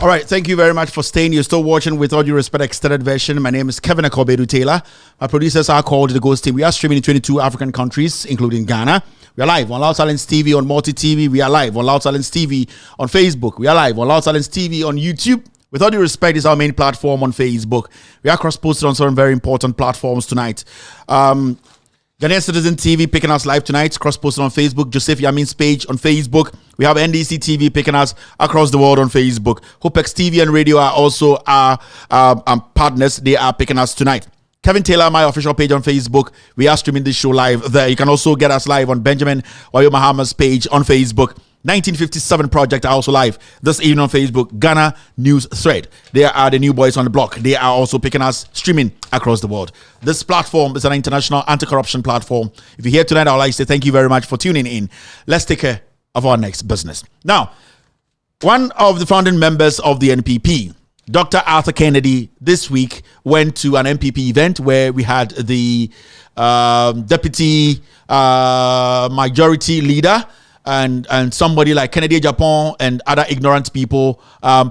All right, thank you very much for staying. You're still watching With All Due Respect Extended Version. My name is Kevin Akobedu Taylor. My producers are called The Ghost Team. We are streaming in 22 African countries, including Ghana. We are live on Loud Silence TV, on Multi TV. We are live on Loud Silence TV on Facebook. We are live on Loud Silence TV on YouTube. With All Due Respect is our main platform on Facebook. We are cross-posted on some very important platforms tonight. Ghanaian Citizen TV picking us live tonight, cross-posted on Facebook. Joseph Yamin's page on Facebook. We have NDC TV picking us across the world on Facebook. Hopex TV and radio are also our partners. They are picking us tonight. Kevin Taylor, my official page on Facebook. We are streaming this show live there. You can also get us live on Benjamin Wayo Mahama's page on Facebook. 1957 Project are also live this evening on Facebook. Ghana News Thread. They are the new boys on the block. They are also picking us, streaming across the world. This platform is an international anti-corruption platform. If you're here tonight, I would like to say thank you very much for tuning in. Let's take care of our next business. Now, One of the founding members of the NPP, Dr. Arthur Kennedy, this week went to an NPP event where we had the deputy majority leader and somebody like Kennedy Japan and other ignorant people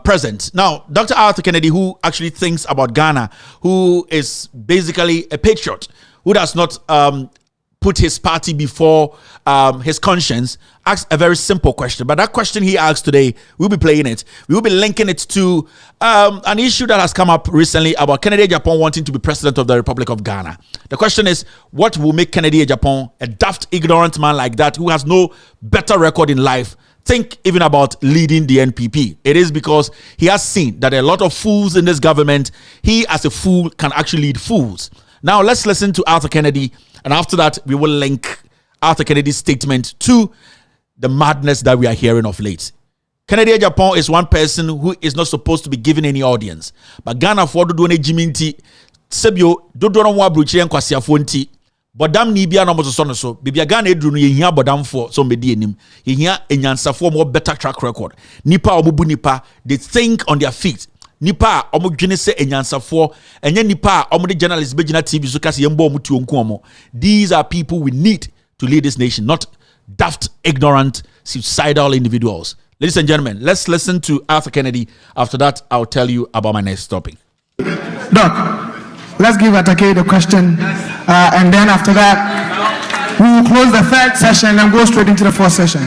present. Now, Dr. Arthur Kennedy, who actually thinks about Ghana, who is basically a patriot, who does not put his party before his conscience, asked a very simple question. But that question he asked today, we'll be playing it. We will be linking it to an issue that has come up recently about Kennedy Japan wanting to be president of the Republic of Ghana. The question is, what will make Kennedy Japan, a daft, ignorant man like that, who has no better record in life, think even about leading the NPP? It is because he has seen that a lot of fools in this government, he as a fool can actually lead fools. Now, let's listen to Arthur Kennedy. And after that, we will link Arthur Kennedy's statement to the madness that we are hearing of late. Kennedy Japan is one person who is not supposed to be given any audience. But Ghana for do ne jiminti sebio do no wa bruchi en kwasiafo nti. Bodam ni bia no moso so bibia Ghana edru no yehia bodam for so medi enim. Yehia enyansafo more better track record. Nipa omubu nipa, they think on their feet. Nipa omo dwene se enyansafo enye nipa omo de journalists be gina TV so kase yembo omo tu onku omo. These are people we need to lead this nation, not daft, ignorant, suicidal individuals. Ladies and gentlemen, let's listen to Arthur Kennedy. After that, I'll tell you about my next topic. Doc, let's give Atake the question, and then after that, we will close the third session and go straight into the fourth session.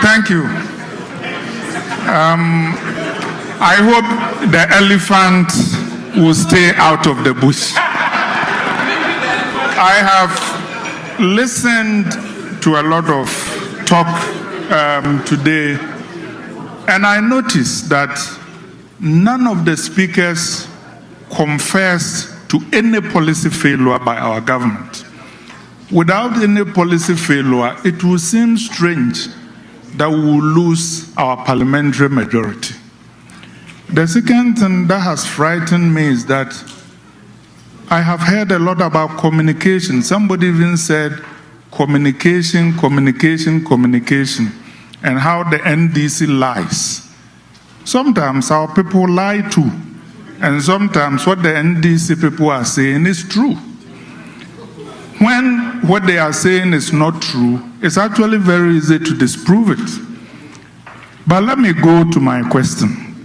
Thank you. I hope the elephant will stay out of the bush. I have listened to a lot of talk today, and I noticed that none of the speakers confessed to any policy failure by our government. Without any policy failure, it will seem strange that we will lose our parliamentary majority. The second thing that has frightened me is that I have heard a lot about communication. Somebody even said communication, and how the NDC lies. Sometimes our people lie too, and sometimes what the NDC people are saying is true. When what they are saying is not true, it's actually very easy to disprove it. But let me go to my question.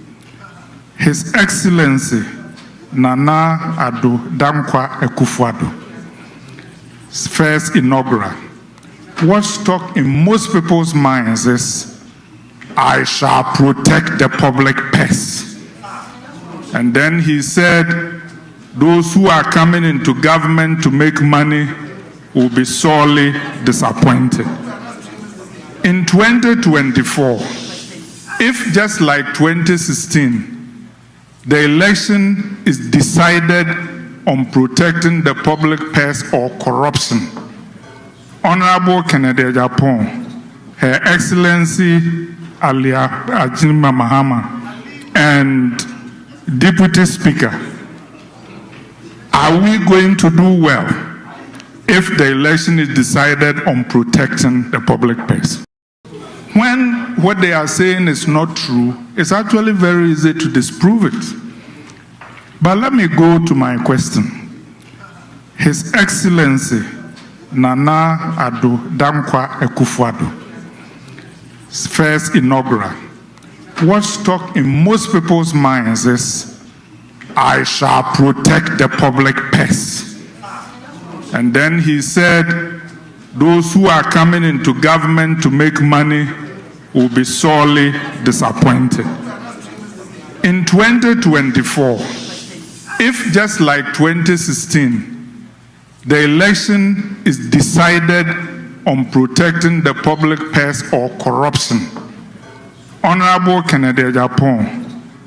His Excellency Nana Addo Dankwa Akufo-Addo, first inaugural, what stuck in most people's minds is, I shall protect the public purse. And then he said, those who are coming into government to make money will be sorely disappointed. In 2024, if just like 2016, the election is decided on protecting the public purse or corruption, Honorable Kennedy Japan, Her Excellency Alia Ajinma Mahama, and Deputy Speaker, are we going to do well if the election is decided on protecting the public purse? When what they are saying is not true, it's actually very easy to disprove it. But let me go to my question. His Excellency Nana Addo Dankwa Akufo-Addo, first inaugural, what stuck in most people's minds is, I shall protect the public purse. And then he said, those who are coming into government to make money will be sorely disappointed. In 2024, if just like 2016, the election is decided on protecting the public purse or corruption, Honorable Kennedy Japan,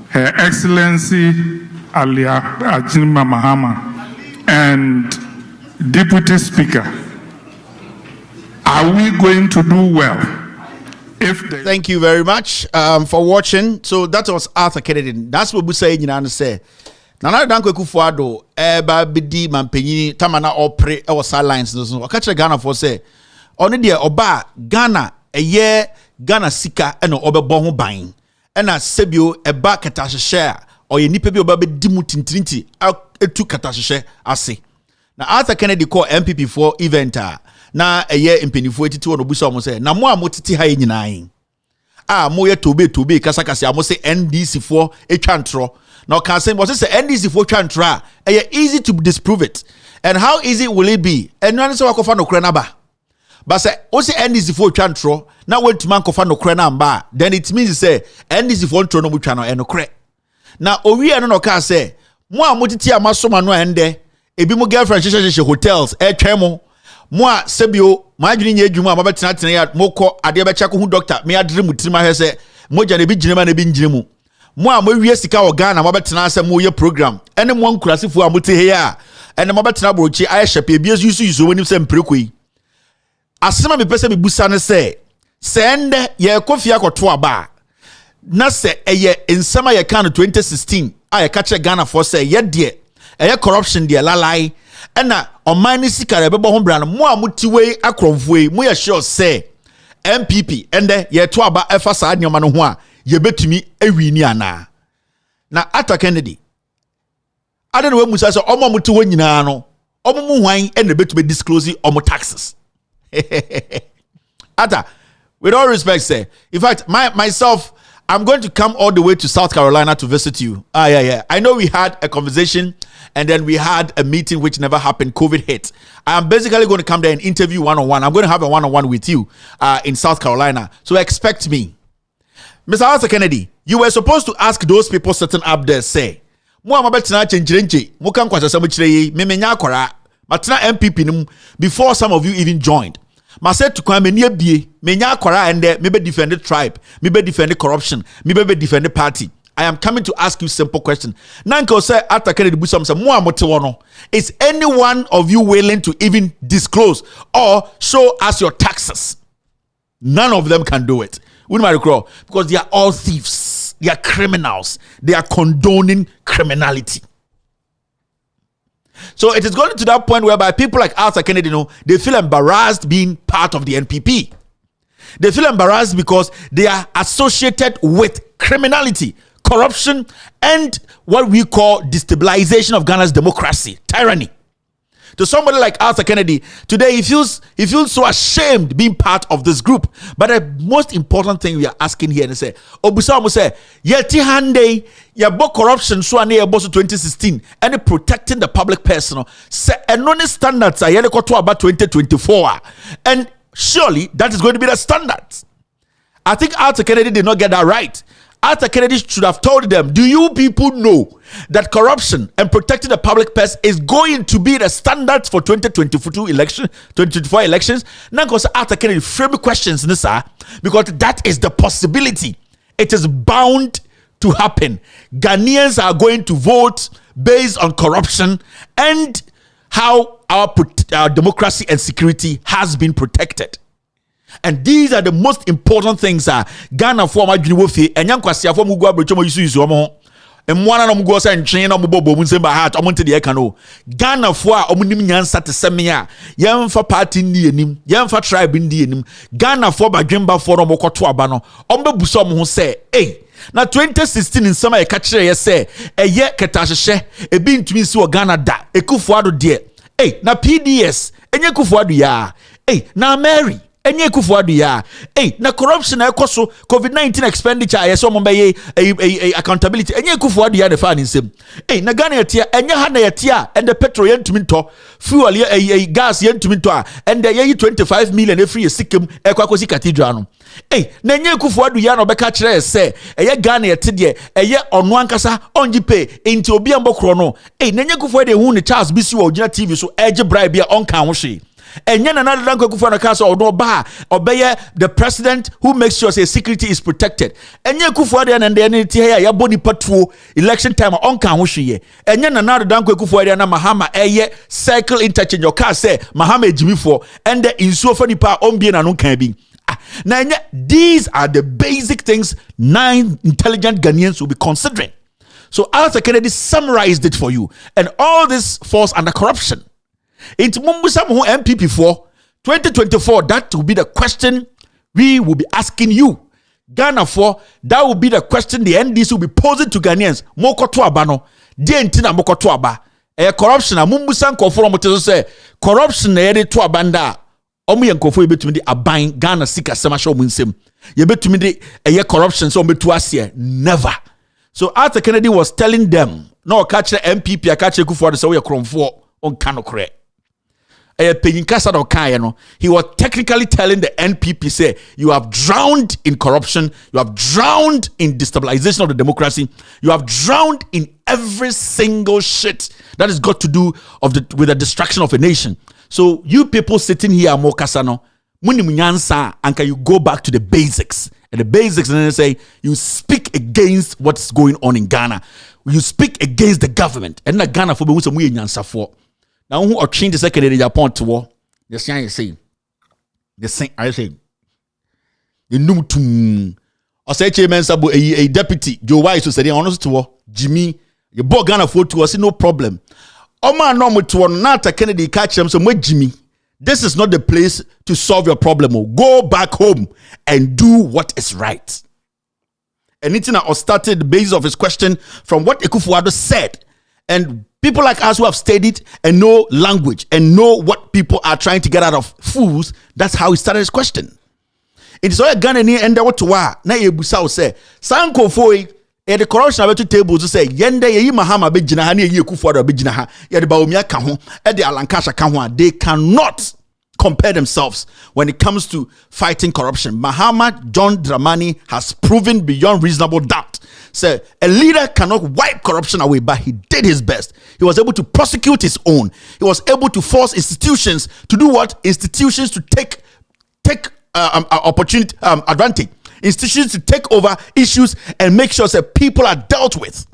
Her Excellency Alia Ajinma Mahama, and Deputy Speaker, are we going to do well? Thank you very much for watching. So that was Arthur Kennedy. That's what we say in the say. Nana Dankwa Akufo-Addo eba bidi mampenyi tamana opre e was lines no so. Catch Ghana for say ɔno deɛ ɔba Ghana ɛyɛ Ghana sika ɛna ɔbɛbɔ ho ban ɛna sebio ɛba katahyehyɛ a ɔyɛ nipa bi ɔba bɛdi mu tintirinti etu katahyehyɛ ase na Arthur Kennedy call MPP for event a na ɛyɛ mpanyinfoɔ etiti wɔ no busa ɔmo sɛ na mo a mo tete ha yɛ nyinaa a mo yɛ tobe kasakasa a mo sɛ NDC for etwa ntro na ɔka sɛ wɔsɛ sɛ NDC for etwa ntro a ɛyɛ easy to disprove it and how easy will it be ɛno ne sɛ wakɔfa no kora na ba but say also NDC for etwa ntro na wɔntuma nkɔfa no kora na mba then it means say NDC for ntro no mutwa no ɛno kora na owie no no ka sɛ mo a mo tete a masoma no ende ebi mo girlfriend hyehyɛ hotels ɛtwɛn mo a sebio ma adwene nye adwuma a mabɛtena ya mokɔ ade bɛkyɛ ko hu doctor me adre mu tirima hɛ sɛ mogya ne bi gyina ma ne bi ngyina mu mo a mo wie sika wɔ Ghana mabɛtena sɛ mo yɛ program ɛne mo nkurasefo a mo te he a ɛne mabɛtena brochi ayɛ hyɛ pe bi yusu woni sɛ mpreko yi asema me pɛ sɛ me busa ne sɛ ende yɛ kofia kɔto aba na sɛ ɛyɛ nsɛm a yɛ kan 2016 a yɛ ka kyerɛ Ghana for sɛ yɛ deɛ ɛyɛ corruption deɛ lalai ɛna ɔman ne sika yɛ bɛbɔ ho bra no mo a mo tiwei akrɔmfoe mo yɛ sure sɛ MPP ɛndɛ yɛ to aba ɛfa saa nneɛma no ho a yɛ betumi awi ni ana na Arthur Kennedy ade no wamusa sɛ ɔmo mo tiwo nyinaa no ɔmo mu hwan ɛna betumi disclose ɔmo taxes Arthur, with all respect say in fact myself I'm going to come all the way to South Carolina to visit you. Yeah. I know we had a conversation and then we had a meeting which never happened. COVID hit. I'm basically going to come there and interview one-on-one. I'm going to have a one-on-one with you in South Carolina. So expect me. Mr. Arthur Kennedy, you were supposed to ask those people sitting up there, say, before some of you even joined. Ma said to come near be menya kwara and maybe defend the tribe, maybe defend the corruption, maybe defend the party. I am coming to ask you simple question. Nanko say Arthur Kennedy busam say mo amotewono. Is any one of you willing to even disclose or show us your taxes? None of them can do it. Because they are all thieves. They are criminals. They are condoning criminality. So it is going to that point whereby people like Arthur Kennedy, they feel embarrassed being part of the NPP. They feel embarrassed because they are associated with criminality, corruption, and what we call destabilization of Ghana's democracy, tyranny. To somebody like Arthur Kennedy, today he feels so ashamed being part of this group. But the most important thing we are asking here is say, Obusamu say, yeti hande yabo corruption so ane yabo 2016 and protecting the public person. Say enone standards are yele koto about 2024, and surely that is going to be the standards. I think Arthur Kennedy did not get that right. Arthur Kennedy should have told them, do you people know that corruption and protecting the public purse is going to be the standards for 2024 elections? Now, because Arthur Kennedy frame questions, because that is the possibility. It is bound to happen. Ghanaians are going to vote based on corruption and how our democracy and security has been protected. And these are the most important things. Ghana for my Juwofi and Yankwasi for Mugo Brochomo Yusu Omo. And one of them goes and train on Mubo Munsemba Hat, Omonte the Ekano. Ghana for Omunim Yansa to Semia, Yam for party Nianim, Yam for tribe in Dianim, Ghana for Bajimba for Omokotua Bano, Omba Busom who say, hey. Now 2016 in summer, a catcher say, a ye Katashe, a being to me so Ghana da, a kufuado dear. Hey, na PDS, and ye kufuado ya. Hey, na Mary. Enye kufuadu ya. Na corruption na ekoso COVID-19 expenditure ya so mombe accountability. Enye kufuadu ya de fa nsem. Na Ghana yatia enye hana yatia and the petrol yentumi nto. Fuel gas yentumi nto a and the 25 million every sikem ekwakosi cathedral no. Na enye kufuadu ya no beka kire se eye Ghana yate de eye ono ankasa onji pay nti obi ambokro no. Na enye kufuadu hu ne Charles bisi wa ogina TV so eje bribe ya onka ho hwe. And yet another language for the council or no bar obey the president who makes sure say security is protected. And yet Kufuadian and the NT here ya boni patwo election time on can ye. And yet another language Kufuadian Mahama eye cycle interchange your car say Mahama Jimmy for and the insofani pa on bien and can be. Now these are the basic things 9 intelligent Ghanaians will be considering. So Arthur Kennedy summarized it for you, and all this falls under corruption. It's Mumbusa who MPP for 2024, that will be the question we will be asking you. Ghana for, that will be the question the NDC will be posing to Ghanaians. Moko to abano, dientina moko to aba. Corruption, mumbusan kofo motezo say corruption na yede to abanda. Omu yankofo yebetumi de aban Ghana sika semasho munsem. Yebetumi de corruption so betu asie. Never. So Arthur Kennedy was telling them, no catch the MPP, I catch the Kufuor so we kromfo on kanokre. He was technically telling the NPP, say, you have drowned in corruption, you have drowned in destabilization of the democracy, you have drowned in every single shit that has got to do with the destruction of a nation. So you people sitting here, Mokasano, and can you go back to the basics? And the basics, and then say, you speak against what's going on in Ghana. You speak against the government. And the Ghana for me, now who are trained the second in Japan to war? The same I say. The same I say. The numtum. I say chairman sabu a deputy Joe Wise who said honest to war. Jimmy, you bought Ghana for to us, no problem. Oma normal to one not a Kennedy catch them some way, Jimmy. This is not the place to solve your problem. Go back home and do what is right. And Nitina started the basis of his question from what Ekufuado said. And people like us who have studied and know language and know what people are trying to get out of fools, that's how he started his question. It is all a Ghana and what to wa na yebusa say sanko foi the corruption about to tables to say yende ye mahama be jina ha na ye Kufuor be jina ha ye de baomia ka ho e de alankasha ka ho. They cannot compare themselves when it comes to fighting corruption. Mahama John Dramani has proven beyond reasonable doubt. So a leader cannot wipe corruption away, but he did his best. He was able to prosecute his own. He was able to force institutions to do what? Institutions to take opportunity advantage. Institutions to take over issues and make sure that people are dealt with.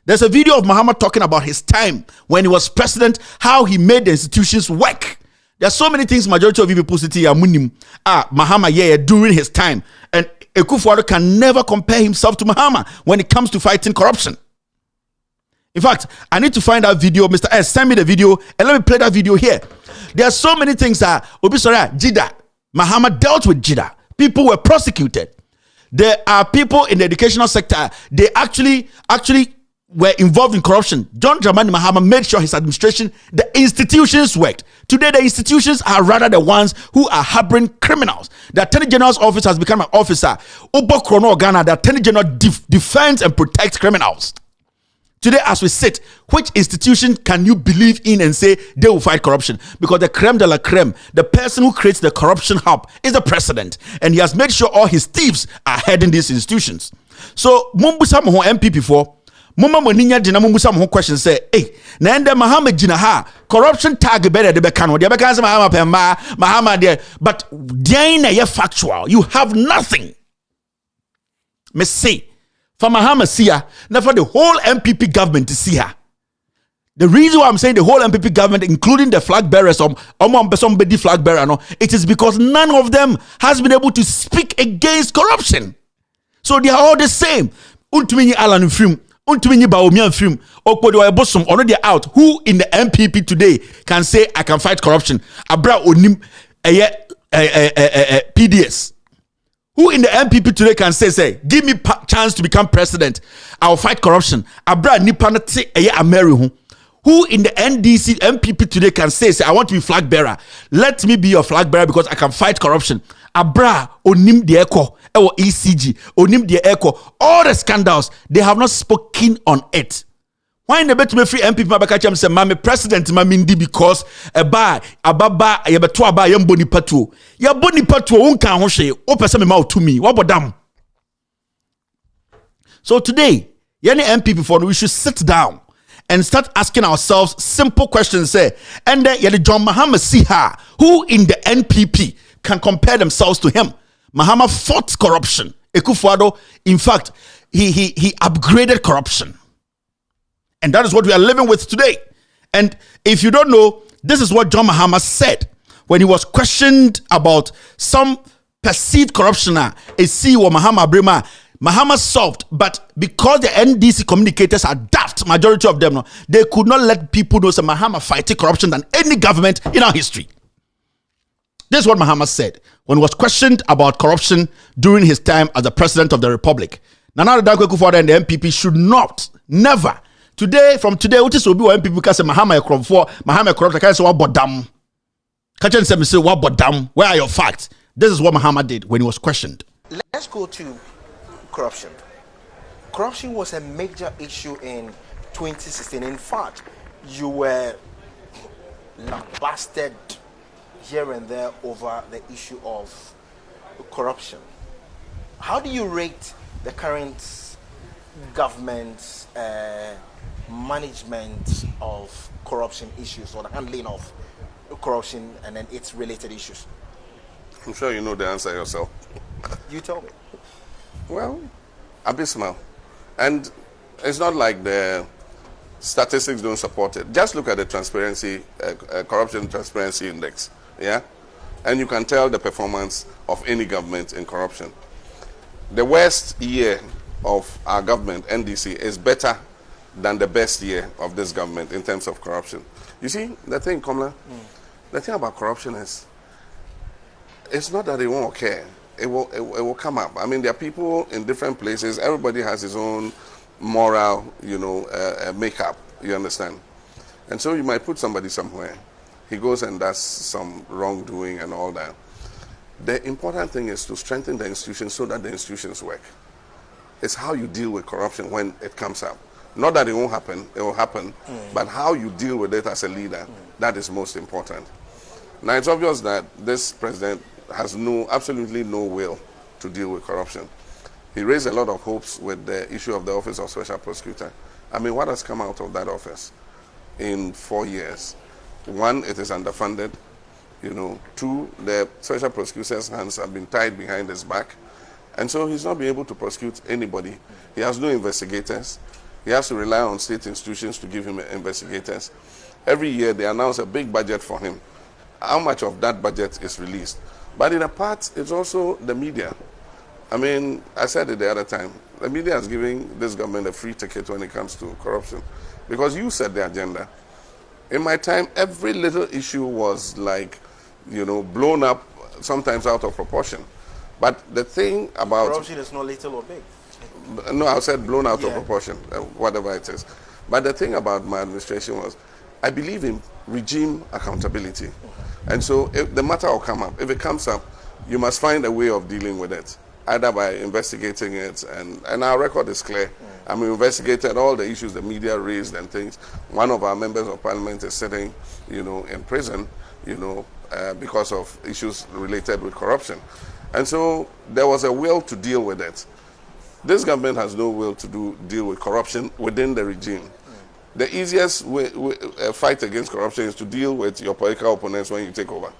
There's a video of Mahama talking about his time when he was president, how he made the institutions work. There are so many things majority of you people sitting here Mahama during his time, and Ekufuor can never compare himself to Mahama when it comes to fighting corruption. In fact, I need to find that video. Mr. S, send me the video and let me play that video here. There are so many things that Jida, Mahama dealt with Jida. People were prosecuted. There are people in the educational sector, they actually were involved in corruption. John Dramani Mahama made sure his administration, the institutions worked. Today, the institutions are rather the ones who are harboring criminals. The Attorney General's office has become an officer. Obo Krono Ghana, the Attorney General defends and protects criminals. Today, as we sit, which institution can you believe in and say they will fight corruption? Because the creme de la creme, the person who creates the corruption hub is the president. And he has made sure all his thieves are heading these institutions. So, Mumbusa Moho MPP for Mama Moninya Dina Mumbusa Moho question say, hey, Nanda Mahama Jinaha, corruption tag better the Becano, the Becans Mahama there, but Diana, you're factual. You have nothing. Me say. For Mahama see her, now for the whole MPP government to see her. The reason why I'm saying the whole MPP government, including the flag bearers, somebody flag bearer, no, it is because none of them has been able to speak against corruption. So they are all the same. Untumini Alan Film, Untumini Baomian Film, Okpodo Bosom, already out. Who in the MPP today can say I can fight corruption? Abra Onim PDS. Who in the MPP today can say, give me chance to become president, I'll fight corruption. Abra Nipanate Amerihu. Who in the NDC MPP today can say, I want to be flag bearer. Let me be your flag bearer because I can fight corruption. Abra Onim the Echo, or ECG, Onim the Echo. All the scandals, they have not spoken on it. Why in the bet me free MPP Mabakacham say, Mami president Mamindi because ababa yebeto aba yemboni patuo. Ya boni patuo unka hoshe. O pesa me ma to me. Wabodam. So today, any MPP for we should sit down and start asking ourselves simple questions. Say, and then John Mahama see her. Who in the NPP can compare themselves to him? Mahama fought corruption. Ekufuor, in fact, he upgraded corruption. And that is what we are living with today. And if you don't know, this is what John Mahama said when he was questioned about some perceived corruption. A CEO Mahama Brema, Mahama solved, but because the NDC communicators are daft, majority of them, they could not let people know that Mahama fighting corruption than any government in our history. This is what Mahama said when he was questioned about corruption during his time as the president of the republic. Nana Addo Dankwa and the MPP should never. From today, what is will be MPP because Mahama corrupt, I say what bodam. Kachan say what bodam. Where are your facts? This is what Mahama did when he was questioned. Let's go to corruption. Corruption was a major issue in 2016. In fact, you were lambasted here and there over the issue of corruption. How do you rate the current government's management of corruption issues, or the handling of corruption and then its related issues? I'm sure you know the answer yourself. You tell me. Well, abysmal. And it's not like the statistics don't support it. Just look at the corruption transparency index, yeah? And you can tell the performance of any government in corruption. The worst year of our government, NDC, is better than the best year of this government in terms of corruption. You see, the thing, Kamla, the thing about corruption is, it's not that it won't occur. It will come up. I mean, there are people in different places. Everybody has his own moral, makeup, you understand? And so you might put somebody somewhere. He goes and does some wrongdoing and all that. The important thing is to strengthen the institutions so that the institutions work. It's how you deal with corruption when it comes up. Not that it won't happen, it will happen, but how you deal with it as a leader, that is most important. Now, it's obvious that this president has absolutely no will to deal with corruption. He raised a lot of hopes with the issue of the Office of Special Prosecutor. I mean, what has come out of that office in 4 years? One, it is underfunded. Two, the Special Prosecutor's hands have been tied behind his back. And so he's not been able to prosecute anybody. He has no investigators. He has to rely on state institutions to give him investigators. Every year they announce a big budget for him. How much of that budget is released? But in a part, it's also the media. I mean, I said it the other time. The media is giving this government a free ticket when it comes to corruption. Because you set the agenda. In my time, every little issue was blown up, sometimes out of proportion. But the thing about... Corruption is not little or big. No, I said blown out of proportion, whatever it is. But the thing about my administration was, I believe in regime accountability. And so if the matter will come up. If it comes up, you must find a way of dealing with it, either by investigating it, and our record is clear. I mean, we investigated all the issues the media raised and things. One of our members of parliament is sitting, in prison, because of issues related with corruption. And so there was a will to deal with it. This government has no will to deal with corruption within the regime. The easiest fight against corruption is to deal with your political opponents when you take over.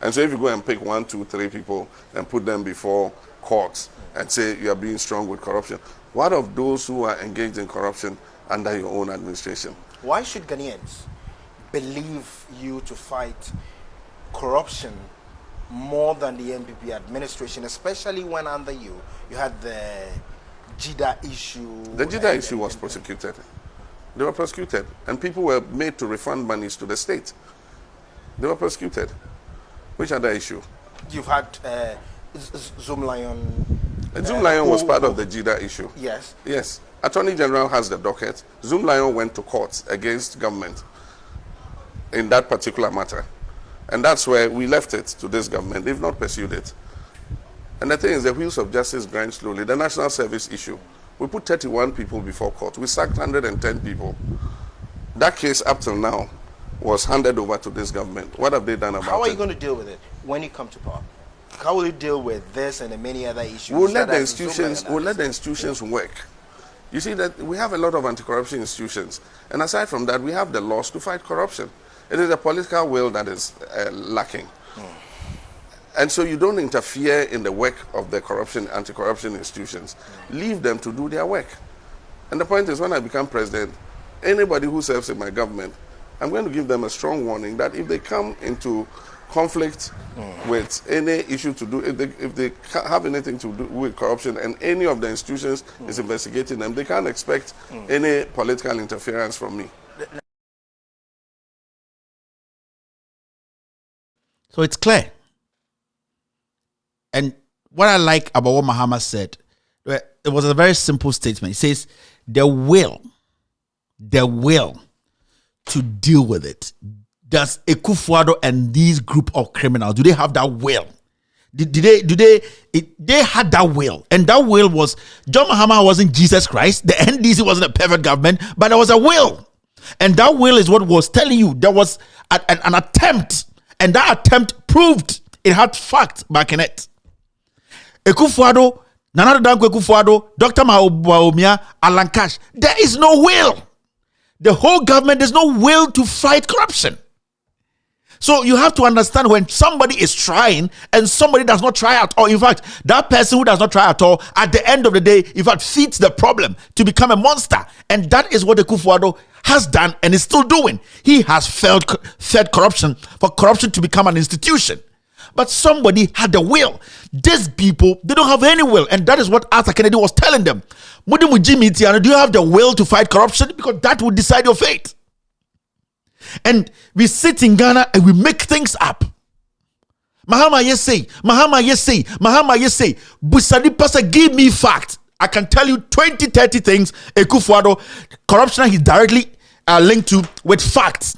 And so if you go and pick 1, 2, 3 people and put them before courts and say you are being strong with corruption, what of those who are engaged in corruption under your own administration? Why should Ghanaians believe you to fight corruption more than the NPP administration, especially when under you had the JIDA issue? The JIDA issue was prosecuted. They were prosecuted, and people were made to refund monies to the state. They were prosecuted. Which other issue? You've had Zoom Lion. Zoom Lion was part of the JIDA issue. Yes. Yes. Attorney General has the docket. Zoom Lion went to court against government in that particular matter. And that's where we left it to this government. They've not pursued it. And the thing is, the wheels of justice grind slowly. The national service issue. We put 31 people before court. We sacked 110 people. That case up till now was handed over to this government. What have they done about it? How are you going to deal with it when you come to power? How will you deal with this and the many other issues? We'll let the institutions work. You see that we have a lot of anti-corruption institutions. And aside from that, we have the laws to fight corruption. It is the political will that is lacking. And so you don't interfere in the work of the anti-corruption institutions. Leave them to do their work. And the point is, when I become president, anybody who serves in my government, I'm going to give them a strong warning that if they come into conflict with any issue to do, if they have anything to do with corruption and any of the institutions is investigating them, they can't expect any political interference from me. So it's clear. what I like about what Mahama said, it was a very simple statement. He says, the will to deal with it. Does Akufo-Addo and these group of criminals, do they have that will? They had that will, and that will was John Mahama wasn't Jesus Christ. The NDC wasn't a perfect government, but there was a will, and that will is what was telling you there was an attempt, and that attempt proved it had facts back in it. Akufo-Addo, Nana Danko Akufo-Addo, Dr. Mahomia, Alan Cash, there is no will. The whole government, there's no will to fight corruption. So you have to understand when somebody is trying and somebody does not try at all. In fact, that person who does not try at all, at the end of the day, in fact, feeds the problem to become a monster. And that is what Akufo-Addo has done and is still doing. He has fed corruption for corruption to become an institution. But somebody had the will. These people, they don't have any will. And that is what Arthur Kennedy was telling them. Do you have the will to fight corruption? Because that will decide your fate. And we sit in Ghana and we make things up. Mahama, yes say. Busadi Pasa, give me fact. I can tell you 20, 30 things Akufo-Addo corruption he's directly linked to with facts.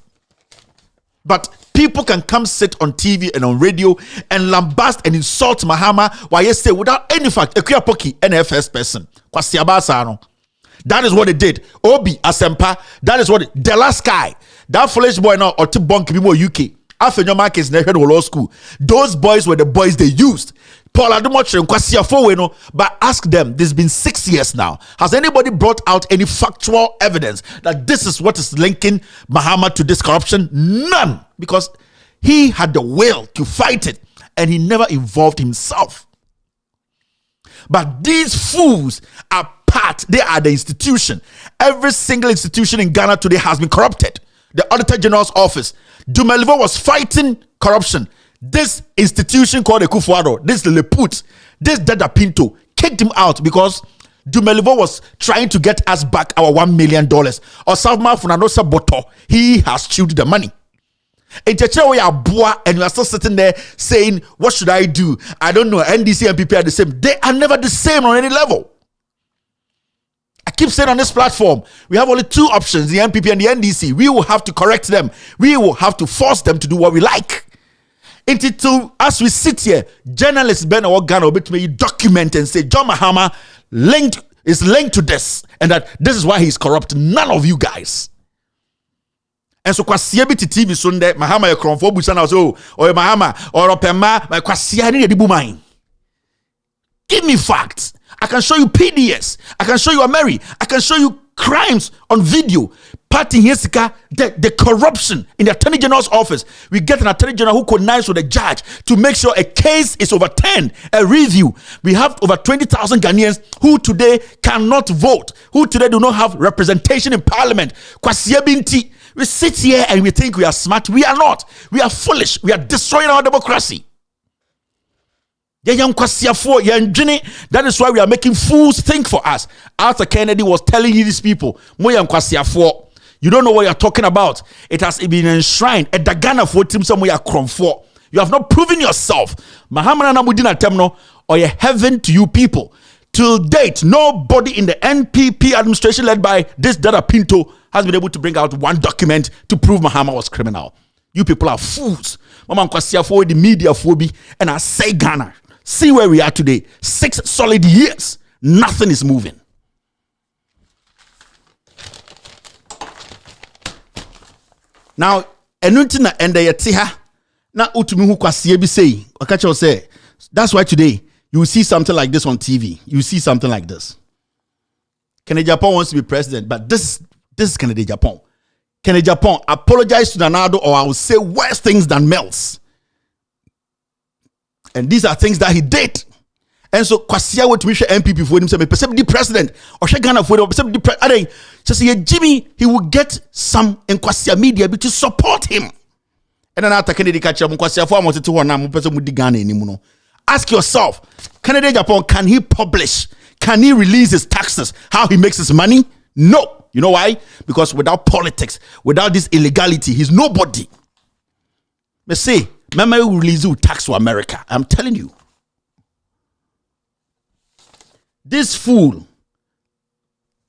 But people can come sit on TV and on radio and lambast and insult Mahama while you say without any fact. Ekuya Poki, NFS person. That is what they did. Obi Asempa, that is what the last guy. That foolish boy now or to bunk people UK. After your market is never law school. Those boys were the boys they used. Paul Adumoche and Kwasia Foweno, but ask them, this has been 6 years now. Has anybody brought out any factual evidence that this is what is linking Mahama to this corruption? None. Because he had the will to fight it and he never involved himself. But these fools are part, they are the institution. Every single institution in Ghana today has been corrupted. The Auditor General's office. Dumelivo was fighting corruption. This institution called Akufo-Addo, this Leput, this Dada Pinto, kicked him out because Dumelivo was trying to get us back our $1 million. Or Salma Funanosa Boto, he has chewed the money. And you are still sitting there saying, what should I do? I don't know. NDC and PP are the same. They are never the same on any level. I keep saying on this platform, we have only two options, the NPP and the NDC. We will have to correct them. We will have to force them to do what we like. Until, as we sit here, journalists Ben or Ghana will be document and say John Mahama is linked to this and that this is why he's corrupt. None of you guys. And so kwasiabiti TV Sunday Mahama ya kronfo busana so or Mahama or Opema my kwasiani edibu mine. Give me facts. I can show you PDS. I can show you Ameri. I can show you crimes on video. Party Hiesika, the corruption in the Attorney General's office. We get an Attorney General who connives with the judge to make sure a case is overturned, a review. We have over 20,000 Ghanaians who today cannot vote, who today do not have representation in parliament. Kwasiabinti. We sit here and we think we are smart. We are not. We are foolish. We are destroying our democracy. That is why we are making fools think for us. Arthur Kennedy was telling you these people, you don't know what you're talking about. It has been enshrined at the Ghana for team somewhere for. You have not proven yourself. Mahamana Namudina Temno or a heaven to you people. Till date, nobody in the NPP administration led by this Dada Pinto has been able to bring out one document to prove Mahama was criminal. You people are fools. Mama Nkwasia for the media phobia and I say Ghana. See where we are today. 6 solid years. Nothing is moving. Now, enunti and the yetiha na utumi hu kwasie bi say. Okacho say. That's why today you will see something like this on TV. You will see something like this. Kennedy Japan wants to be president, but this is Kennedy Japan. Kennedy Japan apologize to Nanado or I will say worse things than Mills. And these are things that he did. And so Kwasia went to Misha MPP for him say the president or Shagana for the president. Just say Jimmy, he will get some in Kwasia media to support him. And then after Kennedy catch up Kwasia for wanted to one person with the Ghana anymore. Ask yourself, Kennedy Japan, can he publish? Can he release his taxes? How he makes his money? No. You know why? Because without politics, without this illegality, he's nobody. Let's say, Mama will release you tax to America. I'm telling you. This fool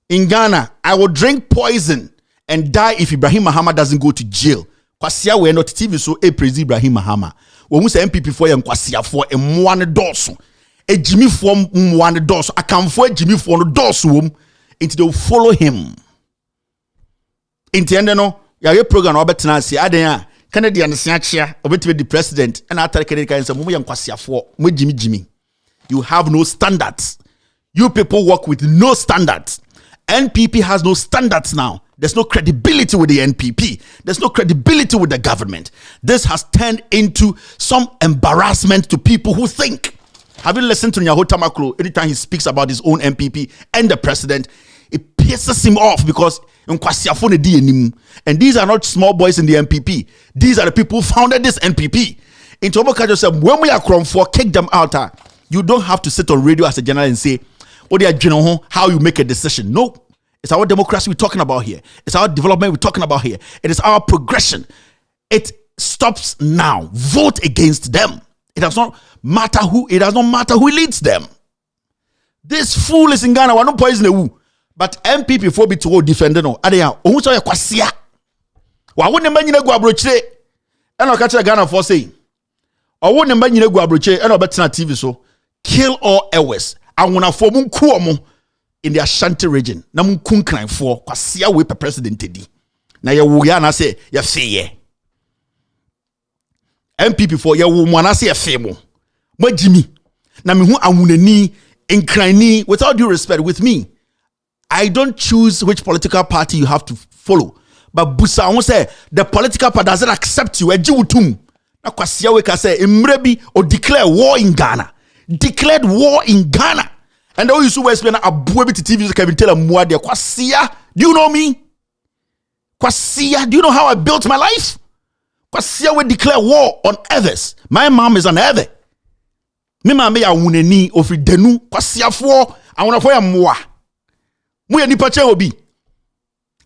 in Ghana, I will drink poison and die if Ibrahim Mahama doesn't go to jail. Kwasia we not TV so e praise Ibrahim Mahama. When we say MPP for and kwasia for e mwane doso. E Jimmy for mwane doso. I can for Jimmy for no doso into they will follow him. Into ende no ya program obetena se aden Kennedy and Siachia obetwe the president and after Kennedy can say mumu yankwasia for mo Jimmy. You have no standards. You people work with no standards. NPP has no standards now. There's no credibility with the NPP. There's no credibility with the government. This has turned into some embarrassment to people who think. Have you listened to Nyahota Maklo anytime he speaks about his own NPP and the president? It pisses him off because and these are not small boys in the NPP. These are the people who founded this NPP. In Tomokajo said, when we are crying for, kick them out. You don't have to sit on radio as a general and say, oh, they are how you make a decision. No. It's our democracy we're talking about here. It's our development we're talking about here. It is our progression. It stops now. Vote against them. It does not matter who leads them. This fool is in Ghana. We're not poisoning who. But MPP for be to defend no. Adeya, who saw your kwasia? Wa wouldn't man go abroche. And I catch Ghana for saying. Or wouldn't man go abroche and better TV so kill all Airways. I wanna form kuomo in the Ashanti region. Na mun kunkran for kwasia we per president di. Na ye wo ya na say ye feye. MPP for ye wo mo na say ye fe mo. Mo Jimmy. Na me hu awunani enkrani with all due respect with me. I don't choose which political party you have to follow. But Busa won't say the political party doesn't accept you. Ejiwutum. Na kwasia we ka say imrebi or declare war in Ghana. Declared war in Ghana. And they used to explain a boy to TV so can tell them more there. Kwasia, do you know me? Kwasia, do you know how I built my life? Kwasia will declare war on others. My mom is an other. Me mama ya wuneni ofri denu kwasia for I wanna for ya mwa. Muya nipache obi.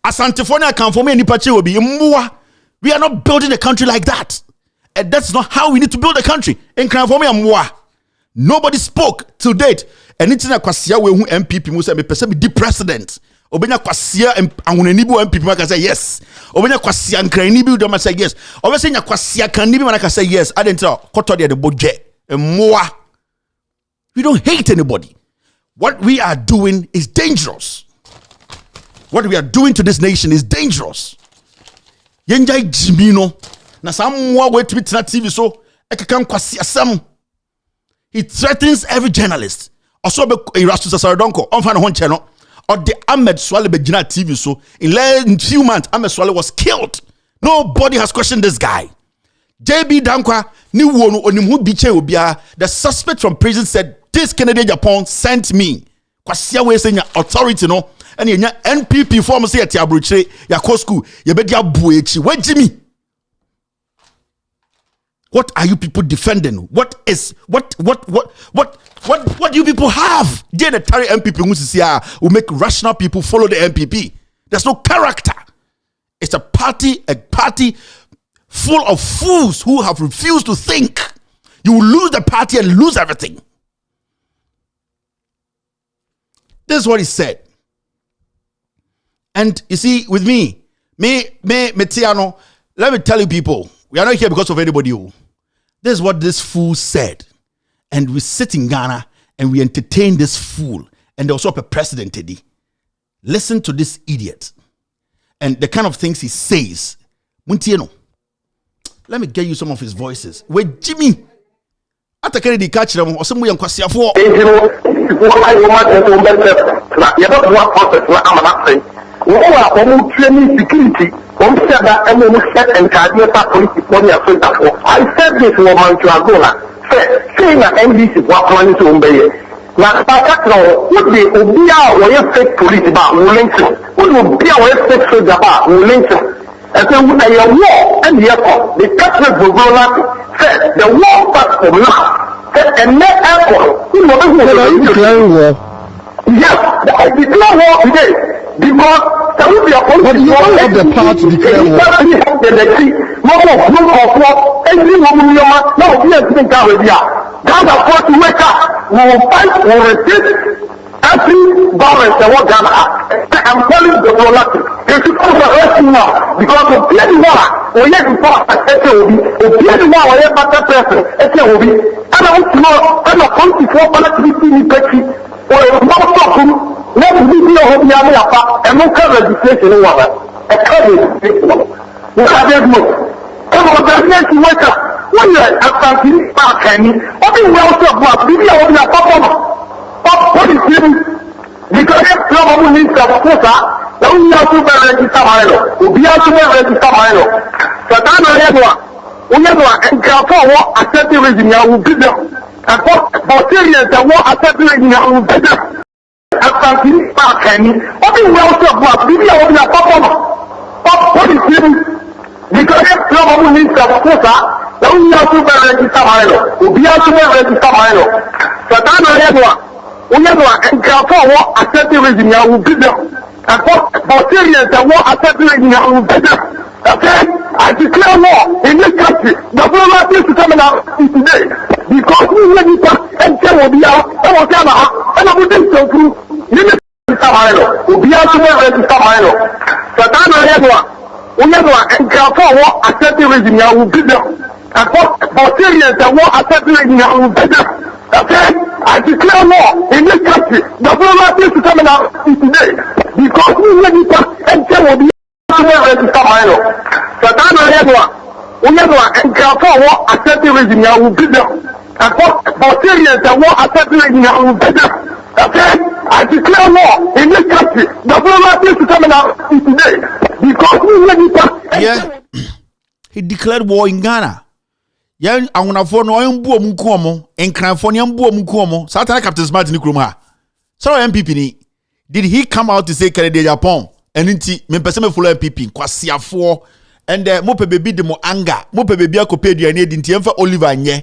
Asantefonia can for me nipache obi. Mwa. We are not building a country like that. And that's not how we need to build a country. And can for me mwa. Nobody spoke to date. And it's na kwasia we hu MPP mu say me pese be the president. Obenya kwasia awunani bi MPP maka say yes. Obenya kwasia nkrani bi do ma say yes. Obenya nya kwasia kan ni bi maka say yes. Adenta koto de boje. Mwa. We don't hate anybody. What we are doing is dangerous. What we are doing to this nation is dangerous. Yenjai Jimino. Na samwa we tweet na TV so ekeka kwasia sam. He threatens every journalist. Also be Erastus Asarodonko on fan one channel or the Ahmed Swale Begina TV so in few months Ahmed Swale was killed. Nobody has questioned this guy. JB Dankwa ni wonu onimhu biche obia. The suspect from prison said this Canadian Japan sent me. Kwasia we say authority no and ye NPP form say ati abrochire ya ko school ye be dia buechi we Jimmy. What are you people defending? What do you people have? Did the Tari MPP will make rational people follow the MPP? There's no character. It's a party full of fools who have refused to think. You will lose the party and lose everything. This is what he said. And you see, with me, Tiano, let me tell you people, we are not here because of anybody who. This is what this fool said. And we sit in Ghana and we entertain this fool. And they also have a president, Teddy. Listen to this idiot. And the kind of things he says. Muntieno. Let me get you some of his voices. Wait, Jimmy. After Kennedy catch them or some way on Kwasia for. Security. I said this woman to Angola. Saying that NBC was planning to obey. Now, would be Ubia fake police about Wellington? Would be our fake soldier about Wellington? And so, when they war and the airport, the captain of Angola said the war starts from now. Said, and that airport, who was yes, I declare war today. Because there will be a police you don't have the power to declare war. Every woman, no, we are sitting down with you. God, of course, you wake up, we will fight, we will resist, every government that want Ghana, I'm telling the prolactin. They should also arrest him now because of anyone or yet before I said to be anyone or yet better person, and I want to know I'm a country for productivity in country or a motherfucker. Let me be a hobby and no cover legislation over a cover legislation. What are they doing? Come on, the next worker. When you're a country, what do you want to about? Maybe I will be a papa. What is it? Because if someone needs to have then we have to register Milo. We have to register Milo. So that's the reason why. We have to encounter what accepting regime will be there. And for Syrians, the war accepting regime will be there. What do you want to about? Maybe I will be a papa. What is it? Because if someone needs to have then we have to register Milo. We have to register Milo. So that's the reason why. We have to encounter what accepting regime will be there. And for Syrians, the war accepting regime will be there. Okay? I declare war in this country. The problem is to come out today. Because we will be and will be out. And I will do so through. We have to register Milo. So that's the reason why. We have to encounter what accepting regime will be there. And for Syrians, the war accepting regime will be there. Okay? I declare war in this country. The problem is to come out today. Because we will be and will be out to register Milo. So that's the reason why. We have to encounter what accepting regime will be there. And for Syrians, the war accepting regime will be there. Okay? I declare war in this country. The problem is to come out today. Because we will be yeah. He declared war in Ghana. Yan awonafo no yembuo munkuomo enkranfo no yembuo munkuomo Satana Captain Smart ni kroma sorry MPP ni did he come out to say Canada Japan eniti me pese me follow MPP kwasiafo and mo pe bebi de mo anger mo pe bebi akopedua na edi ntiemfa Oliver nye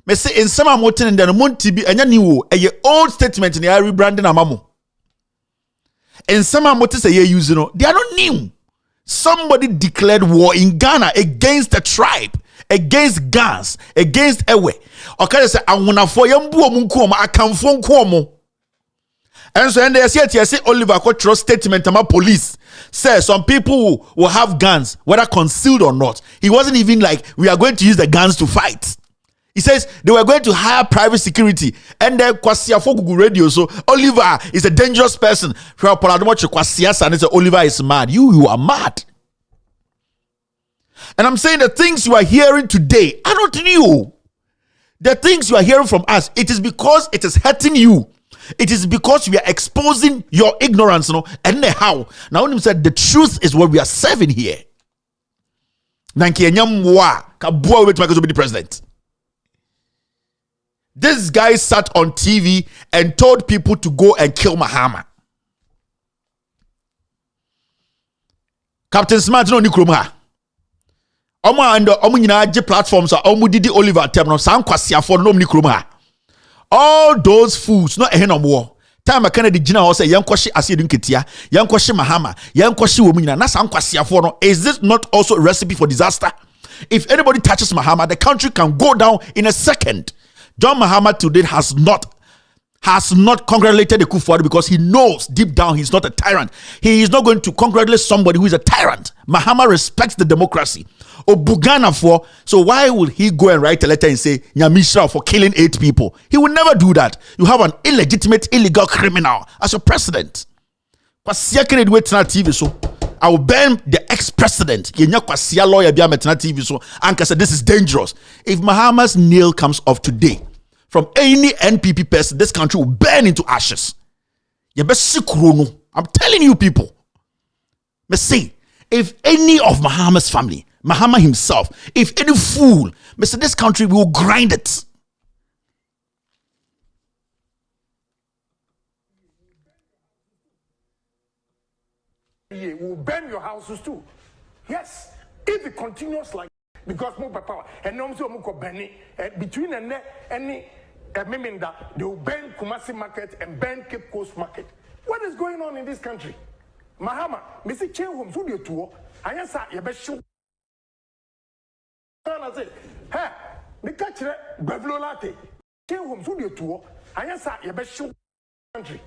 me say ensema moten de no monti bi enya ni wo eye old statement na rebranding amamo ensema moten say ye use no they are not new. Somebody declared war in Ghana against the tribe, against Gans, against Ewe. Okay, say awonafo yembuo munkuomo akamfo nkuomo. And so and they say Oliver got trust statement about police. Say some people will have guns, whether concealed or not. He wasn't even like we are going to use the guns to fight. He says they were going to hire private security. And then Kwasiafo Google Radio. So Oliver is a dangerous person. And Oliver is mad. You are mad. And I'm saying the things you are hearing today are not new. The things you are hearing from us, it is because it is hurting you. It is because we are exposing your ignorance. And how? Now when he said the truth is what we are serving here. The president. This guy sat on TV and told people to go and kill Mahama. Captain Smart no ni kroma. Omo and omo nyina age platforms are omo didi Oliver Temno san kwasiafo no ni kroma. All those fools no ehn omo. Time I Kennedy Gina ho say yankwashi asiedu nketia, yankwashi Mahama, yankwashi wo nyina na san kwasiafo no. Is this not also a recipe for disaster? If anybody touches Mahama, the country can go down in a second. John Mahama today has not congratulated the Kufuor because he knows deep down he's not a tyrant. He is not going to congratulate somebody who is a tyrant. Mahama respects the democracy. Obugana for, so why would he go and write a letter and say Nyamishra for killing 8 people? He would never do that. You have an illegitimate, illegal criminal as your president. TV so I will ban the ex-president. Yenya lawyer TV so Anka said this is dangerous. If Mahama's nail comes off today, from any NPP person, this country will burn into ashes. I'm telling you people. Me say, if any of Mahama's family, Mahama himself, if any fool, me say this country will grind it. We will burn your houses too. Yes, if it continues like because more power and no between any Meminda, they will burn Kumasi Market and burn Cape Coast Market. What is going on in this country? Mahama, Mr. Chen Homes, who do you tour? I answer your best show. I say, hey, the catcher, Bavlo Latte. Chen Homes, who do you tour? I answer your best show country.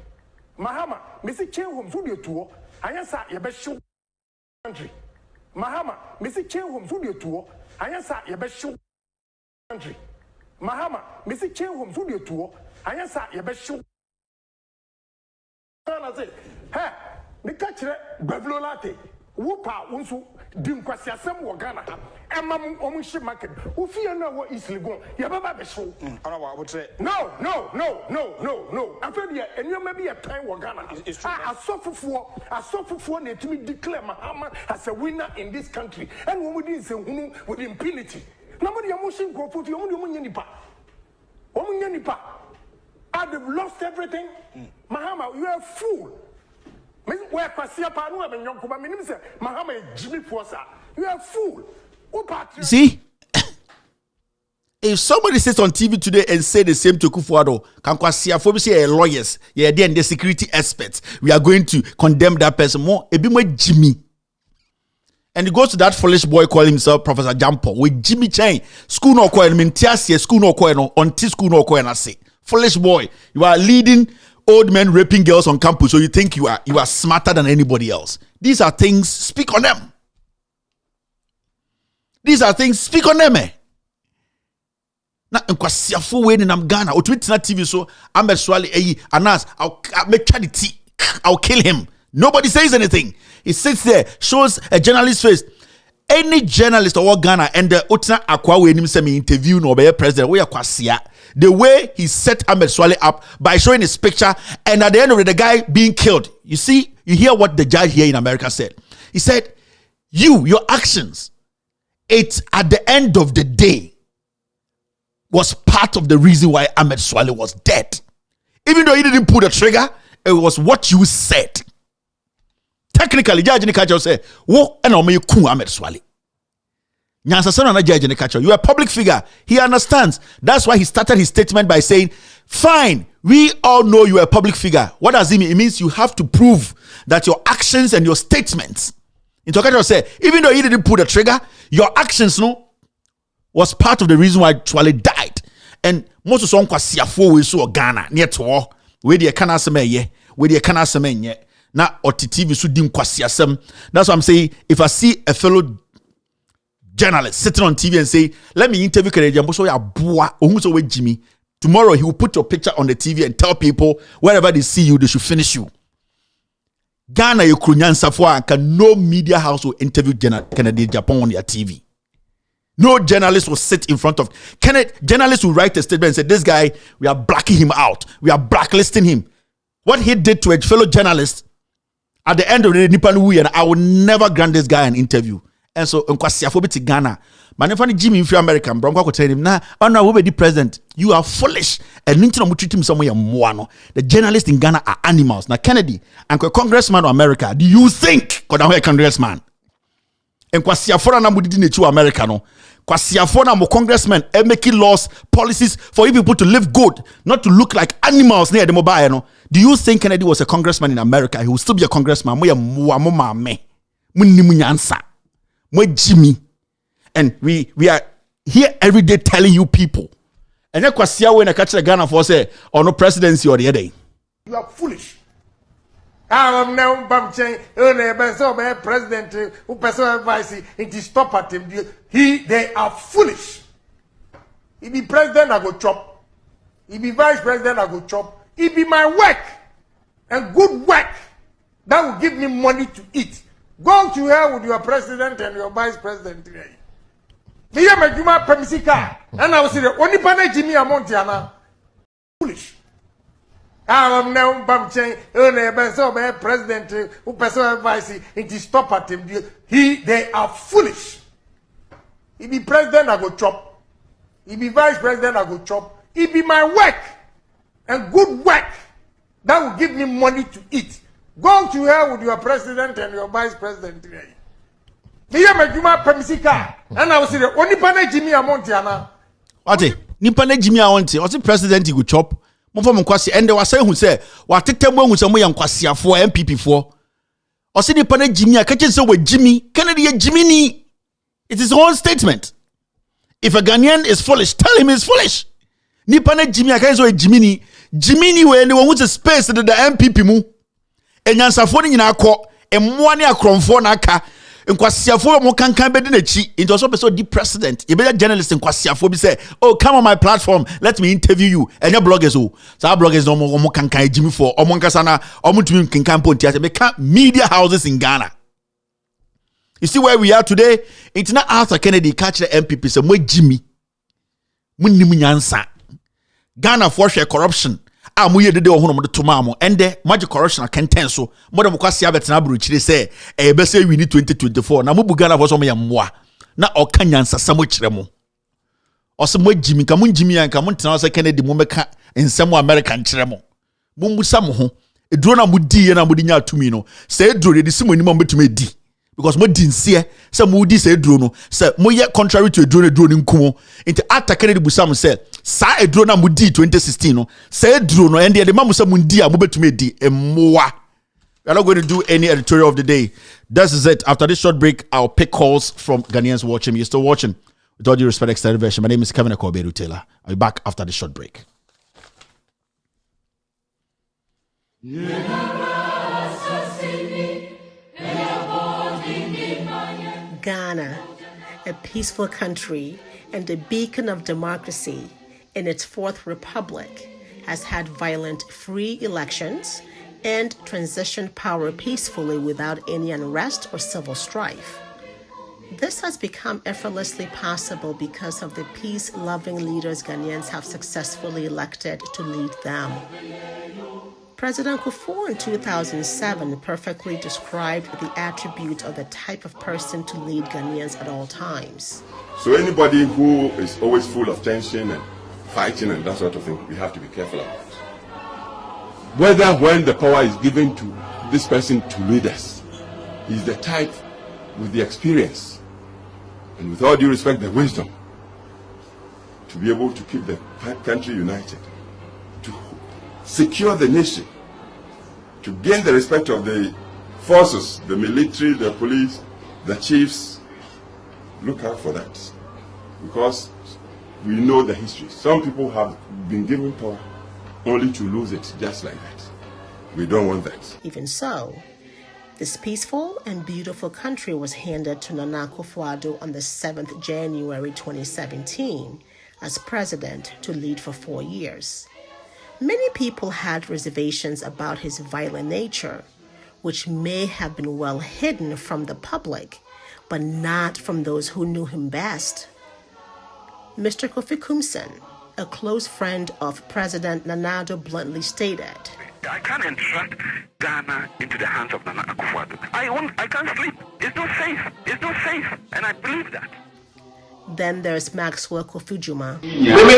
Mahama, Missy Chen Homes, who do tour? I answer your best show country. Mahama, Missy Chen Homes, who do tour? I answer your best show country. Mahama, Missy Chen Homes, who do tour? I answer your best show. I say, hey, the catcher, Bavlo Latte, Whoopa, Unsu, Dimquasia, some Wagana, and Mamma Omushi market, who fear no what is legal. Yababa show. I would say, no. I feel you, and you may be a time Wagana. I suffer for need to declare Mahama as a winner in this country, and when we didn't say with impunity. Nobody emotion go put your own nipa. They've lost everything. Mahama, you are a fool. Where Kwasia Panu and Yonkuba Minister, Mahama Jimmy Posa. You are a fool. See? If somebody sits on TV today and say the same to Kufuado, can Kwasia Phobia lawyers, then the security experts, we are going to condemn that person more. A bit more Jimmy. And he goes to that foolish boy calling himself Professor Jampo with Jimmy Chain. School no coin, Mintiasia, school no coin, on T school no coin. I say, foolish boy, you are leading old men raping girls on campus, so you think you are smarter than anybody else. These are things, speak on them. These are things, speak on them, eh? Na nkwasiafo we ni nam Ghana, o tweet na TV so, Ahmed Swale Anas, I'll make charity, I'll kill him. Nobody says anything. He sits there, shows a journalist's face. Any journalist or Ghana and the Otina Akwa we him say me interview no be president we Kwasia. The way he set Ahmed Swale up by showing his picture, and at the end of it, the guy being killed. You see, you hear what the judge here in America said. He said, your actions, it's at the end of the day was part of the reason why Ahmed Swale was dead. Even though he didn't pull the trigger, it was what you said. Technically, Judge Nikacho said, "Wo and Omi Ku Ahmed Swale." You are a public figure. He understands. That's why he started his statement by saying, "Fine, we all know you are a public figure." What does it mean? It means you have to prove that your actions and your statements. In Tokacho said, even though he didn't pull the trigger, your actions was part of the reason why Swale died. And most of some kwasiafo we so Ghana near to where the kana semeye, where the kana semenye. Na OTTV so dim kwasiasem. That's what I'm saying. If I see a fellow journalist sitting on TV and say, "Let me interview Canadian so ya boa ohun so we Jimmy," tomorrow he will put your picture on the TV and tell people wherever they see you, they should finish you. Ghana you kunyansa for can no media house will interview Canadian Japan on their TV. No journalist will sit in front of journalists will write a statement and say, "This guy, we are blacking him out. We are blacklisting him." What he did to a fellow journalist. At the end of the day, and I will never grant this guy an interview. And so, in Ghana, but Jimmy in American, Bronco could tell him, "Nah, I will be the president. You are foolish." And Nintin treat him somewhere more. The journalists in Ghana are animals. Now, Kennedy, and congressman of America, do you think, congressman? And Kwasiafora na mudidi nechu America no. Kwasiafora mo congressman making laws, policies for you people to live good, not to look like animals near the mobile no. Do you think Kennedy was a congressman in America? He will still be a congressman. Mo Jimmy. And we are here every day telling you people. And then Kwasia when I catch the Ghana for say or no presidency or the other day. You are foolish. I'm now Bamchain, president who personal advice into stop at him. They are foolish. He be president, I go chop. He be vice president, I go chop. It be my work and good work that will give me money to eat. Go to hell with your president and your vice president today. Me ya majuma pemisika, and I will say only pane Jimmy Amontiana. Foolish. I'm now Bamchain, president who personal advice into stop at him. They are foolish. He be president, I go chop. He be vice president, I go chop. It be my work and good work that will give me money to eat. Go to hell with your president and your vice president today. Me ya majuma pemisika, and I will say only pane Jimmy Amontiana. What? Nipane Jimmy Amonti, what's the president he go chop? And they were saying who say, "What take them when some young Kwasia for MPP for?" Or see the pane Jimmy, I catch say with Jimmy, Kennedy Jimmy ni. It is his own statement. If a Ghanaian is foolish, tell him he's foolish. Ni pane Jimmy, I catch say with Jimmy ni. Jimmy we ni won space the MPP mu. Enyansafo ni nyina akọ, emmoa ne akromfo na aka. Nkwasiafo mo kankan bedi na chi. Into so person di president. You be journalist nkwasiafo bi say, "Oh, come on my platform, let me interview you." And your bloggers oh. So our bloggers no mo kankan Jimmy for omo nkasa na omo tumi kankan ponti ase make media houses in Ghana. You see where we are today? It's not Arthur Kennedy catch the MPP say mo Jimmy. Munnim nyansa. Ghana for share corruption. Amuye dede ohono mo de toma mo ende magic corruption akenten so mo de mo kwase abetena abrochire say e be say we need 2024 na mo bu Ghana for so mo ya mmoa na okanyansa samo kire mo ose mo Jimmy ka mo Jimmy an ka mo tena so Kennedy mo meka ensemo American kire mo mo musa mo ho eduro na mo di ye na mo di nya atumi no say eduro de simo ni mo betumi di because mo di nsie say mo di say eduro no say mo ye contrary to eduro ni nkumo into Arthur Kennedy busam say sa eduro na mo di 2016 no say eduro no and the mamu say mo di a mo betumi di emmoa. We are not going to do any editorial of the day. This is it. After this short break, I'll pick calls from Ghanaians watching. You're still watching. With all due respect, extended version. My name is Kevin Ekoberu Taylor. I'll be back after this short break. Ghana, a peaceful country and a beacon of democracy in its fourth republic, has had violent free elections and transitioned power peacefully without any unrest or civil strife. This has become effortlessly possible because of the peace-loving leaders Ghanaians have successfully elected to lead them. President Kufuor in 2007 perfectly described the attribute of the type of person to lead Ghanaians at all times. So anybody who is always full of tension and fighting and that sort of thing, we have to be careful about. Whether when the power is given to this person to lead us, he's the type with the experience and with all due respect, the wisdom to be able to keep the country united, to secure the nation, to gain the respect of the forces, the military, the police, the chiefs. Look out for that, because we know the history. Some people have been given power only to lose it just like that. We don't want that. Even so, this peaceful and beautiful country was handed to Nana Akufo-Addo on the 7th January 2017 as president to lead for 4 years. Many people had reservations about his violent nature, which may have been well hidden from the public, but not from those who knew him best. Mr. Kofi Kumsen, a close friend of President Nana Addo, bluntly stated, I can't entrust Ghana into the hands of Nana Akufo-Addo. I can't sleep. It's not safe. It's not safe. And I believe that. Then there's Maxwell Kofi-Juma. He will be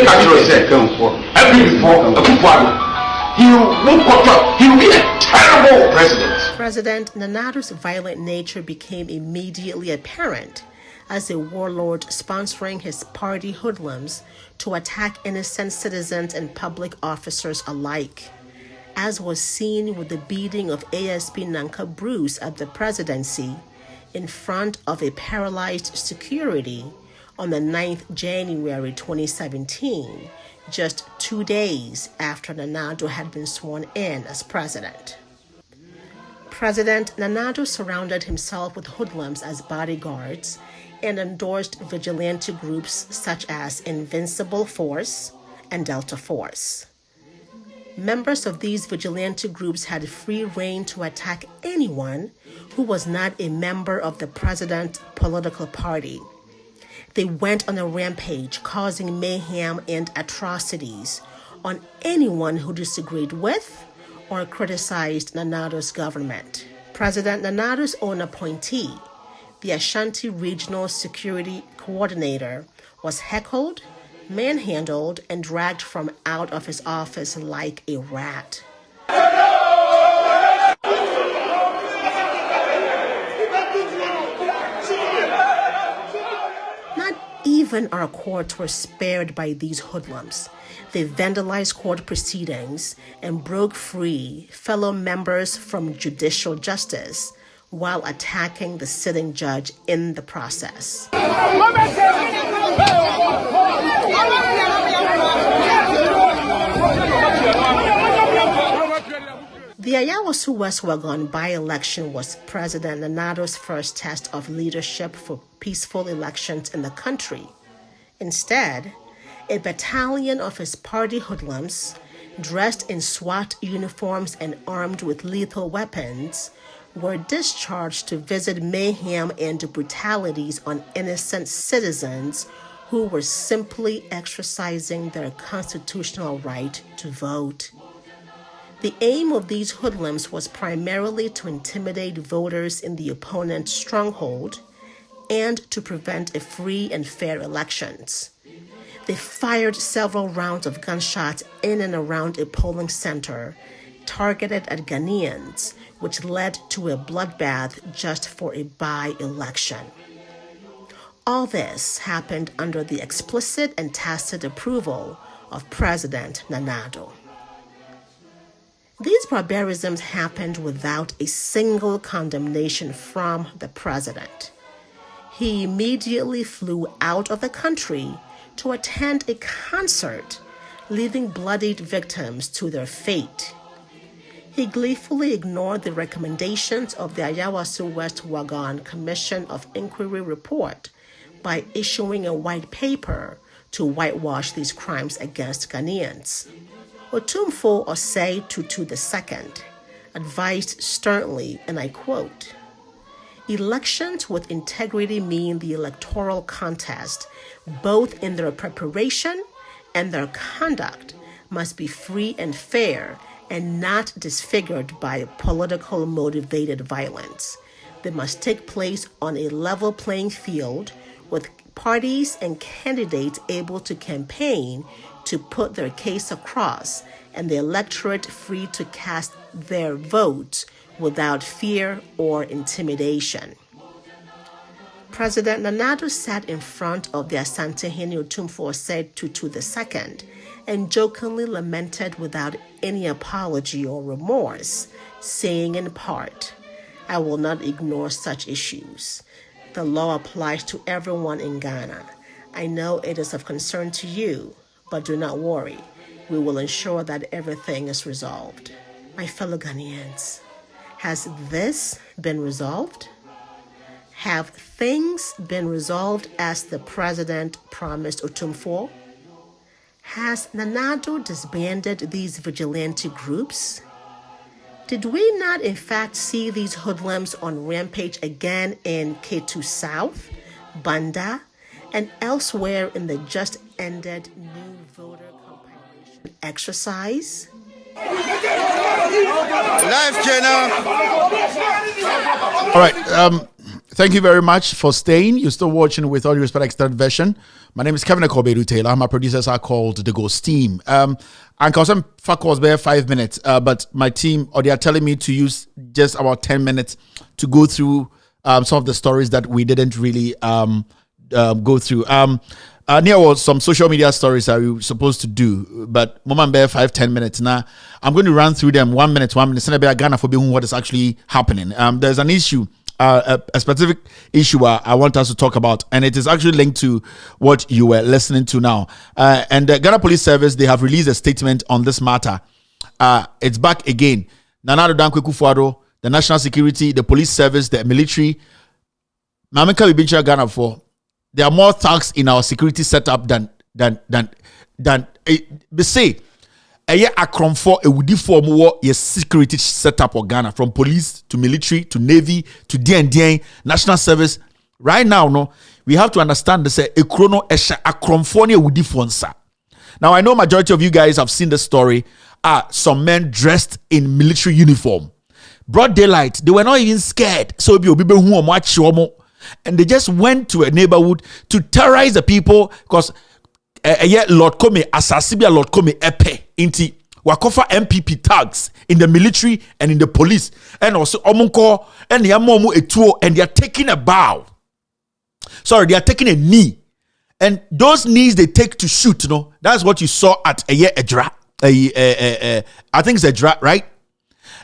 a terrible president. President Nana Addo's violent nature became immediately apparent as a warlord sponsoring his party hoodlums to attack innocent citizens and public officers alike, as was seen with the beating of ASP Nanka Bruce at the presidency in front of a paralyzed security on the 9th January 2017, just 2 days after Nana Addo had been sworn in as president. President Nana Addo surrounded himself with hoodlums as bodyguards and endorsed vigilante groups such as Invincible Force and Delta Force. Members of these vigilante groups had free rein to attack anyone who was not a member of the president's political party. They went on a rampage, causing mayhem and atrocities on anyone who disagreed with or criticized Nana Addo's government. President Nana Addo's own appointee, the Ashanti Regional Security Coordinator, was heckled, manhandled, and dragged from out of his office like a rat. Not even our courts were spared by these hoodlums. They vandalized court proceedings and broke free fellow members from judicial justice while attacking the sitting judge in the process. The Ayawasu West Wuogon by-election was President Nanado's first test of leadership for peaceful elections in the country. Instead, a battalion of his party hoodlums, dressed in SWAT uniforms and armed with lethal weapons, were discharged to visit mayhem and brutalities on innocent citizens who were simply exercising their constitutional right to vote. The aim of these hoodlums was primarily to intimidate voters in the opponent's stronghold and to prevent a free and fair elections. They fired several rounds of gunshots in and around a polling center targeted at Ghanaians, which led to a bloodbath just for a by-election. All this happened under the explicit and tacit approval of President Nanado. These barbarisms happened without a single condemnation from the president. He immediately flew out of the country to attend a concert, leaving bloodied victims to their fate. He gleefully ignored the recommendations of the Ayawasu West Wuogon Commission of Inquiry report by issuing a white paper to whitewash these crimes against Ghanaians. Otumfuo Osei Tutu II advised sternly, and I quote, "Elections with integrity mean the electoral contest, both in their preparation and their conduct, must be free and fair and not disfigured by political motivated violence. They must take place on a level playing field with parties and candidates able to campaign to put their case across and the electorate free to cast their votes without fear or intimidation." President Nanado sat in front of the Asantehene Otumfuo Osei Tutu II and jokingly lamented without any apology or remorse, saying in part, "I will not ignore such issues. The law applies to everyone in Ghana. I know it is of concern to you, but do not worry. We will ensure that everything is resolved." My fellow Ghanaians, has this been resolved? Have things been resolved as the president promised Otumfuo? Has Nanado disbanded these vigilante groups? Did we not in fact see these hoodlums on rampage again in Ketu South, Banda, and elsewhere in the just ended new voter compilation exercise? Live channel. All right. Thank you very much for staying. You're still watching With All Due Respect Extended Version. My name is Kevin Ekobedu Taylor. My producers are called The Ghost Team. And some fuck was there 5 minutes, but my team, or they are telling me to use just about 10 minutes to go through some of the stories that we didn't really go through. There was some social media stories that we were supposed to do, but moment bear 5-10 minutes now. I'm going to run through them 1 minute. Send a Ghana for being what is actually happening. There's an issue, a specific issue I want us to talk about, and it is actually linked to what you were listening to now. And the Ghana Police Service, they have released a statement on this matter. It's back again. Nanado Dankwe Kufuado, the National Security, the Police Service, the military. Mameka Bibincha Ghana for. There are more thugs in our security setup than they say. Akron for a woody form war your security setup of Ghana, from police to military to navy to DND national service. Right now, no, we have to understand this. A chrono esha Akron for a woody fonsa. Now I know majority of you guys have seen the story. Some men dressed in military uniform, broad daylight. They were not even scared. So and they just went to a neighborhood to terrorize the people because Lord Kome Asasibia Lord Kome Epe inti wakofa MPP tags in the military and in the police, and also Omunko and Yamomu Etuo, and they are taking a bow. Sorry, they are taking a knee, and those knees they take to shoot. That's what you saw at Ejra. I think it's Ejra, right?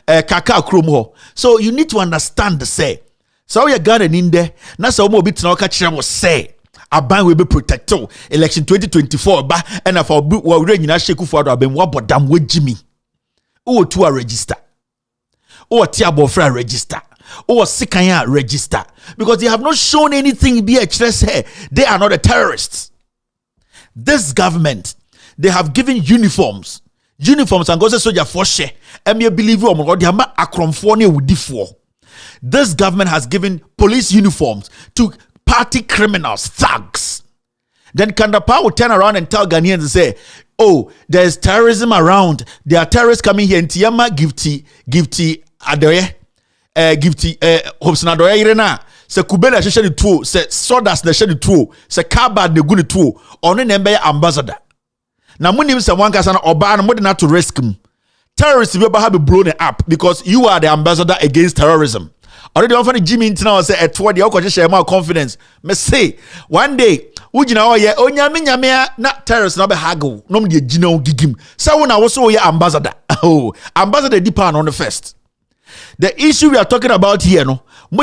Kaka Kromo. So you need to understand the say. So you got an in there. Now so more bit now catch was say. Aban will be protected. Election 2024 ba and for we ready na sheku for abem what but damn with Jimmy. Who to register. or Tiabofra register, or Sikanya register, because they have not shown anything. Be a here. They are not the terrorists. This government, they have given uniforms and go say soldier for share. And me believe you they have akromphone with D4. This government has given police uniforms to party criminals, thugs. Then Kandapa will turn around and tell Ghanaians and say, oh, there's terrorism around. There are terrorists coming here in Tiama, Gifty, Adoye, Gifty, Hobson Adoye Irena. Se Kubela share the two, se Sodas the share the two, se Kaba the good two, on an ambassador. Now, when you say one person or ban more than not to risk him, terrorists will have been blown up because you are the ambassador against terrorism. Already often Jimmy now say at what the alcohol share more confidence. Me say one day, ujina oye onyame na terrorists na be haggle. No me jina gigim. So when I was so ambassador. Oh, ambassador depend on the first. The issue we are talking about here, no. I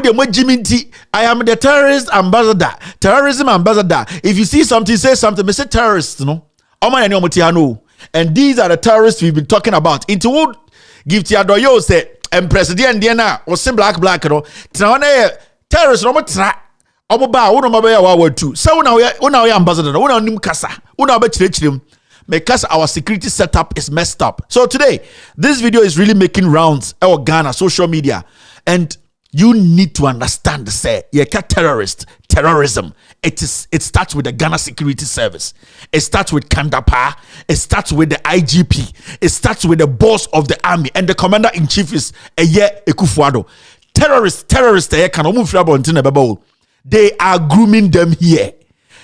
am the terrorist ambassador, terrorism ambassador. If you see something, say something. Me say terrorists, no. And these are the terrorists we've been talking about. Into would give Tiadoyo say and President Diana or some black no. Terrorists no tra. Omoba uno mabaya wa too. So una ambassador, una nim kasa, una be because our security setup is messed up. So today, this video is really making rounds our Ghana social media, and you need to understand, say, terrorism. It starts with the Ghana Security Service. It starts with Kandapa. It starts with the IGP. It starts with the boss of the army, and the commander-in-chief is Eye Ekufuado. Terrorists, they are grooming them here.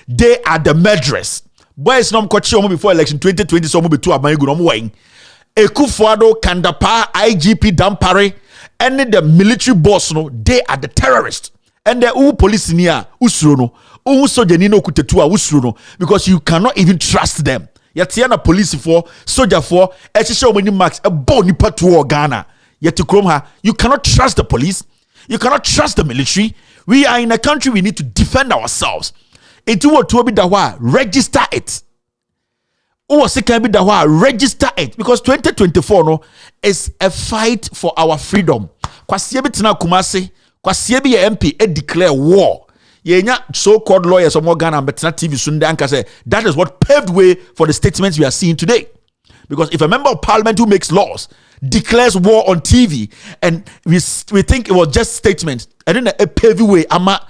They are the murderers. Boys no mkochi before election 2020 so mo be 2 amangu no mo wen. Ekufuado, Kandapa, IGP Dampare, and the military boss no, they are the terrorists. And the police near usuro no, soldier ni no kutetu usuro no, because you cannot even trust them. Yatiana police for soldier for ehihye omani max e bo nipa to Ghana. Yeti you cannot trust the police. You cannot trust the military. We are in a country we need to defend ourselves. Into what to be the register it. Register it, because 2024 no is a fight for our freedom. Kwasiebi tina Kumasi, Kwasiebi MP declare war. Yenya so-called lawyers of Ghana and Betina TV Sundanka say that is what paved way for the statements we are seeing today. Because if a member of parliament who makes laws declares war on TV, and we think it was just statements, and then a paved way,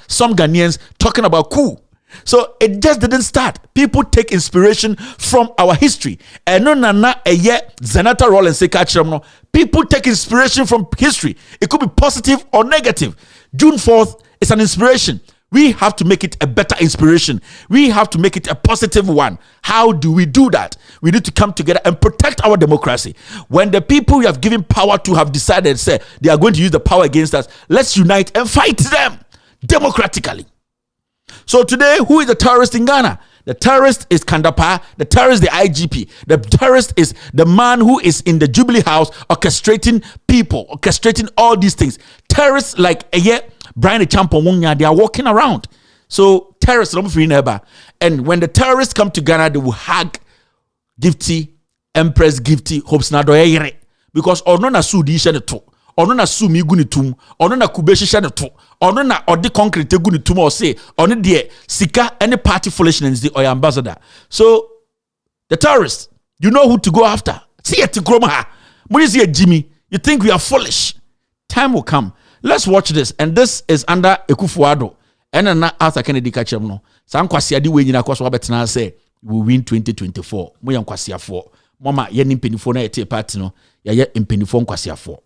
some Ghanaians talking about coup. So it just didn't start. People take inspiration from our history. And Zenata Roll and Sekachram. People take inspiration from history. It could be positive or negative. June 4th is an inspiration. We have to make it a better inspiration. We have to make it a positive one. How do we do that? We need to come together and protect our democracy. When the people we have given power to have decided, say, they are going to use the power against us, let's unite and fight them democratically. So today, who is the terrorist in Ghana? The terrorist is Kandapa. The terrorist is the IGP. The terrorist is the man who is in the Jubilee House orchestrating people, orchestrating all these things. Terrorists like Brian Champo, they are walking around. So terrorists, and when the terrorists come to Ghana, they will hug Gifty, Empress Gifty, Hopes Nadoye, because ono na su di shene to, ono na su mi guni tum, ono na kubeshi shene to, ono na odi concrete guni tum or say, ono die sika any party foolishness the oya ambassador. So the terrorists, you know who to go after. See it to Groma. When you see Jimmy, you think we are foolish. Time will come. Let's watch this. And this is under Ekufuado. And then after Kennedy Kachem no. San kwasi adi we nyina kwaso abetena say we win 2024. Mo yan kwasi afo. Mama ye ni mpenifo na yete party no. Ya ye mpenifo kwasi afo.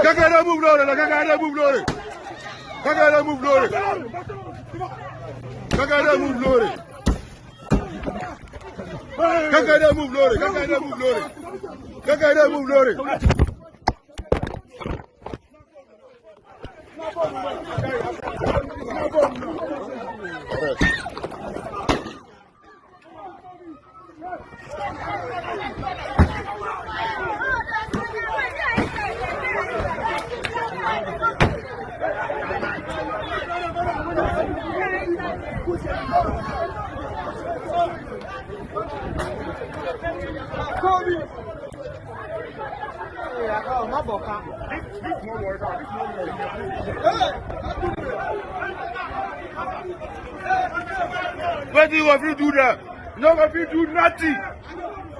Kagada move lore, Kagada move lore. Kagada move lore. Kagada move lore. Kagada move lore, Kagada move lore. Kagada move lore. What do you want to do that? No one will do nothing.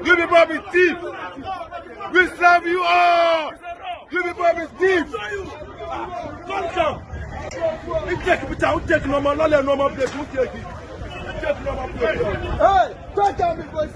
You people be thief. We serve you all. You people be thief. Come. You take it without taking no more place. You take it. Take no more place. Hey, take down before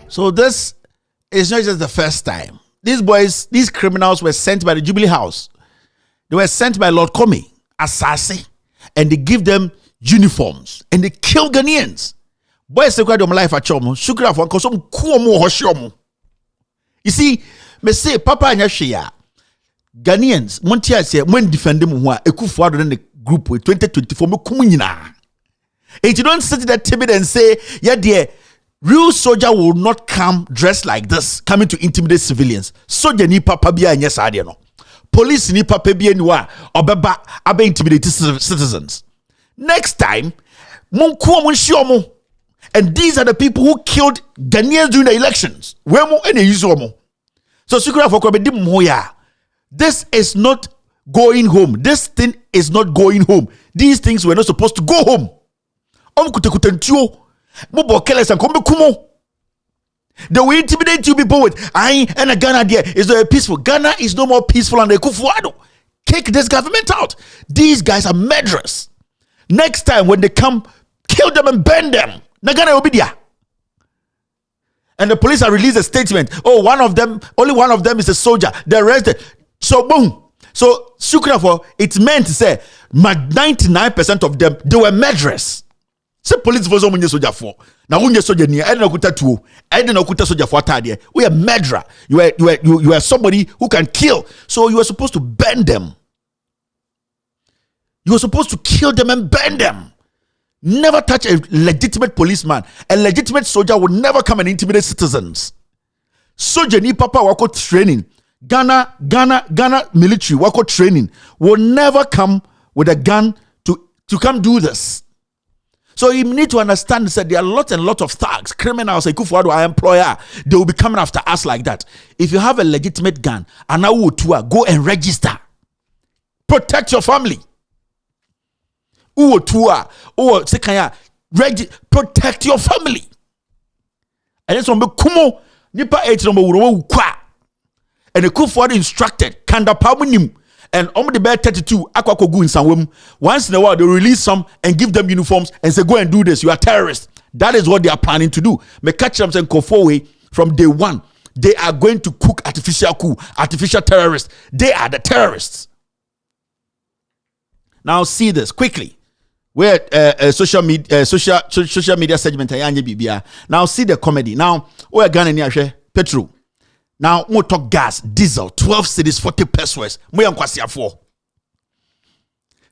So this is not just the first time. These boys, these criminals were sent by the Jubilee House. They were sent by Lord Comey, Asase, and they give them uniforms and they kill Ghanaians. Boys, they cried life at Chomo. Shukra for Kosom Kuomo Hoshomo. You see, me say, Papa Anyashia, Ghanaians, Montia say, when defend them who are Ekufuado in the group with 2024 Mukumina. And you don't sit there timid and say, yeah, dear, real soldier will not come dressed like this, coming to intimidate civilians. Soldier ni papa biya nyesa adiano. Police ni papa biya niwa obeba abe intimidate citizens. Next time, munkuwa munshiomo. And these are the people who killed Ghanaians during the elections. Wemo ene yuzomo. So Sukura Fokobe moya. This is not going home. This thing is not going home. These things were not supposed to go home. They will intimidate you people with and a Ghana there is not peaceful. Ghana is no more peaceful and Kufuado. Kick this government out. These guys are murderers. Next time when they come, kill them and burn them. Nagana will be there. And the police have released a statement. Oh, only one of them is a soldier. They're arrested. So boom. So Sukrafo, it's meant to say 99% of them, they were murderers. Say police for so many soldier for. Now when you soldier near, I don't know two. I don't know soldier for tardy. We are murderer. You are somebody who can kill. So you are supposed to burn them. You are supposed to kill them and burn them. Never touch a legitimate policeman. A legitimate soldier would never come and intimidate citizens. Soldier ni papa wako training. Ghana military wako training will never come with a gun to come do this. So you need to understand that there are lots and lots of thugs, criminals, our employer, they will be coming after us like that. If you have a legitimate gun, and now go and register. Protect your family. Protect your family. And then some kumo nipa and the Kufuado instructed Kanda Pamunim and the bear 32 Aquaco go in some. Once in a while they release some and give them uniforms and say go and do this. You are terrorists. That is what they are planning to do. Me catch them saying Kofowe from day one. They are going to cook artificial coup, artificial terrorists. They are the terrorists. Now see this quickly. Where social media segment now see the comedy. Now we're gonna near petrol. Now we talk gas, diesel, 12 cities, 40 pesos.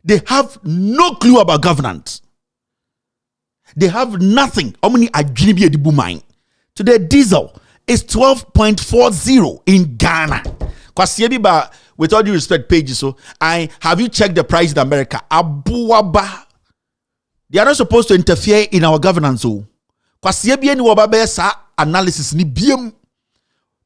They have no clue about governance. They have nothing. How many ajinibi edibu mine? Today diesel is 12.40 in Ghana. With all due respect, pages. So have you checked the price in America? Abuaba. They are not supposed to interfere in our governance. So, analysis ni BM.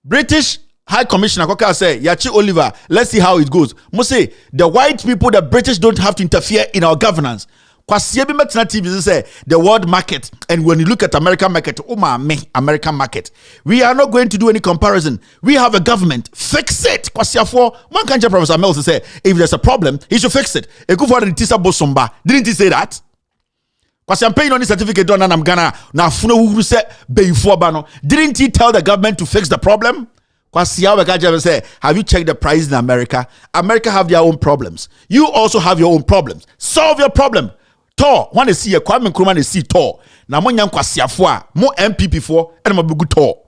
British High Commissioner Koka say, Yachi Oliver, let's see how it goes. Must say the white people, the British don't have to interfere in our governance. TV say the world market, and when you look at American market, American market, we are not going to do any comparison. We have a government. Fix it. One country, Professor Mills say, if there's a problem, he should fix it. Didn't he say that? Because I'm paying on this certificate done and I'm gonna now who said didn't he tell the government to fix the problem? Because say, have you checked the price in America? America have their own problems. You also have your own problems. Solve your problem. Tor, want to see a Kwame Nkrumah to see Tor. Na mo nyam kwasiafo mo MPP for and mo begu Tor.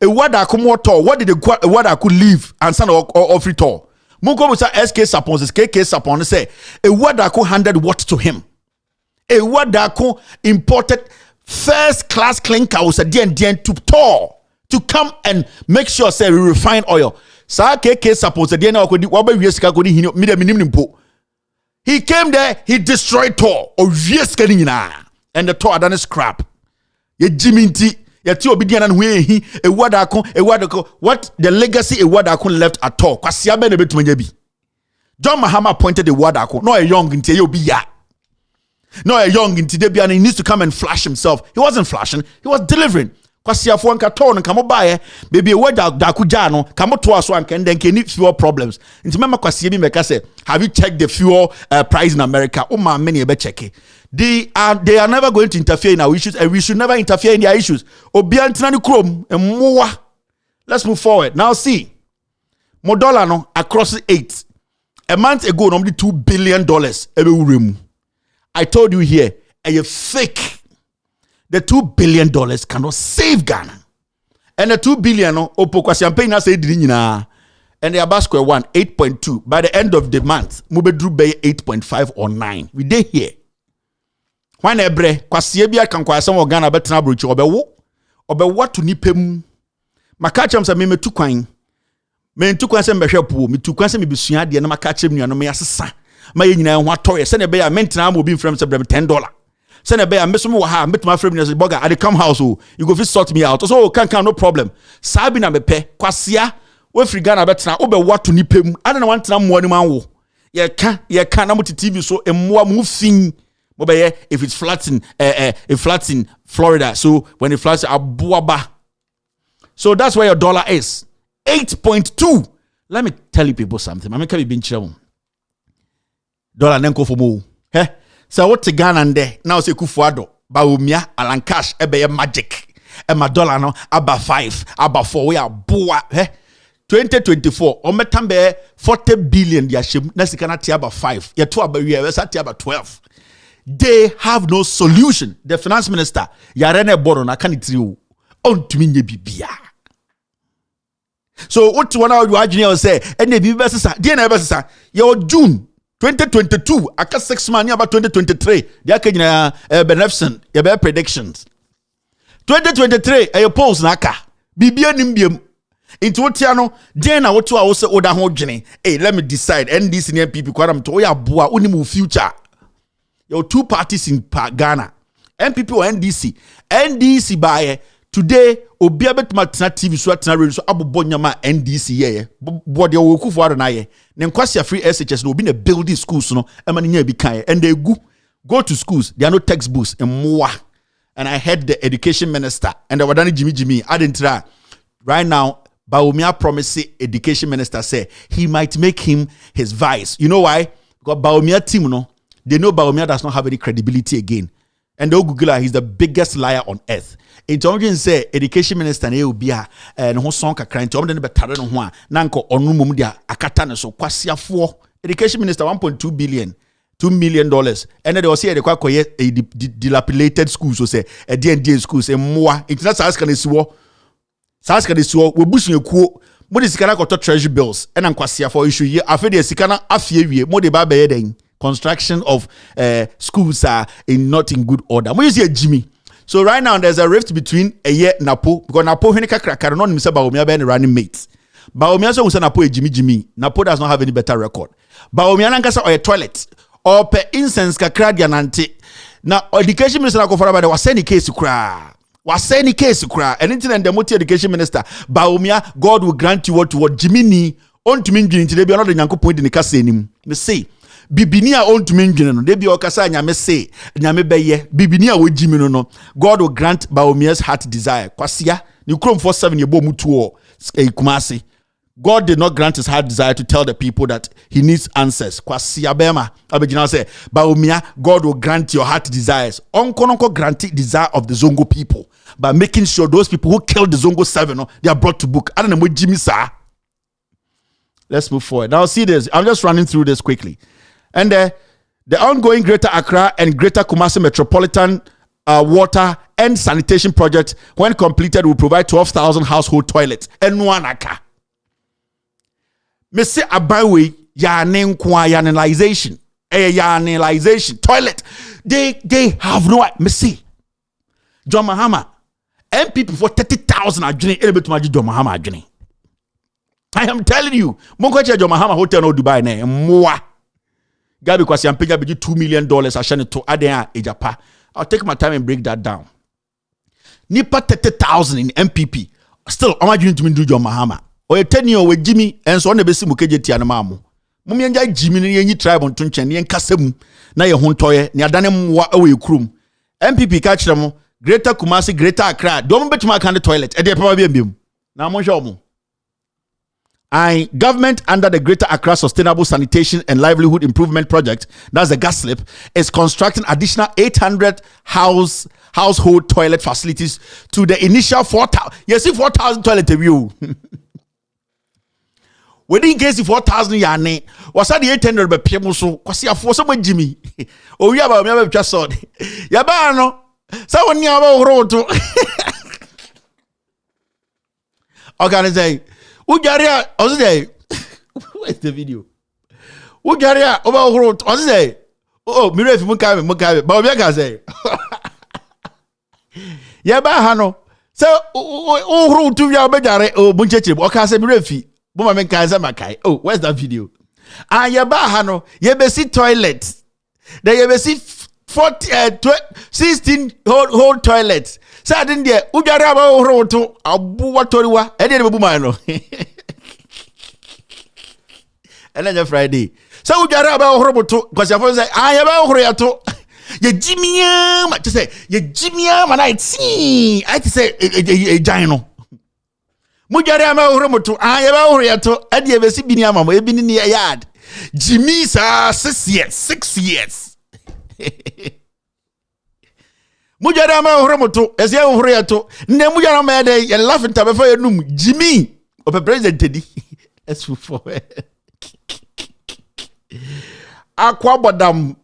E wada ko mo Tor. What did the wada could leave and son of free Tor? Mo ko say SK Sapon, KK Sapon say e wada ko handed what to him. E wada ko imported first class clinker was a DN to Tor to come and make sure say we refine oil. Sa KK Sapon say DN ko di wabe wieska ko di hini mi de minim nimpo. He came there, he destroyed Tor. And the Tor had done scrap. Ye Jiminti, ye ti obidian and we what the legacy Ewadakun left at Tor. Kwasiabe ne betumenyebi. John Mahama appointed Ewadakun, not a young into Yobia. Not a young into Debian, and he needs to come and flash himself. He wasn't flashing, he was delivering. Kwasiafo anka Tor and kamo baye, baby Ewadakujano, kamo to us one can then need fuel problems. Into Mama Kwasiabi Meka say, have you checked the fuel price in America? Oh my many ebe check. They are never going to interfere in our issues, and we should never interfere in their issues. Obiantinani Chrome and more. Let's move forward. Now see. Modola no across 8. A month ago, normally $2 billion. I told you here, are you fake? The $2 billion cannot save Ghana. And the $2 billion, Opokwa champagne has said, and they are about square one, 8.2. By the end of the month, Mubedru Bay 8.5 or 9. We did here. When ebre, Kwasiebia can kwa some Ghana better bridge or what to nipem. Makacham sa me tu kwan. Me tu kwan se mbehwepo, me tu kwan se me besua de na makachem nua no me asesa. Ma ye nyina ho atoye se ne be ya mentena mo bi frem se brem $10. Se ne be ya meso mo ha metuma frem ne se burger I dey come house you go fit sort me out. So can no problem. Sabi na me pe Kwasia we free Ghana better obe what to nipem. I don't want na mo ani man wo. Ye ka na mo TV so emmoa mo fin. If it's flat in Florida, so when it flats Abuaba. So that's where your dollar is. 8.2. Let me tell you people something. I'm going to be chill. Dollar nenko for mo. Hey, so what to Ghana and there? Now say kufuado. Baumia alan cash ebe magic. E ma dollar no aba 5, aba 4. We are boa. Hey, 2024. Ometambe 40 billion dia shim. Nasi kana ti aba 5. Ya tu aba we sa ti aba 12. They have no solution. The finance minister, Yarene Boron, I can't tell on to me, bibia. So, what one hour you are say, and the Bibesa, dear Nebesa, your June 2022, I got 6 months about 2023, the Akina beneficent, your predictions. 2023, I oppose Naka, Bibia Nimbium. Into what Tiano, Jana, what to I also order Hodgeny. Hey, let me decide. And this near people, Quadam Toya Bua, Unimu future. Your 2 parties in Ghana, NPP or NDC. NDC by today, Obiabet Matna TV Swatna Radio, so Abu Bonyama NDC, yeah. But you will for an then Kwasia free SHS will be a building schools, no, and they go to schools, there are no textbooks and more. And I heard the education minister and the Wadani Jimmy, I didn't try. Right now, Baumia promised education minister say he might make him his vice. You know why? Because Baumia team, no. They know Baumia does not have any credibility again. And the Googler, he's the biggest liar on earth. In Tongan say, education minister, and who song a crime to them, but Taran, Nanko, or Numudia, Akatana, so Quasia 4, Education minister 1.2 billion. $2 million. And then they will say they quite a dilapidated schools, so say a D&D schools, and more. It's not Saska de Suo. Saska de Suo, we're bushing a quote. What is Sikana got treasury bills? And I'm quite for issue here. I feel the Sikana after more the baby construction of schools are not in good order. What is here, Jimmy? So right now there's a rift between a year Napo because Napo Henika cracker not Mr. Baumia Ben running mates. Baumia so Napo Jimmy. Napo does not have any better record. Baumia Nankasa or a toilet. Or per instance kakra dianante na education minister akofara ba de waseni case kra and anything the multi education minister Baumia God will grant you what Jimini on to mindwin nti de bi another nyankopon de ne kasa enim me say bibini a on to mindwin no de bi o kasa nyame say nyame beye bibini a wo jimi no God will grant Baumia's heart desire kwasia ni krom 47 ye bo mutuo kumase. God did not grant his heart desire to tell the people that he needs answers. Kwasi abema abegina say Baumia, God will grant your heart desires. Onkononko granted desire of the Zongo people by making sure those people who killed the Zongo 7 they are brought to book. I don't know Jimmy sir. Let's move forward. Now see this. I'm just running through this quickly. And the ongoing Greater Accra and Greater Kumasi Metropolitan water and sanitation project, when completed, will provide 12,000 household toilets and Nwanaka. Me say abawe ya nenkwa yanalization toilet they have no me see John Mahama MPP for 30,000 adwene elebe to John Mahama adwene. I am telling you monko che John Mahama hotel no Dubai na moa gabi kwasi ampenya be $2 million ahye to aden ejapa. I'll take my time and break that down. Nipa 30,000 in MPP still imagine to me do John Mahama. Oye 10 year we Jimmy and so on the besi mukeje tia na mamu. Mumi enja Jimmy ni yenyi tribe on tunche ni enkasem na ye hontoye ni adane mwa awe krum. MPP ka kire mo Greater Kumasi Greater Accra do mo betuma kan the toilet e de papa biam. Na mo hwe omo. Government under the Greater Accra Sustainable Sanitation and Livelihood Improvement Project, that's the gas slip, is constructing additional 800 household toilet facilities to the initial 4,000. You see 4,000 toilet review. Within case 4,000 yane, was that the 800 by people so? Kwasi afo so much Jimmy. Oh, yeah, but me just saw. Ya ba no. So when you about road organize. Ujaria, Ozday. Where's the video? Ujaria, about road, Ozday. Oh, Miref Mukabe, Bobia say. Ya ba hano. So, road to your bedare, oh, Bunchechi, or Casa Mirefi. Oh, where's that video? Yabahano, Yebesi toilet. The Yebesi 16 whole toilets. So I didn't get Ujaraba Roto, Abuatoriwa, and then Bumano. And then Friday. So Ujaraba Roboto, because your phone say, I am a Horiato. Ye Jimmy, to say, ye Jimmy, and I see, I say a giant. Mujare ama oromoto ayeba oriato ade ebesi biniama mo ebini ni yard Jimmy sa 6 years Mujare ama oromoto ese oriato ne mujare ama ade ye laugh ntabe fa yenum Jimmy ope president edi esu for akwa bodam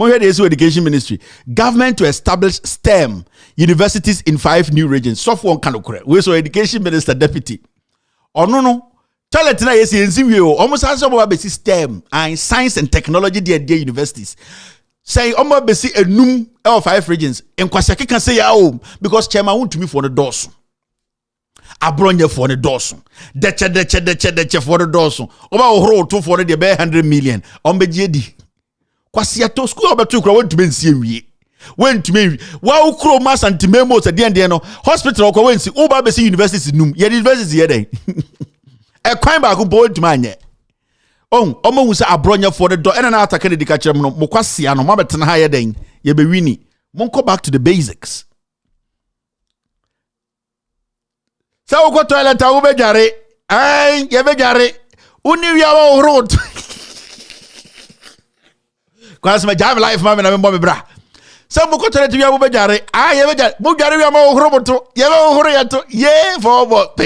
the Education Ministry. Government to establish STEM universities in 5 new regions. Software kanokure. We so Education Minister deputy. Oh no. Toilet na yesi enzi almost has about basic STEM and science and technology there universities. Say almost basic enum of 5 regions. En kwasake can say ya because chairman want to me for the doors. Abronye for the doors. Deche for the doors. Oba ohro to for the 100 million. Ombejedi. Kwasiato school obetu kura went to be see went to me wa ukro mass and memos at the end no hospital ko went see oba be see university num ye university here den e kwan ba ko bo to manye omo hu say abronya for the door and na attack the dikache no mo kwasia no mabetena ha ye den ye be wini monko back to the basics. So go toilet a wo be jare ye be jare uni wi awo road Cause my job life, mamma, and my bra. Some go to the Yabujare. I ever got Bugari, Roboto, Yellow Horiato, yeah, for what?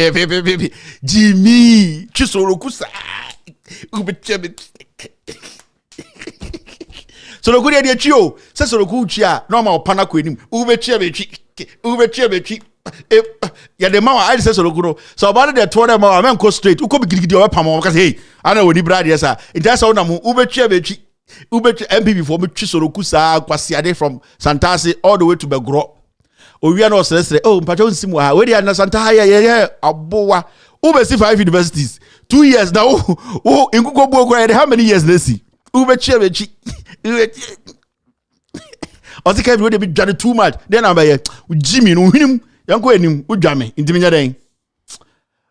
Jimmy, Chisorokusa. So the good idea chio. Says so good chia. No more panaquin. Ubechi. Yeah, the mama I says so good. So about the 20 more, I mean go straight. Uko be gidi owe pamo because hey, I know we brad yes. It does sound ubechi MPP for me chisoroku sa kwasiade from Santasi all the way to Begro. We are not say oh mpacho nsimu ha we dey na Santa yeah abowa. Ube see 5 universities. 2 years now. Oh, in Kuko how many years they see? Ubechi. I think everybody be done too much. Then I'm like, Jimmy, no him, young Quenim, Ujame, Intimidating.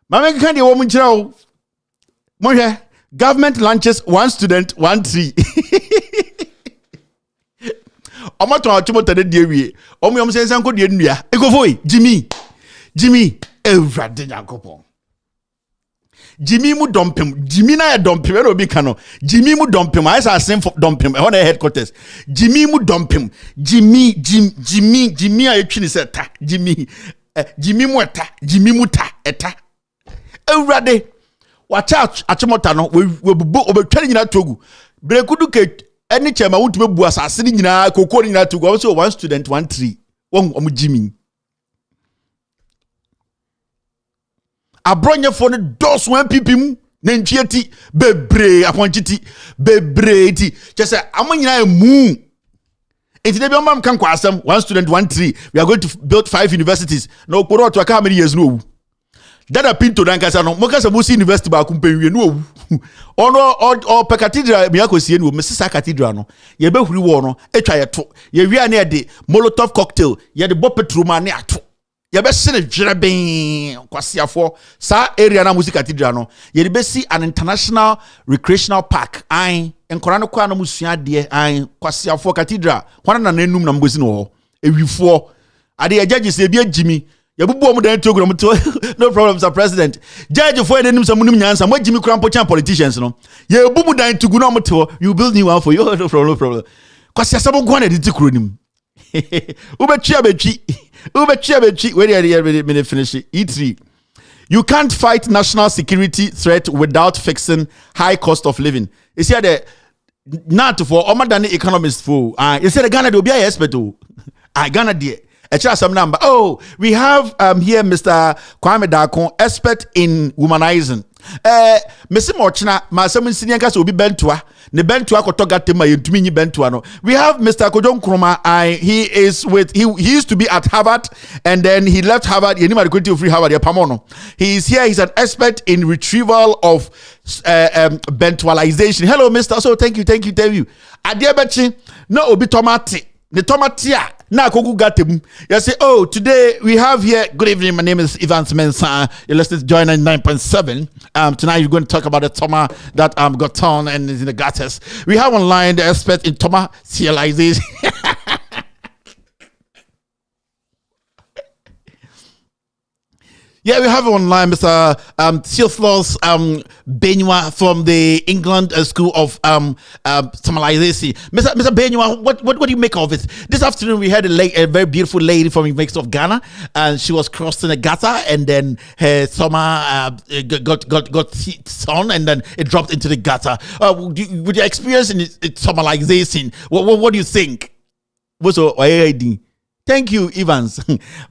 Mamma can't the woman chow. Moya, government launches 1 student, 1 tree. Omato Chimota de Dewi. Omium says Uncle Diendia. Ego Jimmy, every day, Uncle. Jimmy mu dump him. Jimmy na dump him. Where be kano? Jimmy mu dump him. I say same for dump him. On the headquarters. Jimmy mu dump him. Jimmy. I actually said ta. Jimmy mu ta. Jimmy mu ta. Eta. Everyday. Watch out. Achimota no. We trying to togu. Brekudu ke. Any chema won't be bu asasini nyina kokori nyina togu. Also 1 student 1 tree. One Jimmy. Abronya for the dos one people nenchieti bebre aponchiti bebre ti just say amanyina mu enti dey be am kan kwasam 1 student 1 tree we are going to build 5 universities no okporo to aka how many years no dada pinto dan kasa no mo kasa mo si university ba ku mpanwie no ono o pe cathedral mi akosie no mesisa cathedral no ye be huri wo no etwa ye to ye wi ane de molotov cocktail ye de bopetroma ne ato ya be sene dwereben kwasiafo sa area na music cathedral no ye be see an international recreational park ai enkora no kwa no musua de ai kwasiafo cathedral kwana na nanum na mbosi no ho ewifo ade ya judges e bia jimi ya bubu omu dan togo no no problem sir president judge for enim some nim nyansa mo jimi krampo chan politicians no ye bubu dan togo no mto you build new one for you no problem kwasiasa bo gwana de tikuro nim Ubechi, where are finish E3. You can't fight national security threat without fixing high cost of living. You see the not for Omadani economists for you said Ghana will be expert to Ghana dear. Some number. Oh, we have here Mr. Kwame Dakon, expert in womanizing. Mr. Mochina, my seven senior guys will be bentua. Ne bentua kotoga tema yentumi nyi bentua no. We have Mr. Kojon Kroma. He used to be at Harvard and then he left Harvard. Yenima the free Harvard Pamono. He is here. He's an expert in retrieval of bentualization. Hello, Mr. So thank you. Adiabachi no obi tomati. The tomatia na koku gatem. You say, oh, today we have here. Good evening. My name is Ivan Mensa. You're listening to Joy 99.7. Tonight you're going to talk about the toma that got on and is in the gutters. We have online the expert in tomatization. Yeah, we have online Mr. Theophilus Benua from the England School of Tomalization. Mr. Benua, what do you make of it? This afternoon we had a very beautiful lady from the Mix of Ghana, and she was crossing a gutter, and then her summer got hit on, and then it dropped into the gutter. With your experience in Tomalization, what do you think? What's your idea? Thank you, Evans.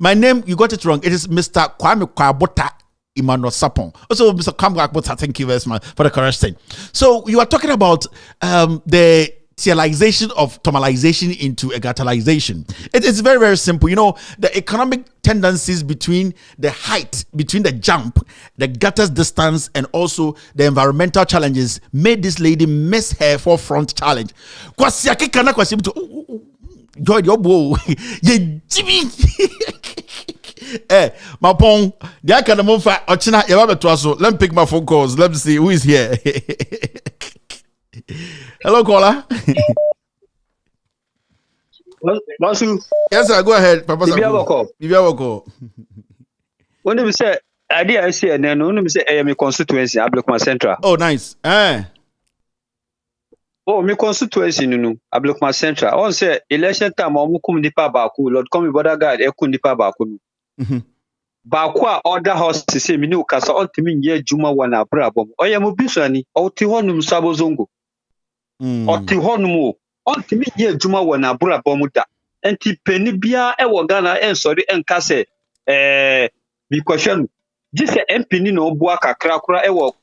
My name, you got it wrong. It is Mr. Kwame Kwabota Emmanuel Sapon. Also, Mr. Kwame Kwabota, thank you very much for the correction. So, you are talking about the serialization of tomalization into a guttalization. It is very, very simple. You know, the economic tendencies between the height, between the jump, the gutter's distance, and also the environmental challenges made this lady miss her forefront challenge. Joy your bow, ye Jimmy. My pong, the academy for Ochina, Yabato. Let me pick my phone calls. Let me see who is here. Hello, caller. Yes, sir. Go ahead, Papa. Bibiawako. When you say, I see, and then when you say, I am a constituency, I block my central. Oh, nice. Oh, my constituency, no, I block my central. I want to say, election time, I'm kum dipa baku, Lord, come with other guy, I couldn't dipa baku. Bakwa order house to say minu kasa ontimi nye juma wana brabom. Oya mubisani oti honum sabo zongo. Oti honum ontimi nye juma wana brabom da. Enti peni bia ewo Ghana sorry enkase bi question. Jise empini no bua kakra kura ewo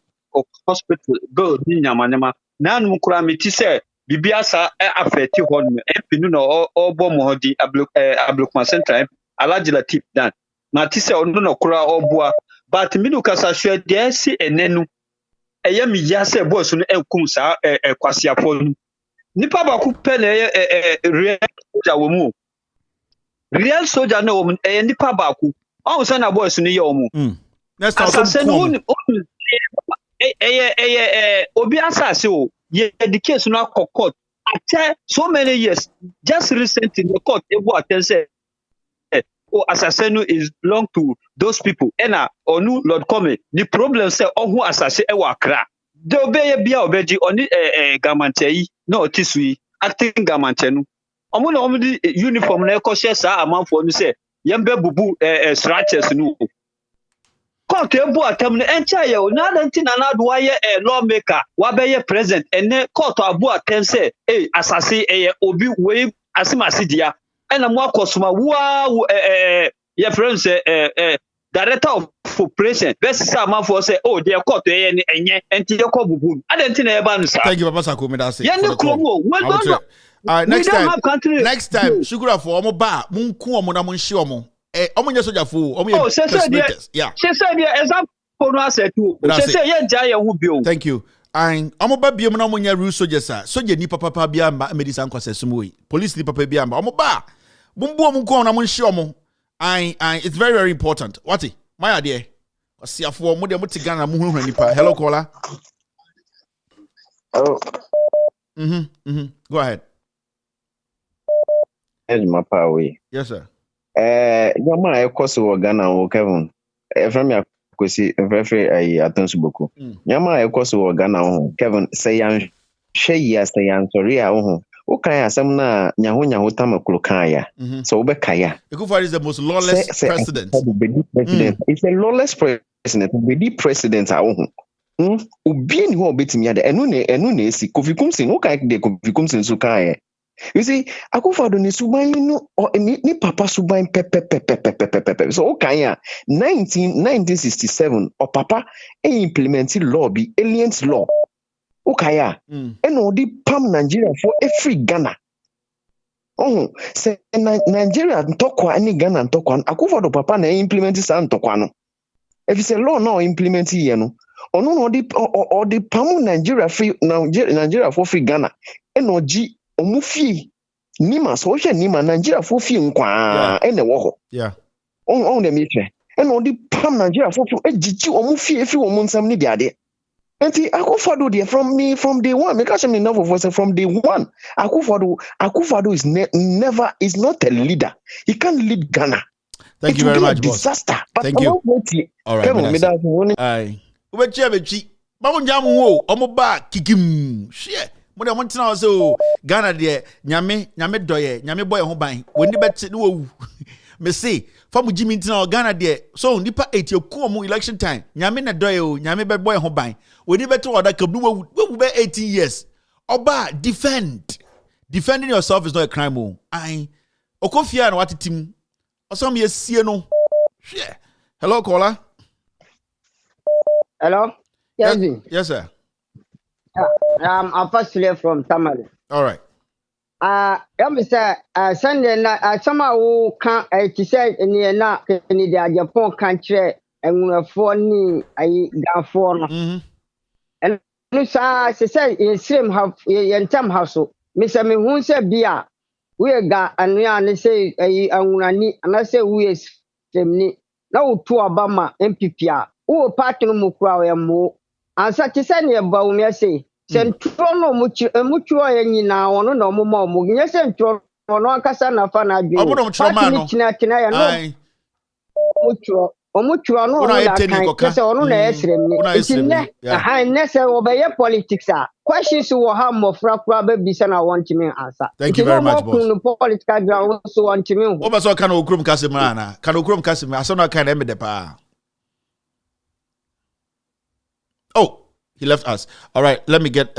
hospital bill ni nyamanema. Na anu kura miti se bibia sa affecti honum empini no obo mohodi ablokman center alajila tip dan. Na ti se onu no kura obua but minu kasa hwe de si enenu eye mi ya se boss no enkum sa kwasiafo nu nipa ba ku pe na real soldier wo mu real soldier na wo mu nipa ba ku on se na boss no ye wo mu next time obi asase o ye the case no court after so many years just recently the court ebo attention assassin is belong to those people. Ena onu Lord come the problem say ohu assassin e wa kra. De obeye bia obeji oni gamantei na otisui acting gamantenu. Omo na omo di uniform na ekose sa amanfo nu say yembe bubu scratches nu. Court ebu atam na encha ye o na danti na na do waye lawmaker wa beye president ene court abu atem say assassin obi we asimasi dia. And I'm more cosma your friends director of operation best man for say they are caught and you call bubu. I don't think thank you, Papa Sako. Next time, Sugar for Omo Ba, Munku Omona Munshomo. Omonya Soja Fu, yeah. She said, example, no, said too. She said, yeah, Jaya who be. Thank you. I'm about be Monamonia Ru Soja, Soja Nipa Papa Biamba, Medicine Sumui, Police Nipa Biamba, Omo Ba. Bumbu munko na munshomo. It's very, very important. Wati, my idea. See a for more Ghana muhu nipa. Hello, caller. Oh. Go ahead. Yes, my power. Yes, sir. Yama e koso Ghana o Kevin. From ya kwesi very atonsu boku. Yama e koso Ghana o Kevin say yan shey say yan sorry a ho. Okay, asem na nyaho tamakulu kaya. So obekaya. Ekufuor is the most lawless president. It's a lawless president. Be president awo. Obi ni ho obetimi ade. Enu na esi Kofi Kumsin no kai de Kofi Kumsin so kaya. You see, Ekufuor do ni suban no ni papa suban pepe. So okay 1967 or papa implemented law be aliens law. Okaya, and the Pam Nigeria for every Ghana. Oh, say Nigeria Tokwa any Ghana and Tokwan. Akufuor do papa na implement San Tokwano. If it's a law now implement yeno, or no the Pam Nigeria free Nigeria for free Ghana. And no G omufi Nima social Nima Nigeria for free nkwa and the walk. Yeah. On the metre. And no the Pam Nigeria for free omufi if you want some need there. And see, Akufuor there from day one. Because I'm enough of us from day one. Akufuor is not a leader. He can't lead Ghana. Thank you very much, boss. Disaster. But thank you. All right. Aye. Ubechebechi. Mamu njamu wo. Omo ba kikim. Share. Mode montina so Ghana there. Nyame doye. Nyame boy ho ban. When the bet no. Me say. Famu Jimmy ntina Ghana there. So nipa 80 oku election time. Nyame na doye o. Nyame be boy ho ban. When you better order kabdu we be 18 years. Oba defending yourself is not a crime. Okofia na what team. Osam ye sie no. Share. Hello caller. Hello. Yes, yes sir. I'm firstly from Tamale. All right. I'm say Sunday na somehow can to say ni na ni the Japan country and for ni I ga for no. And no say in same have in term house. Mr. Me who say bia we ga anu ya say anwunani and say we is femni na utu Obama MPP a wo party no mu kura we mo ansa te say ne ba wo me say sentro no muchu ya nyina wono na omoma omo nye sentro no akasa na fa na adwe omo choma no tina ya no muchu no na kan say ono na esrem ni ne aha ne say obeye politics a questions will have more frapra baby and I want me answer. Thank you very much, boss. Political ground so want me. Oba so kan okrum kasimana. Kan okrum kasimana. So na kan emede pa. Oh, he left us. All right, let me get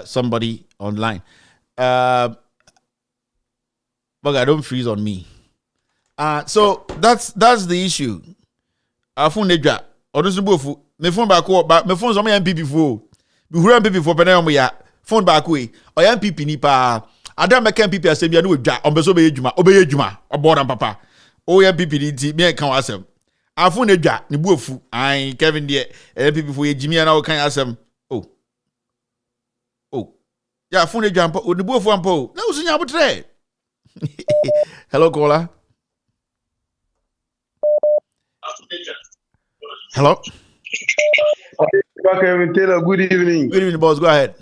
somebody online. But don't freeze on me. So that's the issue. Afun nedwa. Odusubofu. Me phone back me phone so me MPP fo. Be hura MPP fo pena mo ya. Phone back we. O ya MPP ni pa. Adam make MPP asem ya no dwa. Ombeso be edwuma. Obeye edwuma. Oboda papa. O ya MPP ni ti me kan asem. Afun nedwa ni buofu. Ai Kevin de MPP fo ye jimi na o kan asem. Oh. Ya afun nedwa ampo. O ni buofu ampo. Na usunya abotre. Hello caller. Hello. Kevin Taylor, good evening. Good evening, boss. Go ahead.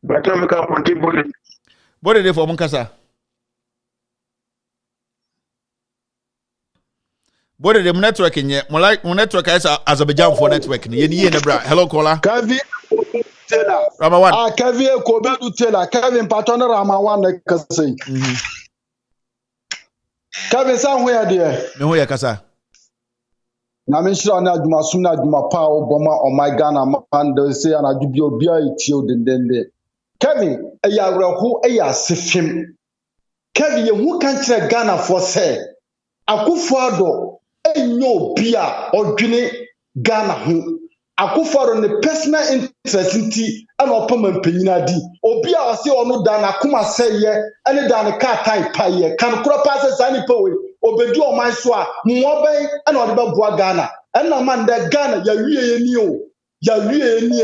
What are they for Munkasa? What are the network in yet? My network is Azerbaijan for network. Hello, caller. Kevin Taylor. Rama one. Kevin Kobedu Taylor. Kevin Patona Rama one. Kevin, somewhere there. No, where Kasa. Na me shira na adwuma sum na adwuma pa oboma o my Ghana man dey say na adwubi obi a etio dendende. Kevin eya awreho eya sefim. Kevin ye hu kan kire Ghana for say Akufo-Addo enyo obi a odwene Ghana ho. Akufo-Addo ne personal interest nti ana opama mpanyina di. Obi a ose ono da na kuma seye ene da ne ka tai paye kan kura passe sani pawe. Obedu o man so a mwoben ana ode beboa Ghana ana man da Ghana ya wie ni o ya wie ni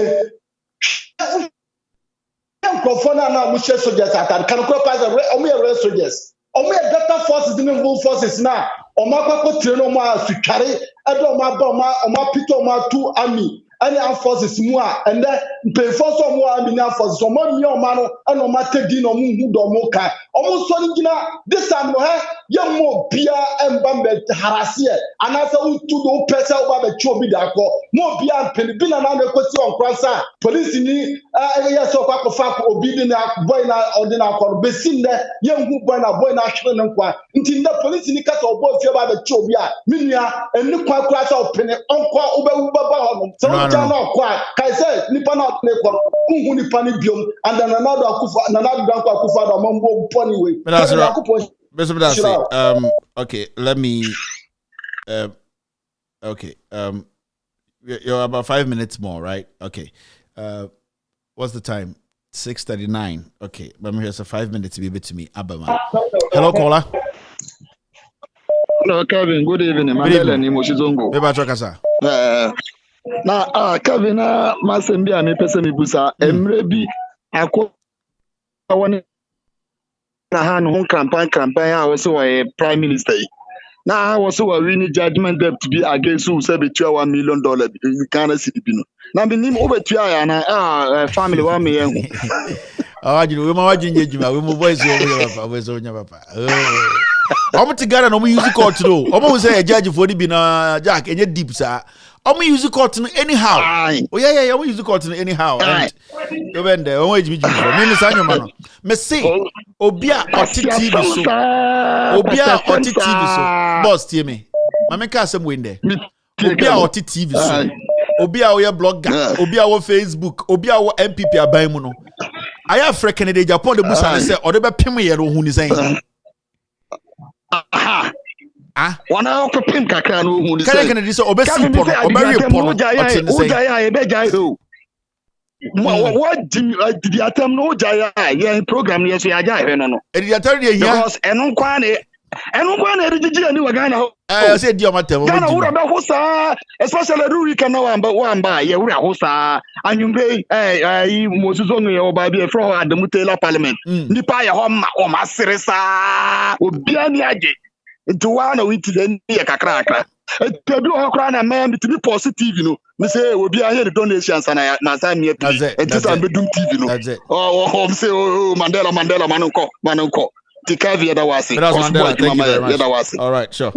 microphone na mu share soldiers atan kan kro pass omo ye soldiers omo ye data forces ni move forces na omo akoko tire no mo asutware ade omo aba omo pito omo tu army any forces mu a and then force omo army na forces omo mi omo no ana omo tedi no mu hu do mo ka omo so ni gina this time no he ye mo bia embambe harase anasa utu do pesa oba be chobi da ko mo bia mpeni bi na na kwesi on kwasa police ni ye so kwa kofa obi di na boy na ordinary ko be sim ne ye hu boy na hwere ne kwa nti nda police ni kasa obo fie ba be chobi a minua eni kwa kwa sa opene onkwa obewu baba hono so no kwa kai say nipa na ne ko hu nipa ni biom and na nado akufa na nado dan kwa akufa do mambo poni we okay, let me okay, you're about 5 minutes more, right? Okay. What's the time? 6:39. Okay, let me hear so 5 minutes to be a bit to me. Abama. Hello, caller. Hello, Kevin. Good evening. Good evening. Na Kevin na masembi a me pese me busa emre bi akọ woni na ha no campaign a was so prime minister na was so winning judgment debt to be against who say between $1 million in Ghana city no na be nim obetua ya na family wa me yen you we ma wajinje juma we mo voice we so nya papa omo ti Ghana no mo use court no omo say a judge for bi na jack enye deep sa omo use court no anyhow oh yeah omo use court no anyhow and you bend there omo ejimi for me sanyo ma no me say obi a oti TV so boss tie me ma me ka asem we ndẹ obi a oti TV so obi a wo blogger obi a wo Facebook obi a wo MPP aban mu no aya Africa Canada Japan de busa say o de be pem ye no hu ni sen wana ko pem kakra no hu ni sen Canada say obesi pon oberi pon o tin sen ujaya e be jai ho what did the attempt no ujaya ye program yes ya jai no e di atem dey here because enu kwa na ejiji ani wa Ghana ho say di o matem Ghana wura be ho sa especially ruri kana wamba ye wura ho sa anyumbe mozuzo no ye oba bi e fro Adamu Taylor parliament nipa ye ho ma o ma sere sa obi ani age nti wa na witi de ye kakra ebi o kra na me bi positive no me say obi a here donations na sa me enti be dum TV no oh say Mandela manunko Tikavia that was it. Thank you very much. All right, sure.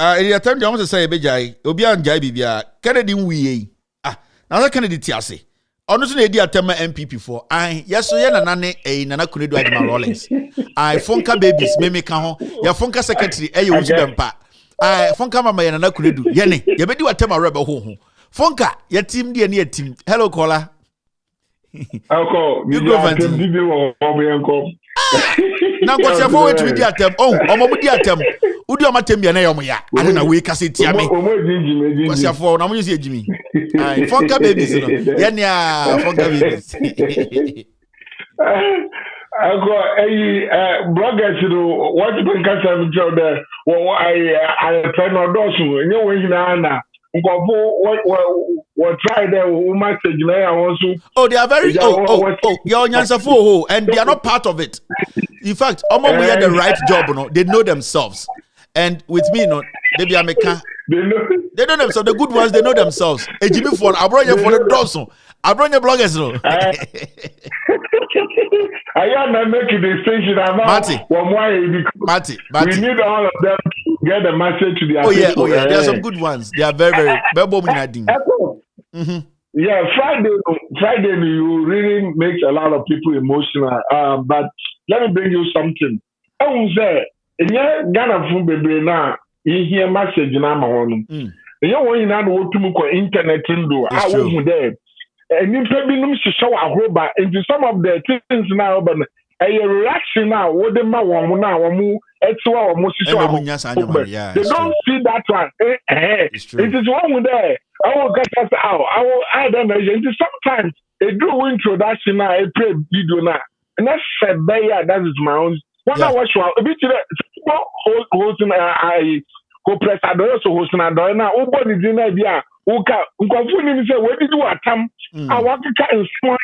the attempt to say Bejai, Obia and Jai Bibia, Kennedy we. Now Kennedy Tiase. Honestly, the attempt MPP for. Yes, so yana nane nana kunedu Adima Rawlings. Fonka babies, meme kaho. Ya Fonka secretary, you uchi bempa. Fonka mama yana nana kunedu. Yene, ya bedi attempt a rebel ho. Fonka, ya team di any team. Hello, caller. Uncle, you go for team. Now, what's your forward to the attempt? Oh, Omobudi attempt. Udi amatem ya na yomo ya. I na we kase tia me. What's your for? Na mo use Jimmy. Fonka babies no. Yenya Fonka babies. Uncle, bloggers, you know, what you can catch up with there. Well, I try not to. You know, when you are what try there message also. Oh, they are very you're on and they are not part of it. In fact, we had the right job, you know, they know themselves. And with me, you know, they be American. They know themselves. The good ones, they know themselves. Hey, Jimmy for I brought you for the dogs. I brought your bloggers. I am not making the station. Marty. We need all of them to get the message to the people. Yeah. There are some good ones. They are very Yeah, Friday, you really make a lot of people emotional. But let me bring you something. I will say, Ghana from baby now, you hear message in Amazon. You know when you know what to internet do. I was there. And you probably know to show a robot into some of the things now, but a reaction now, what the man now, it's what most they don't see that one. It is one there. I will get us out. I will add them. Sometimes they do introduction now, a play video now, and that's a bear. That is my own. One hour show. A bit hosting I go press. I don't also hosting. I don't know. Open the dinner idea. Ukafunini say where did you attempt? I want to cut and small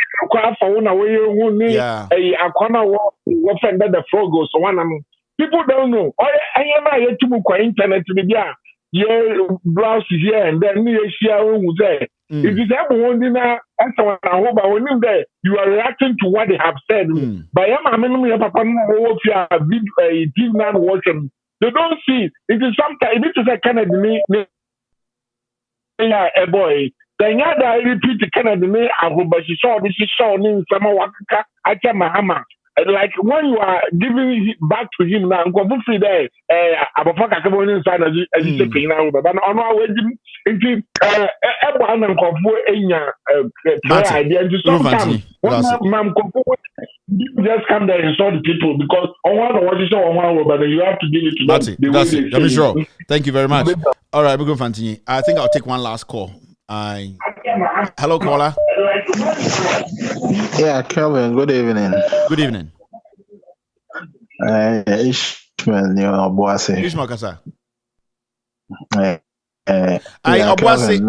for one away who need a corner what the frog goes so one people don't know. I am yet to internet to be yeah browse here and then me share who say if you have one dinner and someone I hope I will there you are reacting to what they have said. But I mean papa no a TV man watching they don't see it is sometimes it is a kind of me. Yeah, a boy. Then I repeat the Canada me. I hope she saw this show in summer wakaka. I tell my hammer. Like when you are giving back to him now, I'm going to free there. I'm a fuck. I come on inside as you say now, but on our way, if everyone and comfort in your idea, and sometimes one just come there and insult the people because on one what you saw on one, but you have to give it to them. That's it. Let me sure. Thank you very much. All right, we're going to continue. I think I'll take one last call. Hello, caller. Yeah, Kelvin, good evening. Good evening. Ishmael, Obuasi. Ishmael Kasa. Obuasi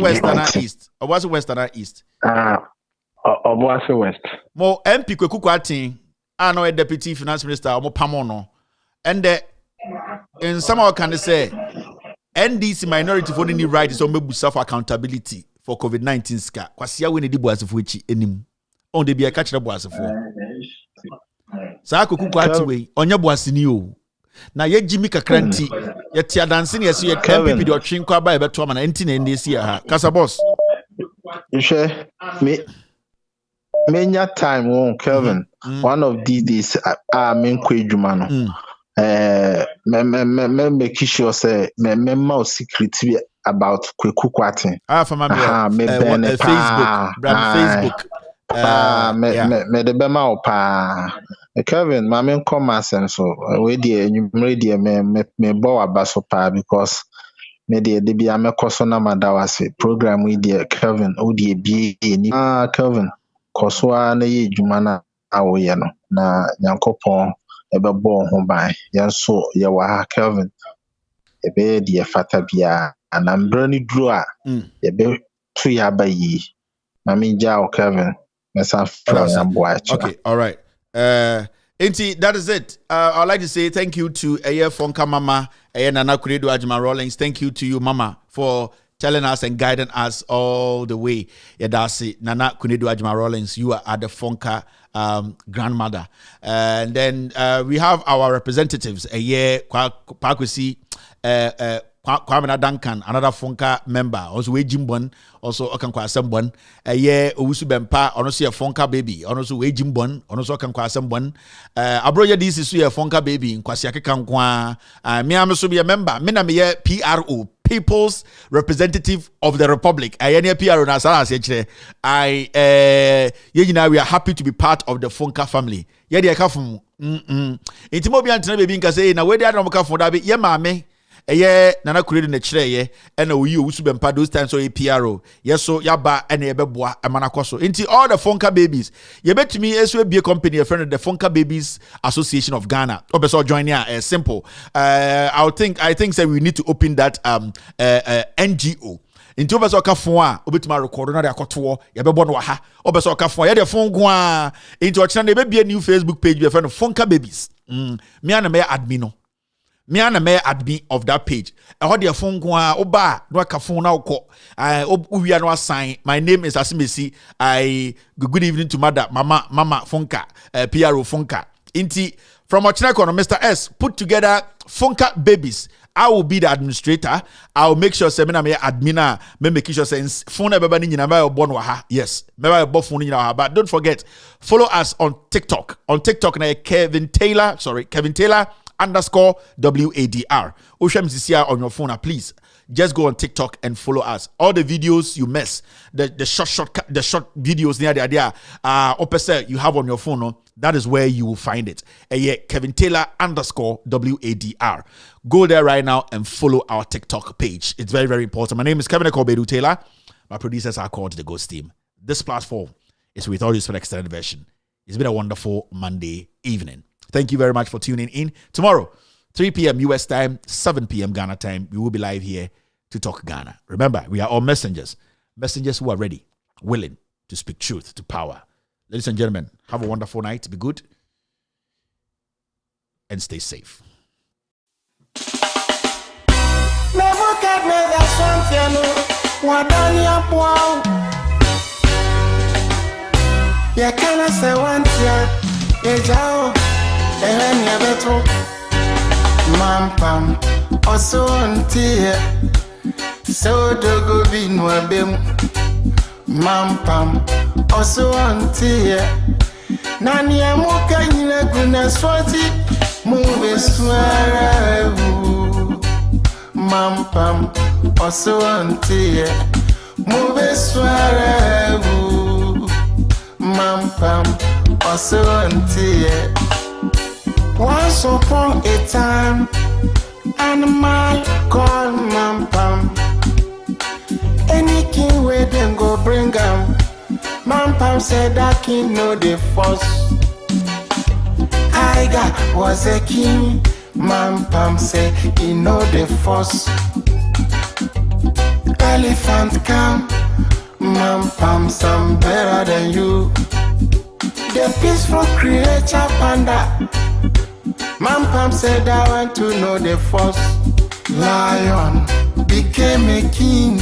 Western East. Obuasi West. Mo MP Kwekukwati, I know a deputy finance minister, Mo Pamono. And in some of can say NDC minority for any right is on me for accountability for COVID-19 scare. Kwasia we need boas for echi enim. On de be a catch the boas for. Sa Kwekukwati we onye boas ni o. Na ye Jimmy kakranti ye tia dancing ye so ye MPP de otwen kwa ba e beto na enti na NDC ha. Kasa boss. You share me many time on Kelvin. One of these days I'm kwadwuma no. Make sure say me secret about Kwekukwati. From Facebook. Me the bema opa. Kevin, my main comments and so we dear me bo abaso pa because me dear de bia me kosona madawase program we dear Kevin odi bi ni Kevin koswa na ye dwuma na awoye no na Nyankopon ebebo ho ban yenso ye wa ha Kevin ebe de fata bia anambra ni duro a ye be to ya bayi mami jao Kevin okay, all right. Inti, that is it. I'd like to say thank you to Eye Fonka Mama, Eye Nana Kuredu Ajima Rawlings. Thank you to you, Mama, for telling us and guiding us all the way. Yadasi, Nana Kuredu Ajima Rawlings, you are at the Fonka grandmother. And then we have our representatives. Kwakwesi, Kwamena Duncan, another Fonka member, also Jimbon, also Okankwa Assembon. Owusu Bempa, also a Fonka baby, also Jimbon, also Okankwa Assembon. Abroja this is a Fonka baby in Kwasiake Kankwa. Me am also be a member. Me na me PRO, People's Representative of the Republic. We are happy to be part of the Fonka family. Intimobi antena baby nka say na we dey adom ka fon da be ye maame nana kuredi na kire ye na oyi owusu bempa those times so PRO yeso yaba na yebeboa amana kwaso inti all the Fonka babies ye betumi esu ebie company a friend the Fonka Babies Association of Ghana obeso join here simple I think say we need to open that NGO into obeso ka fon a obetuma record na de akoto ye bebo no ha obeso ka fon ye de fon go a into o channel be a new Facebook page be friend Fonka Babies me and me admin no me and me admin of that page e ho de fon go a oba no ka fon na ukọ we no assign my name is Asimesi good evening to mama Fonka PRO Fonka inti from Ochinako Mr. S put together Fonka Babies. I will be the administrator. I will make sure say me na me admin me make sure say phone ebeba ni nyina ba born wa ha. Yes. Me ba bo phone nyina wa. But don't forget, follow us on TikTok. On TikTok na Kevin Taylor _WADR. Osham CCR on your phone, please. Just go on TikTok and follow us. All the videos you miss, the short videos near there, opposite you have on your phone, that is where you will find it. Kevin Taylor _WADR. Go there right now and follow our TikTok page. It's very, very important. My name is Kevin Ekobedu Taylor. My producers are called the Ghost Team. This platform is with all this for the extended version. It's been a wonderful Monday evening. Thank you very much for tuning in. Tomorrow, 3 p.m. US time, 7 p.m. Ghana time, we will be live here to talk Ghana. Remember, we are all messengers who are ready, willing to speak truth to power. Ladies and gentlemen, have a wonderful night. Be good and stay safe. Mampam also untie so dogo binwa bem mampam also untie nani amuka nyina guna swati move swara mampam also untie move swara mampam also untie. Once upon a time, animal called Mampam. Any king where them go bring him. Mampam said that king know the force. Iga was a king. Mampam said he know the force. Elephant come. Mampam some better than you. The peaceful creature panda. Mampam said I want to know the force. Lion became a king.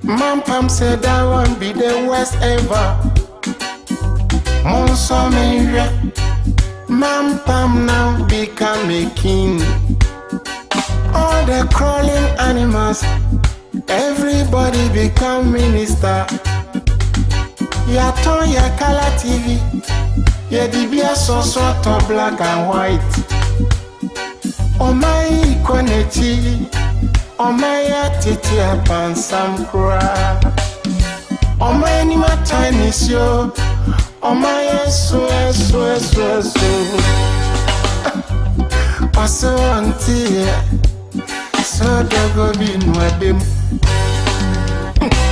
Mampam said I want to be the worst ever. Monsomeria. Mampam now become a king. All the crawling animals, everybody become minister. Yato ya color TV. Yeah, the beer so sort of black and white. Oh my quantity, oh my titi upon some cry. Oh my anima Chinese yo, oh my so. Paso auntie, so dogo bin wabim.